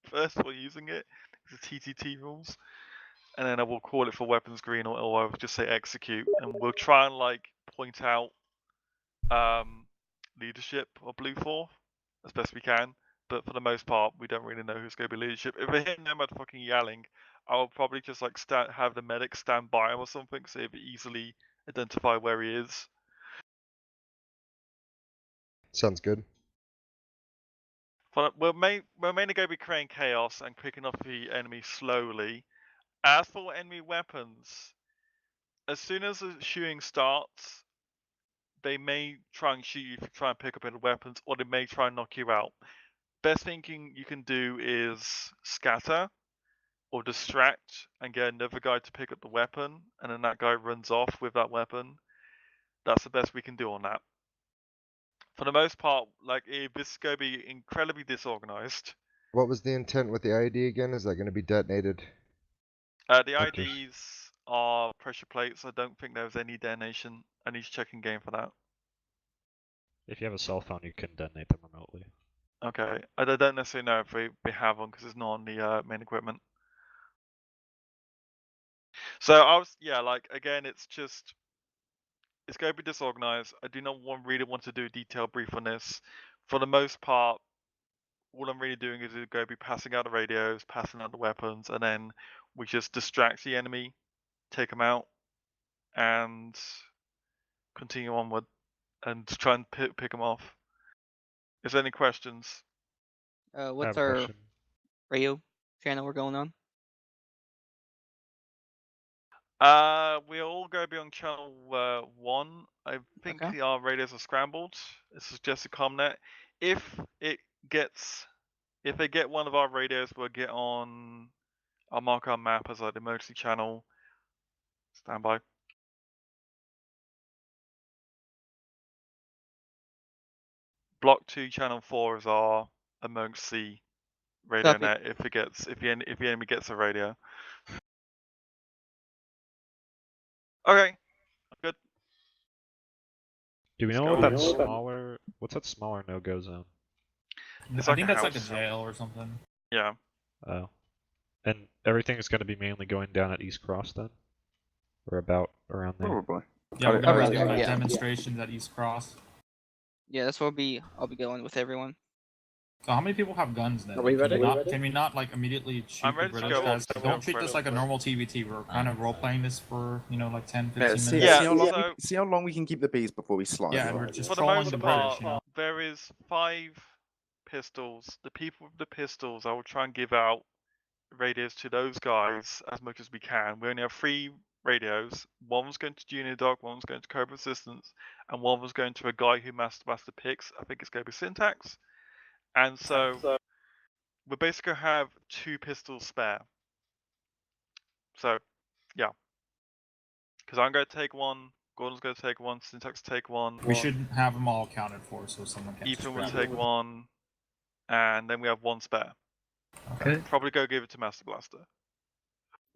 first while using it. It's the TTT rules. And then I will call it for weapons green, or I will just say execute, and we'll try and like point out leadership of Blue 4 as best we can. But for the most part, we don't really know who's going to be leadership. If I hear Nomad fucking yelling, I'll probably just like have the medic stand by him or something, so he easily identify where he is. Sounds good. But we're mainly going to be creating chaos and picking up the enemy slowly. As for enemy weapons, as soon as the shooting starts, they may try and shoot you if you try and pick up any weapons, or they may try and knock you out. Best thing you can do is scatter or distract and get another guy to pick up the weapon, and then that guy runs off with that weapon. That's the best we can do on that. For the most part, like, this is going to be incredibly disorganized. What was the intent with the ID again? Is that going to be detonated? The IDs are pressure plates. I don't think there was any detonation. I need to check in game for that. If you have a cell phone, you can detonate them remotely. Okay, I don't necessarily know if we have one because it's not on the main equipment. So again, it's just it's going to be disorganized. I do not really want to do a detailed brief on this. For the most part, all I'm really doing is going to be passing out the radios, passing out the weapons, and then we just distract the enemy, take them out, and continue onward, and try and pick them off. Is there any questions? What's our radio channel we're going on? We're all going to be on channel 1. I think our radios are scrambled. This is just a ComNet. If they get one of our radios, we'll get on. I'll mark our map as like the emergency channel. Stand by. Block 2, channel 4 is our emergency radio Copy. net. If the enemy gets a radio. Okay, good. Do we know what that smaller? What's that smaller no-go zone? It's I like think a that's like a house. jail or something. Yeah. Oh, and everything is going to be mainly going down at East Cross then, or about around there. Probably. Yeah, we're gonna Around do there, like yeah. demonstrations at East Cross. Yeah, that's what I'll be going with everyone. So how many people have guns then? Are we ready? Can we not like immediately shoot I'm the ready to British go guys? up. Don't treat this like a normal TVT. We're kind of role playing this for like 10, 15 Yeah, minutes. see how long we can keep the bees before we slot. Yeah, as well. we're just For the trolling most the part, British. there is 5 pistols. The people with the pistols, I will try and give out radios to those guys as much as we can. We only have 3 radios. One was going to Junior Dog, one was going to Cobra Assistance, and one was going to a guy who master picks. I think it's going to be Syntax. And so we basically have 2 pistols spare. So, yeah. Because I'm going to take one, Gordon's going to take one, Syntax take one. We should have them all accounted for so someone can. Ethan will take one, and then we have 1 spare. Okay. Probably go give it to Master Blaster.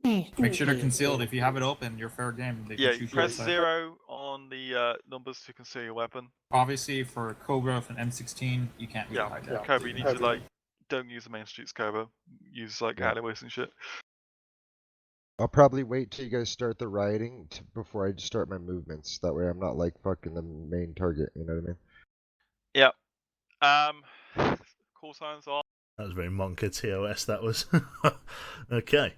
Make sure they're concealed. If you have it open, you're fair game. They Yeah, can shoot press you. 0 on the numbers to conceal your weapon. Obviously, for Cobra and M16, you can't. Yeah, Cobra, you need to like don't use the main streets, Cobra. Use like alleyways and shit. I'll probably wait till you guys start the rioting before I start my movements. That way I'm not like fucking the main target, you know what I mean? Yeah. Call signs are. That was very Monka TOS, that was. Okay.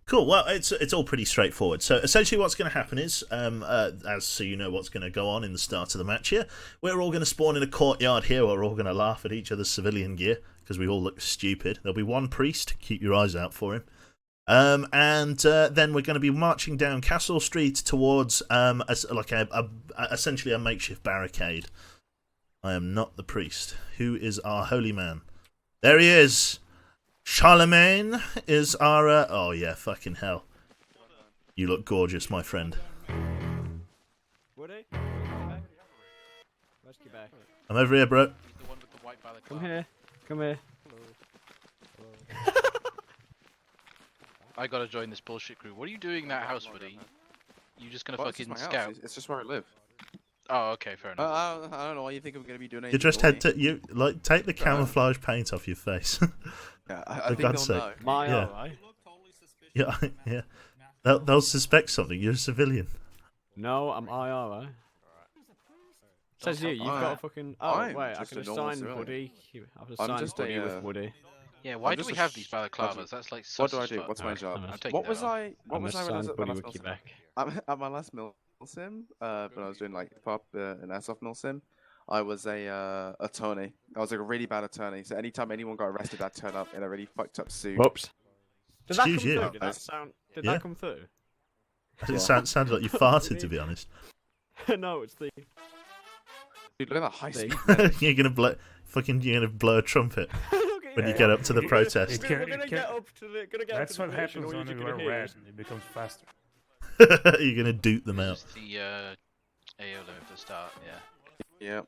Cool. Well, it's all pretty straightforward. So essentially what's going to happen is, as so you know what's going to go on in the start of the match here, we're all going to spawn in a courtyard here. We're all going to laugh at each other's civilian gear because we all look stupid. There'll be one priest. Keep your eyes out for him. And then we're going to be marching down Castle Street towards essentially a makeshift barricade. I am not the priest. Who is our holy man? There he is. Charlemagne is our... oh yeah, fucking hell. You look gorgeous, my friend. Woody? Where's Quebec? I'm over here, bro. Come here. Come here. I gotta join this bullshit crew. What are you doing in that house, Woody? You just gonna Well, it's fucking just my scout? house. It's just where I live. Oh, okay, fair enough. I don't know why you think I'm gonna be doing anything. You just naughty. had to... You, like, take the camouflage paint off your face. Yeah, For I think God's they'll sake. know. My Yeah. alright. Yeah, yeah. They'll suspect something. You're a civilian. No, I'm IR. Says you. You've got a fucking. Oh I'm wait, I just can a normal assign civilian. Woody. I've I'm assigned just Woody a, with Woody. Yeah, why I'm do just we a have sh- these balaclavas? That's like What sus do I as do? fuck. What's my Alright, job? I'm taking What that was off. I? What I'm was I when I was assigned at my Woody last with mil sim? Quebec. At my last mil sim, when I was doing like pop an airsoft mil sim, I was a attorney. I was like a really bad attorney. So anytime anyone got arrested, I'd turn up in a really fucked up suit. Whoops. Did that come Excuse you. through? Did that sound? Did Yeah. that come through? It sounded like you farted, to be honest. No, it's the. Dude, look at that high speed. You're gonna blow a trumpet when you get up to the protest. We're gonna get up to the. That's what position, happens all when you're you gonna are hear red is- and it becomes faster. You're gonna doot them out. Use the Aolo at the start, yeah. Yeah.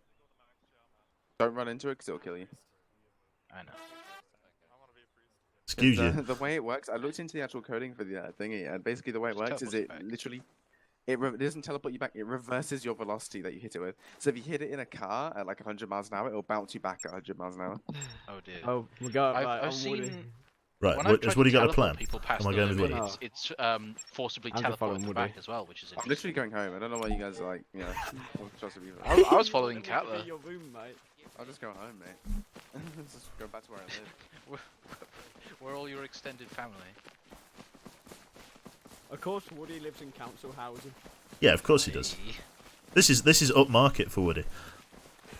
Don't run into it because it'll kill you. I know. Excuse you. The way it works, I looked into the actual coding for the thingy, and basically the way it works is it literally, it doesn't teleport you back, it reverses your velocity that you hit it with. So if you hit it in a car at like 100 miles an hour, it'll bounce you back at 100 miles an hour. Oh dear. Oh, we got I've right, I'm seen Woody. Right, When I've has tried Woody to got a teleport plan? people past Am I the going with limit, Woody? it's forcibly I'm just following teleporting them Woody. back as well, which is I'm literally going home. I don't know why you guys are like, you know. trust me. I was following Catler. Your room, mate. I'm just going home, mate. Just go back to where I live. We're all your extended family. Of course, Woody lives in council housing. Yeah, of course he does. This is upmarket for Woody.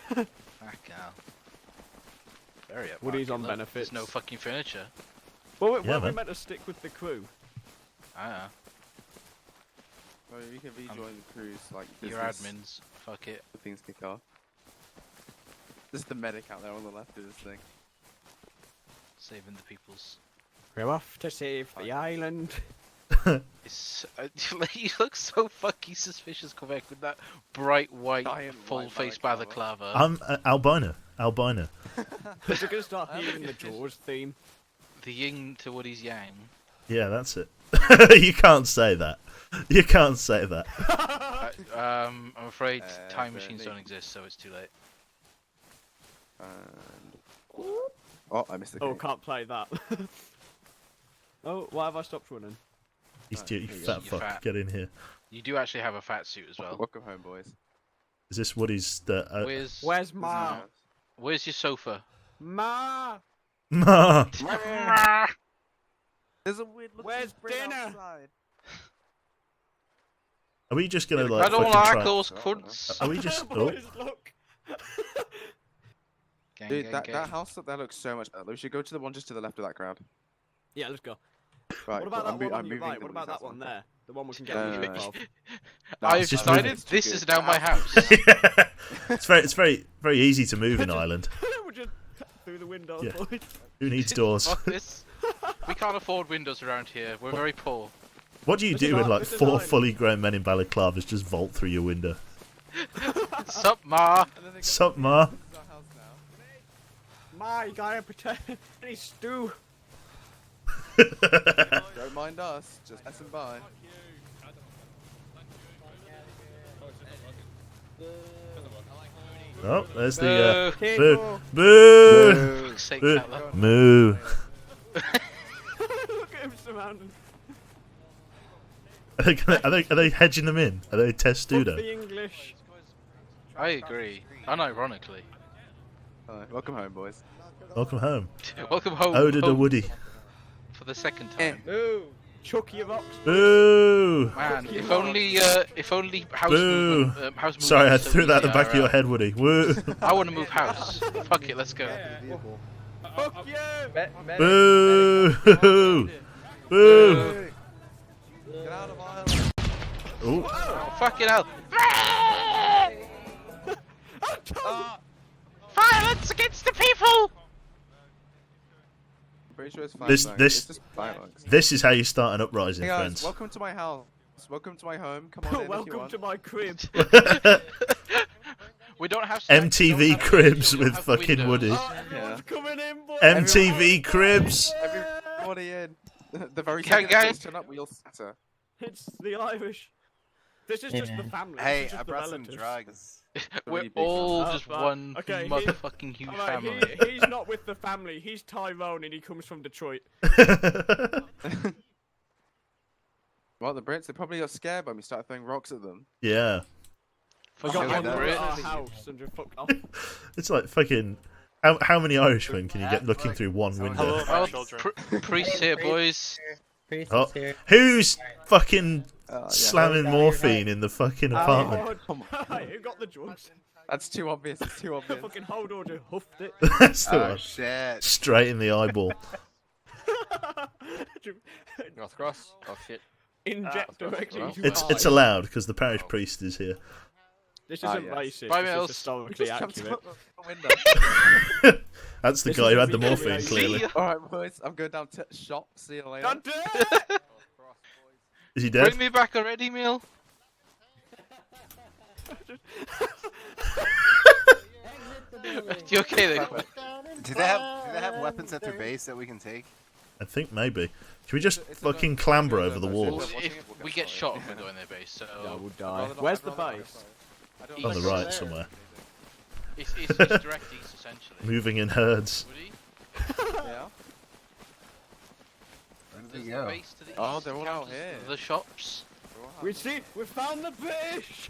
Fuck hell. Very upmarket, Woody's on look. benefits. There's no fucking furniture. Well, Yeah, weren't we man. meant to stick with the crew? Ah, Well, you can rejoin the cruise, like, your business. admins. Fuck it. Things kick off. There's the medic out there on the left of this thing. Saving the people's. We're off to save the island. It's, you look so fucking suspicious, Quebec, with that bright white, Giant full white face balaclava. balaclava. I'm albino. Albino. We're gonna start hearing the Jaws theme. The yin to Woody's yang. Yeah, that's it. You can't say that. You can't say that. I'm afraid time machines don't exist, so it's too late. And... Oh, I missed the Oh, cake. can't play that. Oh, why have I stopped running? You You're fat fuck. fat. Get in here. You do actually have a fat suit as well. Welcome home, boys. Is this Woody's? Where's Ma? Where's your sofa? Ma? Ma. There's a weird looking Where's dinner? outside. Are we just gonna like? I don't fucking like try- those cunts. Are we just? Oh. Boys, look. Gang, Dude, gang, that gang. house up there looks so much better. We should go to the one just to the left of that crowd. Yeah, let's go. Right, What about well, that one on I'm your moving right? the What about Woody's that one house there? The one we can get No, a no, picture no. of. I've just decided moving. this is now my house. It's very easy to move in Ireland. We're just through the windows, Yeah. boys. Who needs doors? Fuck this. We can't afford windows around here. We're very poor. What do you do when like 4 fully grown men in balaclavas just vault through your window? Sup, Ma? Sup, Ma? Ma, you gotta protect any stew. Don't mind us, just passing by. Oh, there's the Boo. boo, boo, For fuck's sake, boo, Catler. moo. Look at him surrounded. Are they hedging them in? Are they Fuck testudo? the English. I agree. Unironically. Alright, welcome home, boys. Welcome home. Welcome home. Oda to home Woody. For the second time. Ooh, Chucky of Oxford. Boo! Man, if only house Boo! movement. House movement Sorry, I was so threw that at the easy, back of your IRL. head, Woody. Woo! I want to move house. Fuck it, let's go. Fuck you! Boo! Boo! Get out of Ireland. Ooh. Oh, fucking hell. Violence against the people! Pretty sure it's fine. This It's just fireworks. this is how you start an uprising, Hey guys, friends. welcome to my house. Welcome to my home. Come on in if you Welcome want. to my crib. We don't have snacks, we don't MTV have Cribs we don't with have fucking windows. Woody. Yeah. Coming in, boys. MTV Cribs. Everybody in. The very Okay, second guys. guys turn up, we'll scatter. It's the Irish. This is just the family. Hey, this is just I the brought some relatives. drugs. We're big all fans. just Oh, right. one Okay, motherfucking huge Alright, family. he's not with the family. He's Tyrone and he comes from Detroit. Well, the Brits, they probably got scared when we started throwing rocks at them. Yeah. We Fucking got one at our Brits. house and just fucked off. It's like fucking. How many Irishmen can you get looking through one window? Oh, priest here, boys. Oh, who's fucking slamming morphine in the fucking apartment? Hey, who got the drugs? That's too obvious. It's too The obvious. fucking hold order huffed it. That's the Oh one. shit. Straight in the eyeball. North Cross. Oh shit. Inject directly into It's eye. allowed because the parish priest is here. This isn't yes. racist. Bye, this Mills. is historically accurate. That's the This guy is who a had the video morphine, reaction. clearly. Alright, boys, I'm going down to shop. See you later. God damn! Is he dead? Bring me back already, Meal. You okay there? Quinn? Do they have weapons at their base that we can take? I think maybe. Should we just fucking clamber over the walls? If we get shot if we go in their base, so I will die. Where's the base? On the right somewhere. it's direct east essentially. Moving in herds. Woody? Yeah. the base to the east. Oh, they're all out counters here. The shops. We found the fish!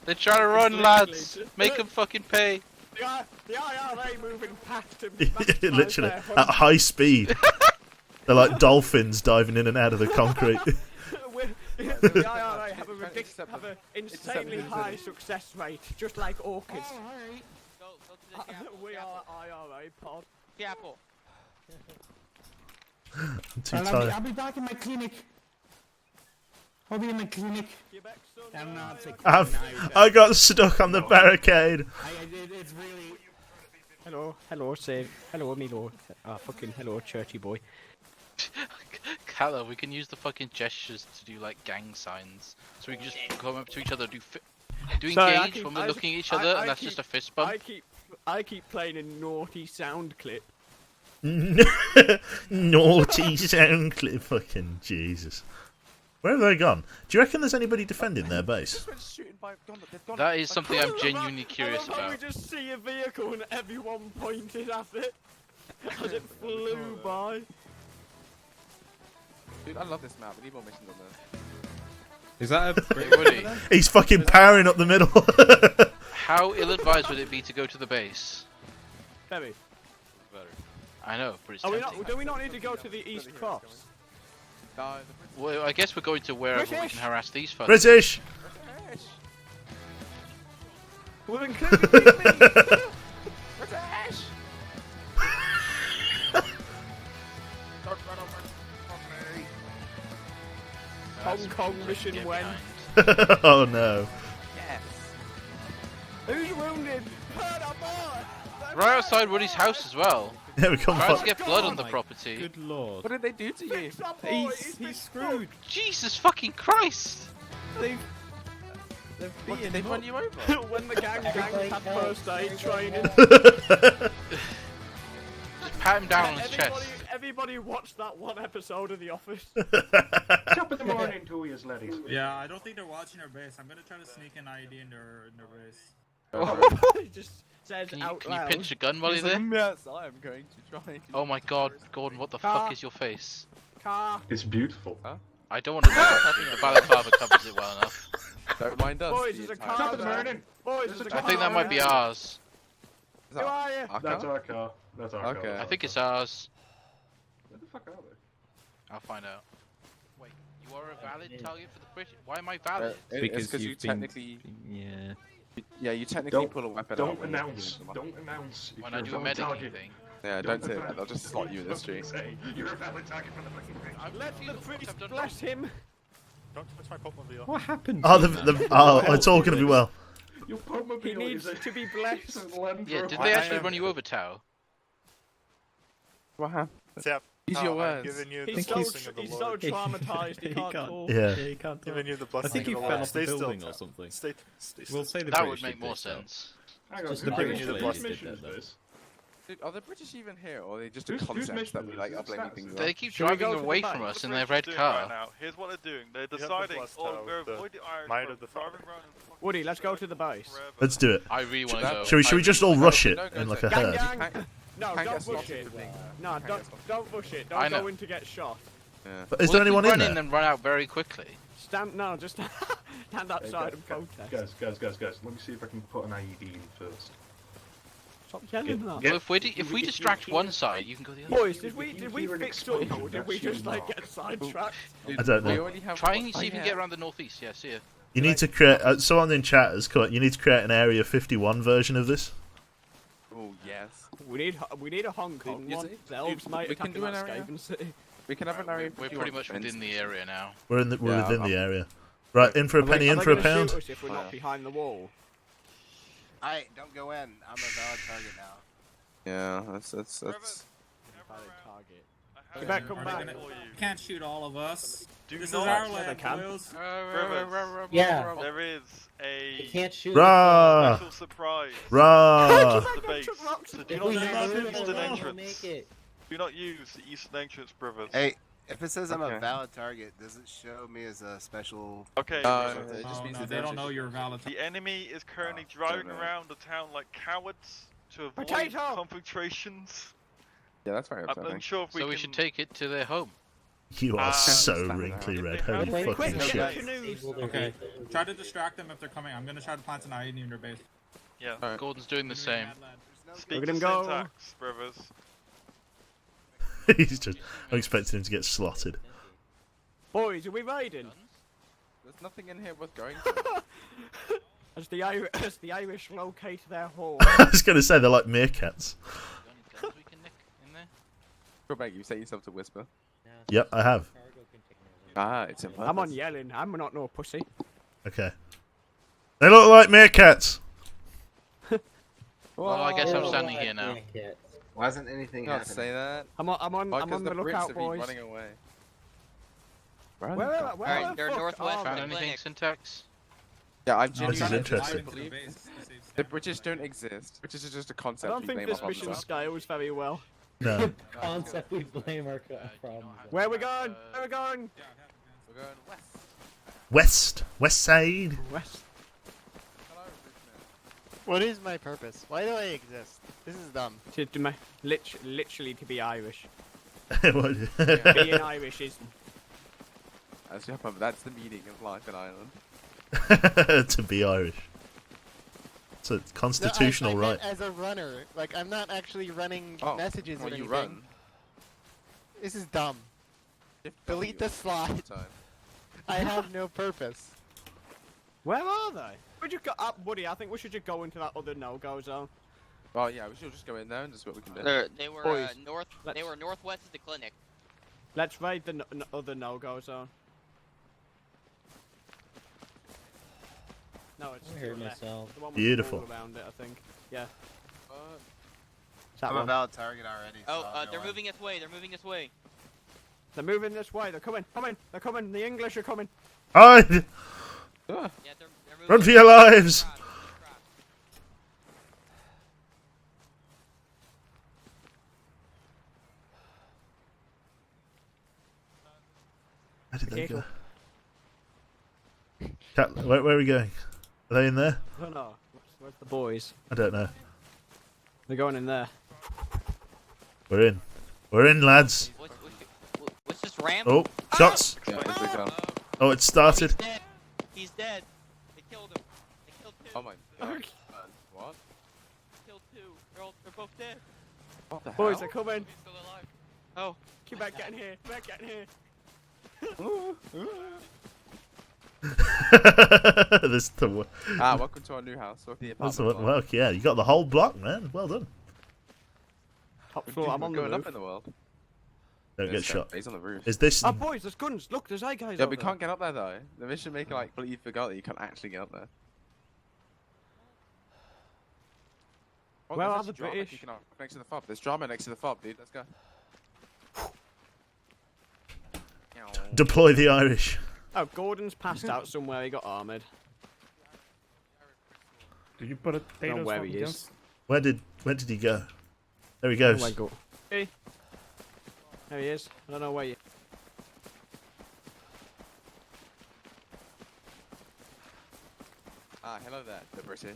They're trying to run, lads. Make them fucking pay. The IRA moving past him. Literally at high speed. They're like dolphins diving in and out of the concrete. The IRA have an insanely high success rate, just like orchids. Go to the chapel. We are IRA pod. Chapel. I'm too tired. I'll be back in my clinic. I'll be in my clinic. I got stuck on the barricade. It's really. Hello, save. Hello, me lord. Fucking hello, churchy boy. Calla, we can use the fucking gestures to do like gang signs. So we can just come up to each other, do engage when we're looking at each other, and that's just a fist bump. I keep playing a naughty sound clip. Naughty sound clip. Fucking Jesus. Where have they gone? Do you reckon there's anybody defending their base? That is something I'm genuinely curious We about. just see a vehicle and everyone pointed at it as it flew by. Dude, I love this map. We need more missions on there. Is that a Hey, Woody, He's fucking powering up the middle. how ill-advised would it be to go to the base? Very. I know, but it's Do tempting. we not need to go to the East Cross? No, Well, I guess we're going to wherever we can harass these fuckers. British. We're including British! Hong Kong mission when? Oh no. Yes. Who's wounded? Right outside Woody's house as well. Yeah, we come Trying to fuck. get blood on the property. Good lord. What did they do to you? He's screwed. Jesus fucking Christ! What, did they run you over? When the gang had first aid training. Just pat him down on his chest. Everybody watched that one episode of The Office. Top of the morning to you, ladies. Yeah, I don't think they're watching our base. I'm gonna try to sneak an ID in their base. He just says Can out you loud. pinch a gun while you're there? Yes, I am going to try. Oh my god, Gordon, what the fuck is your face? Car. It's beautiful. Huh? I don't want to know. I think the balaclava covers it well enough. Don't mind us. Boys, there's a car. Top of the morning. Boys, there's a car. I think that might be ours. Is that Who are you? our That's car? our car. That's our Okay. car. I think it's ours. Where the fuck are they? I'll find out. Wait, you are a valid target for the British? Why am I valid? Because you technically... Yeah. Yeah, you technically Don't- pull a weapon out. Don't when you announce. kill someone. Don't announce. if When I you're do a valid medicing target. thing. Yeah, don't say that. They'll just slot you in the street. Say, you're a valid target for the fucking thing. Let the priest bless him. Don't touch my Pokemobile. What happened? Oh, it's all gonna be well. Your Pokemobile He needs is a- to be it's blessed. a Land Yeah, Rover. did they actually run you over, Tao? What happened? Yep. Use your I've words. given you the He's blessing of the so Lord. traumatized he can't talk. Yeah. he can't Giving you the I blessing think he of the fell Lord. off Stay the still, building or Tao. something. Stay We'll still. say the That British would make did more this, though. sense. Hang on, Just the whose British mission ladies is did that, though. this? Dude, are the British even here, or are they just a Who's concept mission that we is like this? are blaming Stats? things They on? keep Shall we driving go to the away back? from us in What their the red British are doing car. Right now. Here's what they're doing. They're the deciding, blessed oh, Tao, we're the avoiding Ireland might from of the driving Father. around in the fucking Woody, let's go to the base. forever. Let's do it. I really want to go. Should we just all rush it in like a Gang, herd? gang. No, Can't don't get push spotted it. with me. No, Can't get spotted. don't push it. I Don't know. go in to get shot. Yeah. But is What there if we anyone in run there? and run out very quickly? No, just stand outside and protest. Guys, let me see if I can put an IED in first. Stop yelling that. Well, if we distract one side, you can go the other. Boys, did we fix up or did we just like get sidetracked? I don't know. We already have Try and see if you can get around the northeast. Yeah, see ya. You need to create. Someone in chat has got. You need to create an Area 51 version of this. Oh yes. We need a Hong Kong You one. see? The elves might We can attack do an that area. Skaven city. We can have an area. We're pretty much within the area now. We're Yeah, within the I'm- area. Right, in for a penny, Are in they for a gonna shoot pound. us if we're not behind the wall? Alright, don't go in. I'm a valid target now. Yeah, that's. Valid target. You better come back. Can't shoot all of us. Do This is not- our Yeah, they land, can. boys. Yeah. There is a Can't shoot. Rah! special surprise Rah! to the base. So do not use the eastern entrance. Do not use the eastern entrance, brothers. Hey, if it says I'm Okay. a valid target, does it show me as a special? Okay. It just Oh, means no, that they don't know you're valid. The enemy is currently driving know. around the town like cowards to avoid Potato! confrontations. Yeah, that's very upsetting. I'm sure if we So we should take it to their home. You are so Stand wrinkly around. red. Holy fucking shit. Okay, try to distract them if they're coming. I'm gonna try to plant an IED in your base. Yeah. Alright. Gordon's doing the same. Speak Look to at him go. syntax, brothers. He's just. I'm expecting him to get slotted. Boys, are we raiding? There's nothing in here worth going to. As the Irish locate their home. I was going to say they're like meerkats. Guns we can nick in there? Go back, you set yourself to whisper. Yep, I have. Ah, it's in I'm on yelling. I'm not no pussy. Okay. They look like meerkats. Well, I guess I'm standing here now. Why isn't anything Can't happening? say that. I'm on the lookout, boys. Running away. Where Alright, they're the fuck northwest are from Found the anything, clinic. syntax? Yeah, I'm This is genuinely interesting. believe the British don't exist. British is just a I concept. don't we think blame this our mission problems scales very well. No. Concept we blame our problems. Where we going? Where we going? on. We're going West. west. West side. West. Hello, Richmond. What is my purpose? Why do I exist? This is dumb. Literally to be Irish. What? Being Irish is. That's the meaning of life in Ireland. To be Irish. It's a constitutional no, I right. meant as a runner. Like, I'm not actually running messages or well, you anything. run. This is dumb. Delete the slot. I have no purpose. Where are they? Would you go up, buddy? I think we should just go into that other no-go zone. Well, yeah, we should just go in there and just see what we can do. They were Boys, They were northwest of the clinic. Let's raid the other no-go zone. No, it's I to heard the left. myself. The one with Beautiful. the wall around it, I think. Yeah. It's that I'm a one. valid target already. Oh, so I'll go they're in. moving this way. They're moving this way. They're moving this way. They're coming. They're coming. The English are coming. Hide! Yeah, they're moving. Run for your lives! Where did they go? Cat, where are we going? Are they in there? I don't know. Where's the boys? I don't know. They're going in there. We're in. We're in, lads. What's this ramp? Oh, shots! Oh, it started. He's dead. He's dead. They killed him. They killed two. Oh my god. What? They killed two. They're both dead. What the Boys, hell? they're coming. He's still alive. Oh. Quebec, get in here. Quebec, get in here. This is the welcome to our new house. Welcome to the That's apartment. well, yeah, you got the whole block, man. Well done. Top floor, I'm on the going roof. up in the world. Don't Yeah, get so shot. he's on the roof. Is this? Oh, boys, there's guns. Look, there's guys. Yeah, we can't get up there though. The mission maker like completely forgot that you can't actually get up there. Oh, Where there's are actually the drama British? kicking off next to the fob. There's drama next to the fob, dude. Let's go. Deploy the Irish. Oh, Gordon's passed out somewhere. He got armored. Did you put a I don't know where he is. Where did he go? There he goes. Oh my god. Hey. There he is. I don't know where you. Ah, hello there, the British.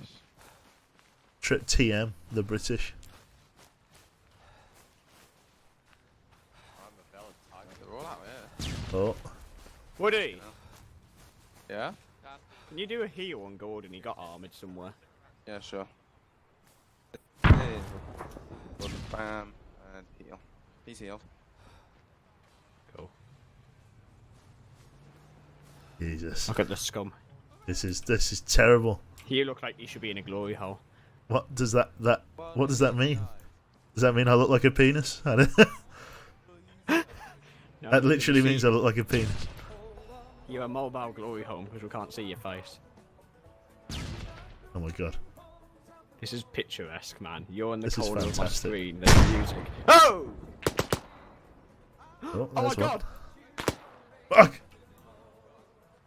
TM, the British. I'm a valid target. They're all out here. Oh. Woody, Yeah? can you do a heal on Gordon? He got armored somewhere. Yeah, sure. Hey. Bam. And heal. He's healed. Cool. Jesus. Look at the scum. This is terrible. You look like you should be in a glory hole. What does that what does that mean? Does that mean I look like a penis? I don't No, that literally you means see- I look like a penis. You're a mobile glory hole because we can't see your face. Oh my god. This is picturesque, man. You're in the This is corner of my fantastic. screen. There's music. Oh! Oh, my there's one. god! Fuck!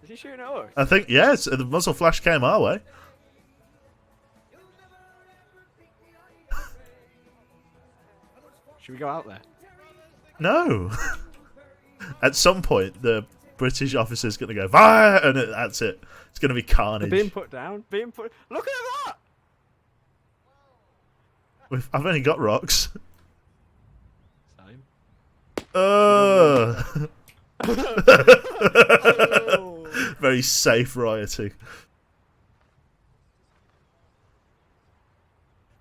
Is he shooting at us? I think yes, the muzzle flash came our way. Should we go out there? No. At some point, the British officer's going to go fire, and that's it. It's going to be carnage. They're being put down. Being put. Look at that! I've only got rocks. Very safe rioting.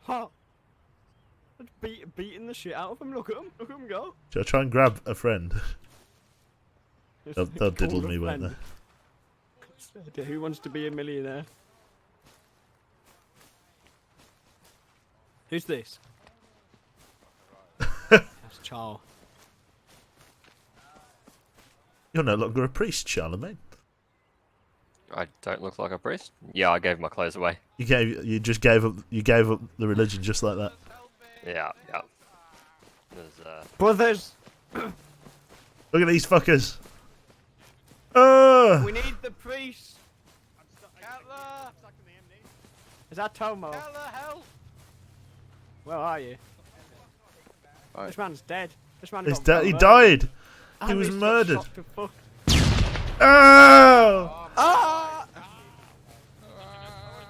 Ha! Beating the shit out of him. Look at him. Look at him go. Shall I try and grab a friend? They'll diddle Call a me, won't friend. Who wants to be a millionaire? Who's this? That's Charles. You're no longer a priest, Charlemagne. I don't look like a priest. Yeah, I gave my clothes away. You gave up the religion just like that. Yeah, yeah. There's Brothers! Look at these fuckers. We need the priest! Is that Tomo? Help! Where are you? Right. This man's dead. This man He's got dead. He murdered. died. He And was he's got murdered. shot to fuck. Oh! Ah!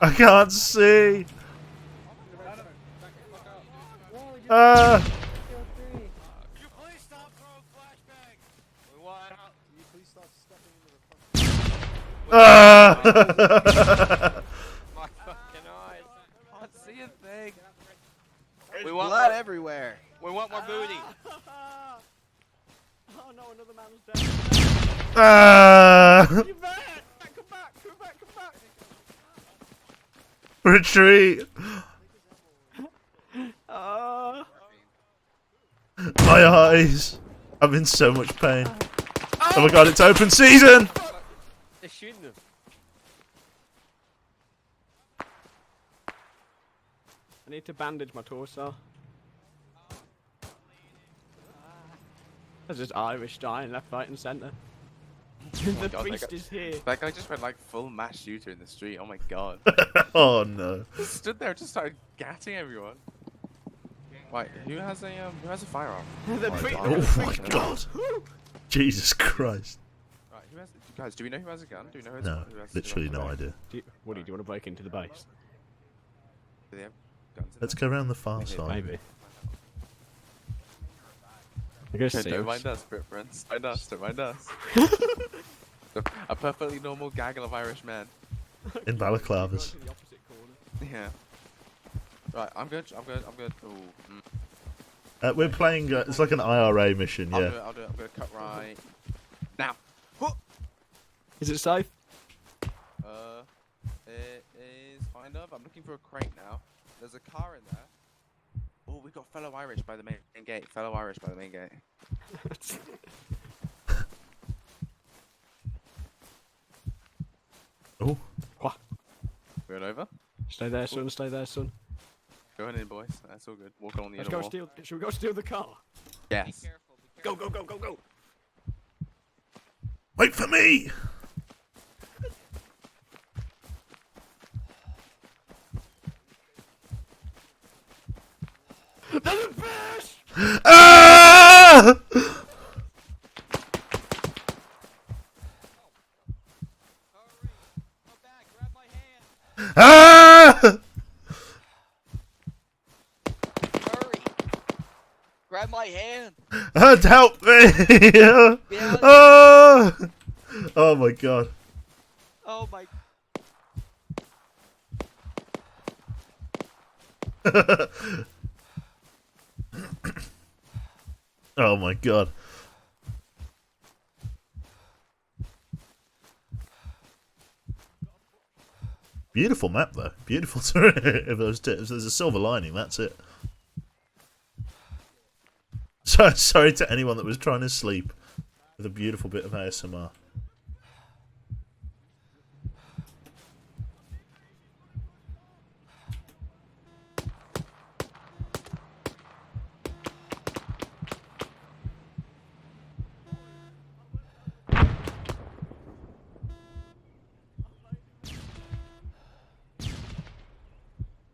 I can't see. Ah! Ah! My fucking eyes. Can't see a thing. We There's want blood more- everywhere. We want more booty. Oh no, another man's dead. Ah! You back! Come back! Come back! Come back! Retreat. My eyes. I'm in so much pain. Oh my god, it's open season! They shouldn't have. I need to bandage my torso. There's just Irish dying left, right, and centre. Oh my The God, priest is here. That guy just went like full mass shooter in the street. Oh my god. Oh no. Just stood there, just started gatting everyone. Wait, who has a firearm? The my priest. God. Oh my god. Jesus Christ. Right, who has? Guys, do we know who has a gun? Do we know who has? No, who has literally who has no a gun? idea. Woody, do you want to break into the base? Do they have guns in Let's there? go around the far Okay, side. Maybe. I guess Okay, don't mind us, Brit friends. Don't mind us. Don't mind us. A perfectly normal gaggle of Irish men. In balaclavas. Yeah. Right, I'm good. I'm good. Ooh. We're playing, it's like an IRA mission, I'll yeah. do it. I'm gonna cut right now. Is it safe? It is kind of. I'm looking for a crate now. There's a car in there. Oh, we got fellow Irish by the main gate. Fellow Irish by the main gate. Oh. Going over. Stay there, son. Stay there, son. Going in, boys. That's all good. Walking on the Let's inner go wall. steal. Should we go steal the car? Yes. Go, go, go, go, go. Wait for me! There's a fish! Ah! Ah! Grab my hand. Help me! Oh! Oh my god. Oh my. Oh my god. Beautiful map though. Beautiful terrain. If there's a silver lining, that's it. So sorry to anyone that was trying to sleep with a beautiful bit of ASMR.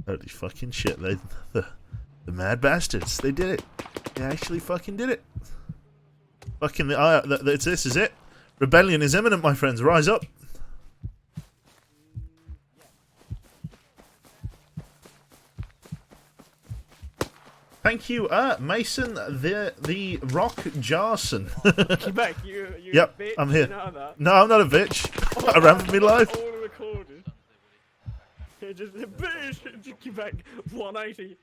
Holy fucking shit! The mad bastards. They did it. They actually fucking did it. Fucking this is it. Rebellion is imminent, my friends. Rise up. Thank you, Mason, the Rock Jarson. Quebec, you Yep, bitch, I'm here. you know that? No, I'm not a bitch. I ran for my life. All recorded. It's just the British Quebec 180.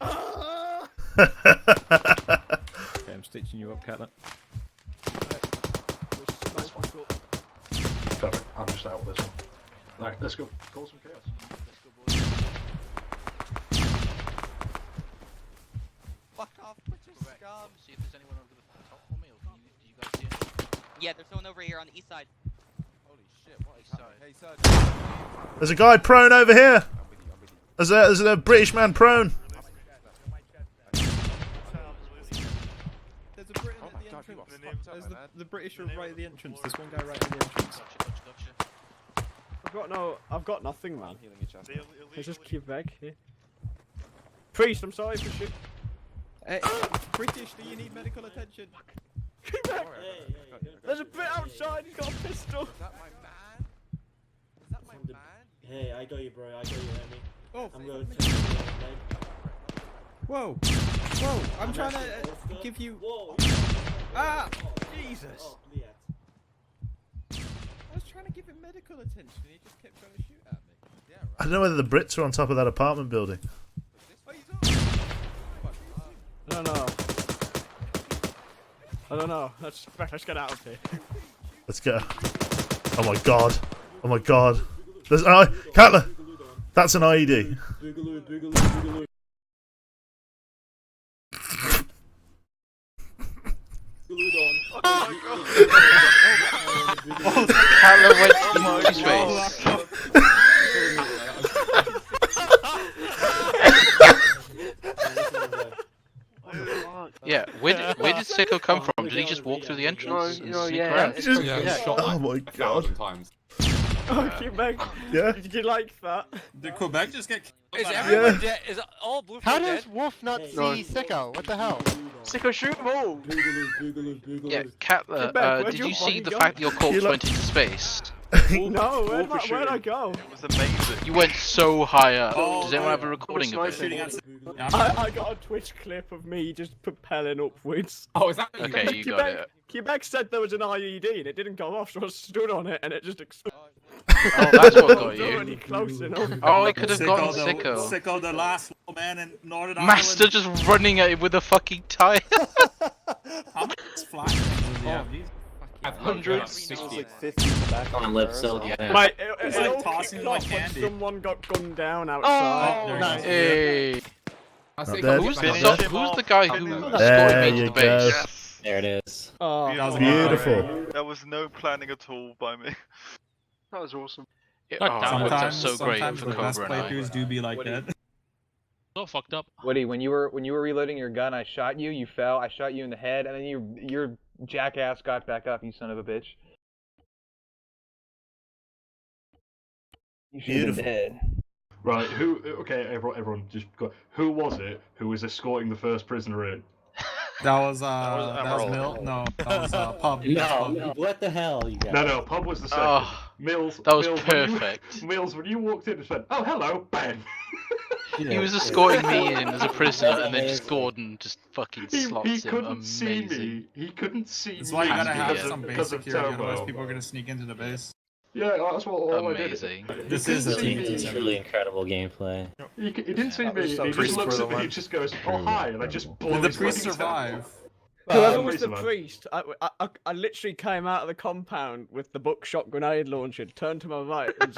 Okay, I'm stitching you up, Catlet. Perfect. I'm just out with this one. Right, let's go. Call some chaos. Fuck off, put your scum. See if there's anyone over the top for me, or can you, do you guys see anyone? Yeah, there's someone over here on the east side. Holy shit, what is happening? Hey, sir. There's a guy prone over here. There's a British man prone. There's a Brit at the entrance. There's the British are right at the entrance. There's one guy right at the entrance. I've got nothing, man. It's just Quebec here. Priest, I'm sorry for shit. Hey, British, do you need medical attention? Quebec! There's a Brit outside, he's got a pistol! Is that my man? Is that my man? Hey, I got you, bro. I got you, Remy. Oh, I'm going to take your leg. Whoa! Whoa! I'm trying to give you. Whoa! Ah! Jesus! Oh, Liat. I was trying to give him medical attention and he just kept trying to shoot at me. Yeah, right. I don't know whether the Brits are on top of that apartment building. I don't know. Let's get out of here. Let's go. Oh my god. Oh my god. There's Catler! That's an IED. Boogaloo, boogaloo, boogaloo. Catler went to his face. Yeah, where did Sicko come from? Did he just walk through the entrance and sneak around? Oh my god. Oh, Quebec. Yeah? Did you like that? Did Quebec just get Is everyone dead? Is all blue How dead? does Wolf not see Sicko? What the hell? Sicko, shoot him all! Boogaloo, boogaloo, boogaloo. Yeah, Catler, Quebec, where'd did your you see body the go? fact that your corpse went into space? No, where'd I go? It was amazing. You went so high up. Oh, Does anyone have a recording of shooting it? at I got a Twitch clip of me just propelling upwards. Oh, is that what Okay, you got it. Quebec said there was an IED and it didn't go off, so I stood on it and it just exploded. Oh, that's what got you. Already close enough. Oh, it could have gotten Sicko. Sicko, the last little man in Northern Master Ireland. just running at it with a fucking tire. How much flash things does he have? Hundreds. 50 in the back on lip cell, yeah. Mate, It's it like all tossing kicked like off when candy. someone got gunned down outside. Oh, nice. Hey. Not Who's dead. who's the guy who escorted There me to you the go. base? Yes. There it is. Oh, Beautiful. There was no planning at all by me. That was awesome. It worked out so great sometimes for the best Cobra and I. playthroughs do be like that. So fucked up. Woody, when you were reloading your gun, I shot you. You fell. I shot you in the head, and then your jackass got back up. You son of a bitch. You should have been dead. Right, okay, everyone just go. Who was it who was escorting the first prisoner in? That was Mill. No, that was Pub. No, what the hell, you guys? No, Pub was the second. Oh, Mills. that was Mills, perfect. Mills, when you walked in and said, "Oh, hello, Ben." He was escorting me in as a prisoner, and then just Gordon just fucking slots he him. couldn't see Amazing. me. He couldn't see That's me. why you gotta have because some of- base because of security, otherwise Turbo. people are gonna sneak into the base. Yeah, that's what all Amazing. I did. This He is couldn't see It's me. really incredible gameplay. He didn't see me. so He just priest looks for at the me. He one. just goes, "Oh hi," and I just blow Did the his priest fucking tail. survive? Whoever was the man. priest, I literally came out of the compound with the buckshot grenade launcher, turned to my right, and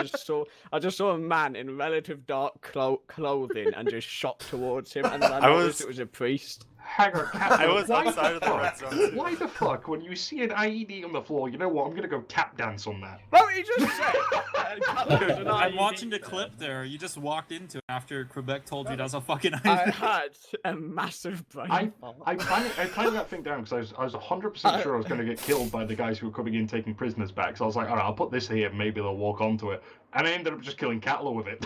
I just saw a man in relative dark clothing and just shot towards him, and then I noticed it was a priest. Hang on, I was outside of the red zone. Why the fuck, when you see an IED on the floor, you know what? I'm gonna go tap dance on that. Well, he just said. I'm watching the clip there. You just walked into it after Quebec told you that's a fucking I had a massive brain. I planned that thing down because I was 100% sure I was going to get killed by the guys who were coming in taking prisoners back. So I was like, all right, I'll put this here, maybe they'll walk onto it. And I ended up just killing Catler with it.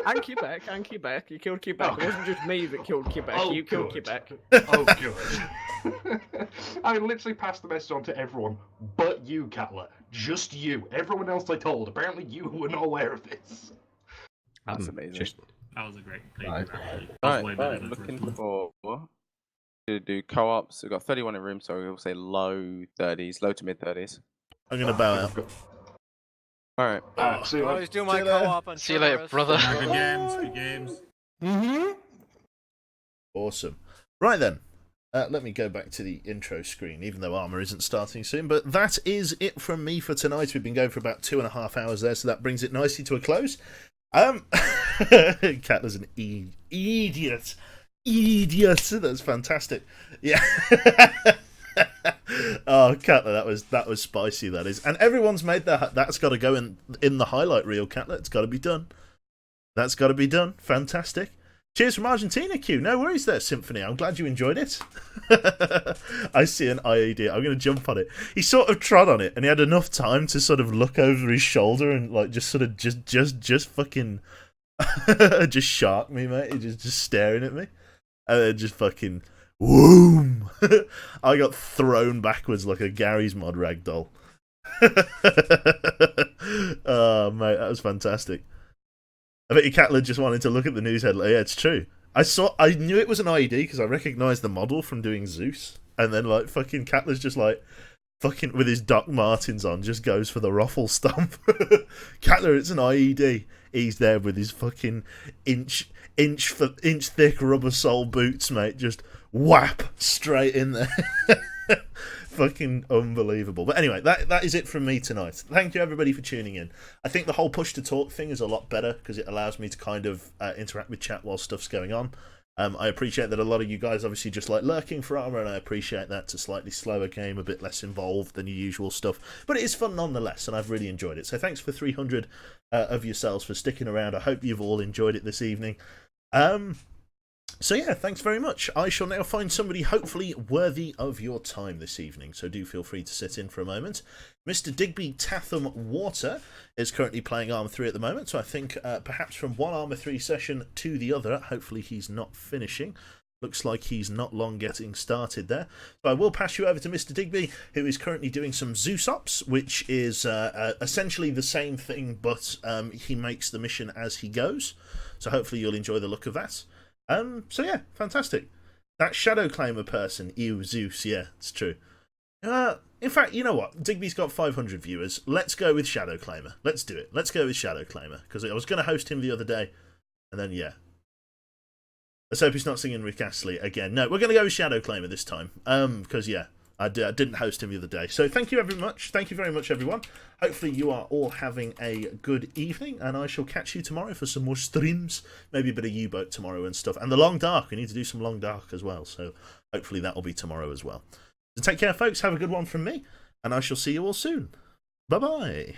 And Quebec. You killed Quebec. It wasn't just me that killed Quebec. You killed good. Quebec. Oh, good. I literally passed the message on to everyone, but you, Catler. Just you. Everyone else I told. Apparently you were not aware of this. That's amazing. That was a great. Alright, looking for Gonna do co-ops. We've got 31 in room, so we'll say low 30s, low to mid 30s. I'm gonna bow out. Alright. See you Always later. do my See you later. co-op on See you later, Cerberus. brother. Good games, good games. Mm-hmm. Awesome. Right then. Let me go back to the intro screen, even though Arma isn't starting soon. But that is it from me for tonight. We've been going for about 2.5 hours there, so that brings it nicely to a close. Catler's an idiot. That's fantastic. Yeah. Oh, Catler, that was spicy. That is, and everyone's made that. That's got to go in the highlight reel, Catler. It's got to be done. That's got to be done. Fantastic. Cheers from Argentina, Q. No worries there, Symphony. I'm glad you enjoyed it. I see an IED. I'm going to jump on it. He sort of trod on it, and he had enough time to sort of look over his shoulder and like just sort of just fucking just shark me, mate. He just staring at me, and then just fucking whoom. I got thrown backwards like a Gary's Mod ragdoll. Oh, mate, that was fantastic. I bet your Catler just wanted to look at the news headline. Yeah, it's true. I knew it was an IED because I recognised the model from doing Zeus, and then like fucking Catler's just like fucking with his Doc Martens on, just goes for the ruffle stomp. Catler, it's an IED. He's there with his fucking inch thick rubber sole boots, mate. Just whap straight in there. Fucking unbelievable. But anyway, that is it from me tonight. Thank you everybody for tuning in. I think the whole push to talk thing is a lot better because it allows me to kind of interact with chat while stuff's going on. I appreciate that a lot of you guys obviously just like lurking for Arma, and I appreciate that. It's a slightly slower game, a bit less involved than your usual stuff, but it is fun nonetheless, and I've really enjoyed it. So thanks for 300 of yourselves for sticking around. I hope you've all enjoyed it this evening. So yeah, thanks very much. I shall now find somebody hopefully worthy of your time this evening, so do feel free to sit in for a moment. Mr. Digby Tatham Water is currently playing Arma 3 at the moment, so I think perhaps from one Arma 3 session to the other, hopefully he's not finishing. Looks like he's not long getting started there. So I will pass you over to Mr. Digby, who is currently doing some Zeus Ops, which is essentially the same thing, but he makes the mission as he goes. So hopefully you'll enjoy the look of that. So yeah, fantastic. That Shadow Claimer person, ew, Zeus, yeah, it's true. In fact, you know what? Digby's got 500 viewers. Let's go with Shadow Claimer. Let's do it. Let's go with Shadow Claimer, because I was going to host him the other day, and then yeah. Let's hope he's not singing Rick Astley again. No, we're going to go with Shadow Claimer this time, because yeah, I didn't host him the other day. So thank you very much. Thank you very much, everyone. Hopefully you are all having a good evening, and I shall catch you tomorrow for some more streams. Maybe a bit of U-Boat tomorrow and stuff. And the Long Dark. We need to do some Long Dark as well. So hopefully that will be tomorrow as well. So take care, folks. Have a good one from me, and I shall see you all soon. Bye-bye.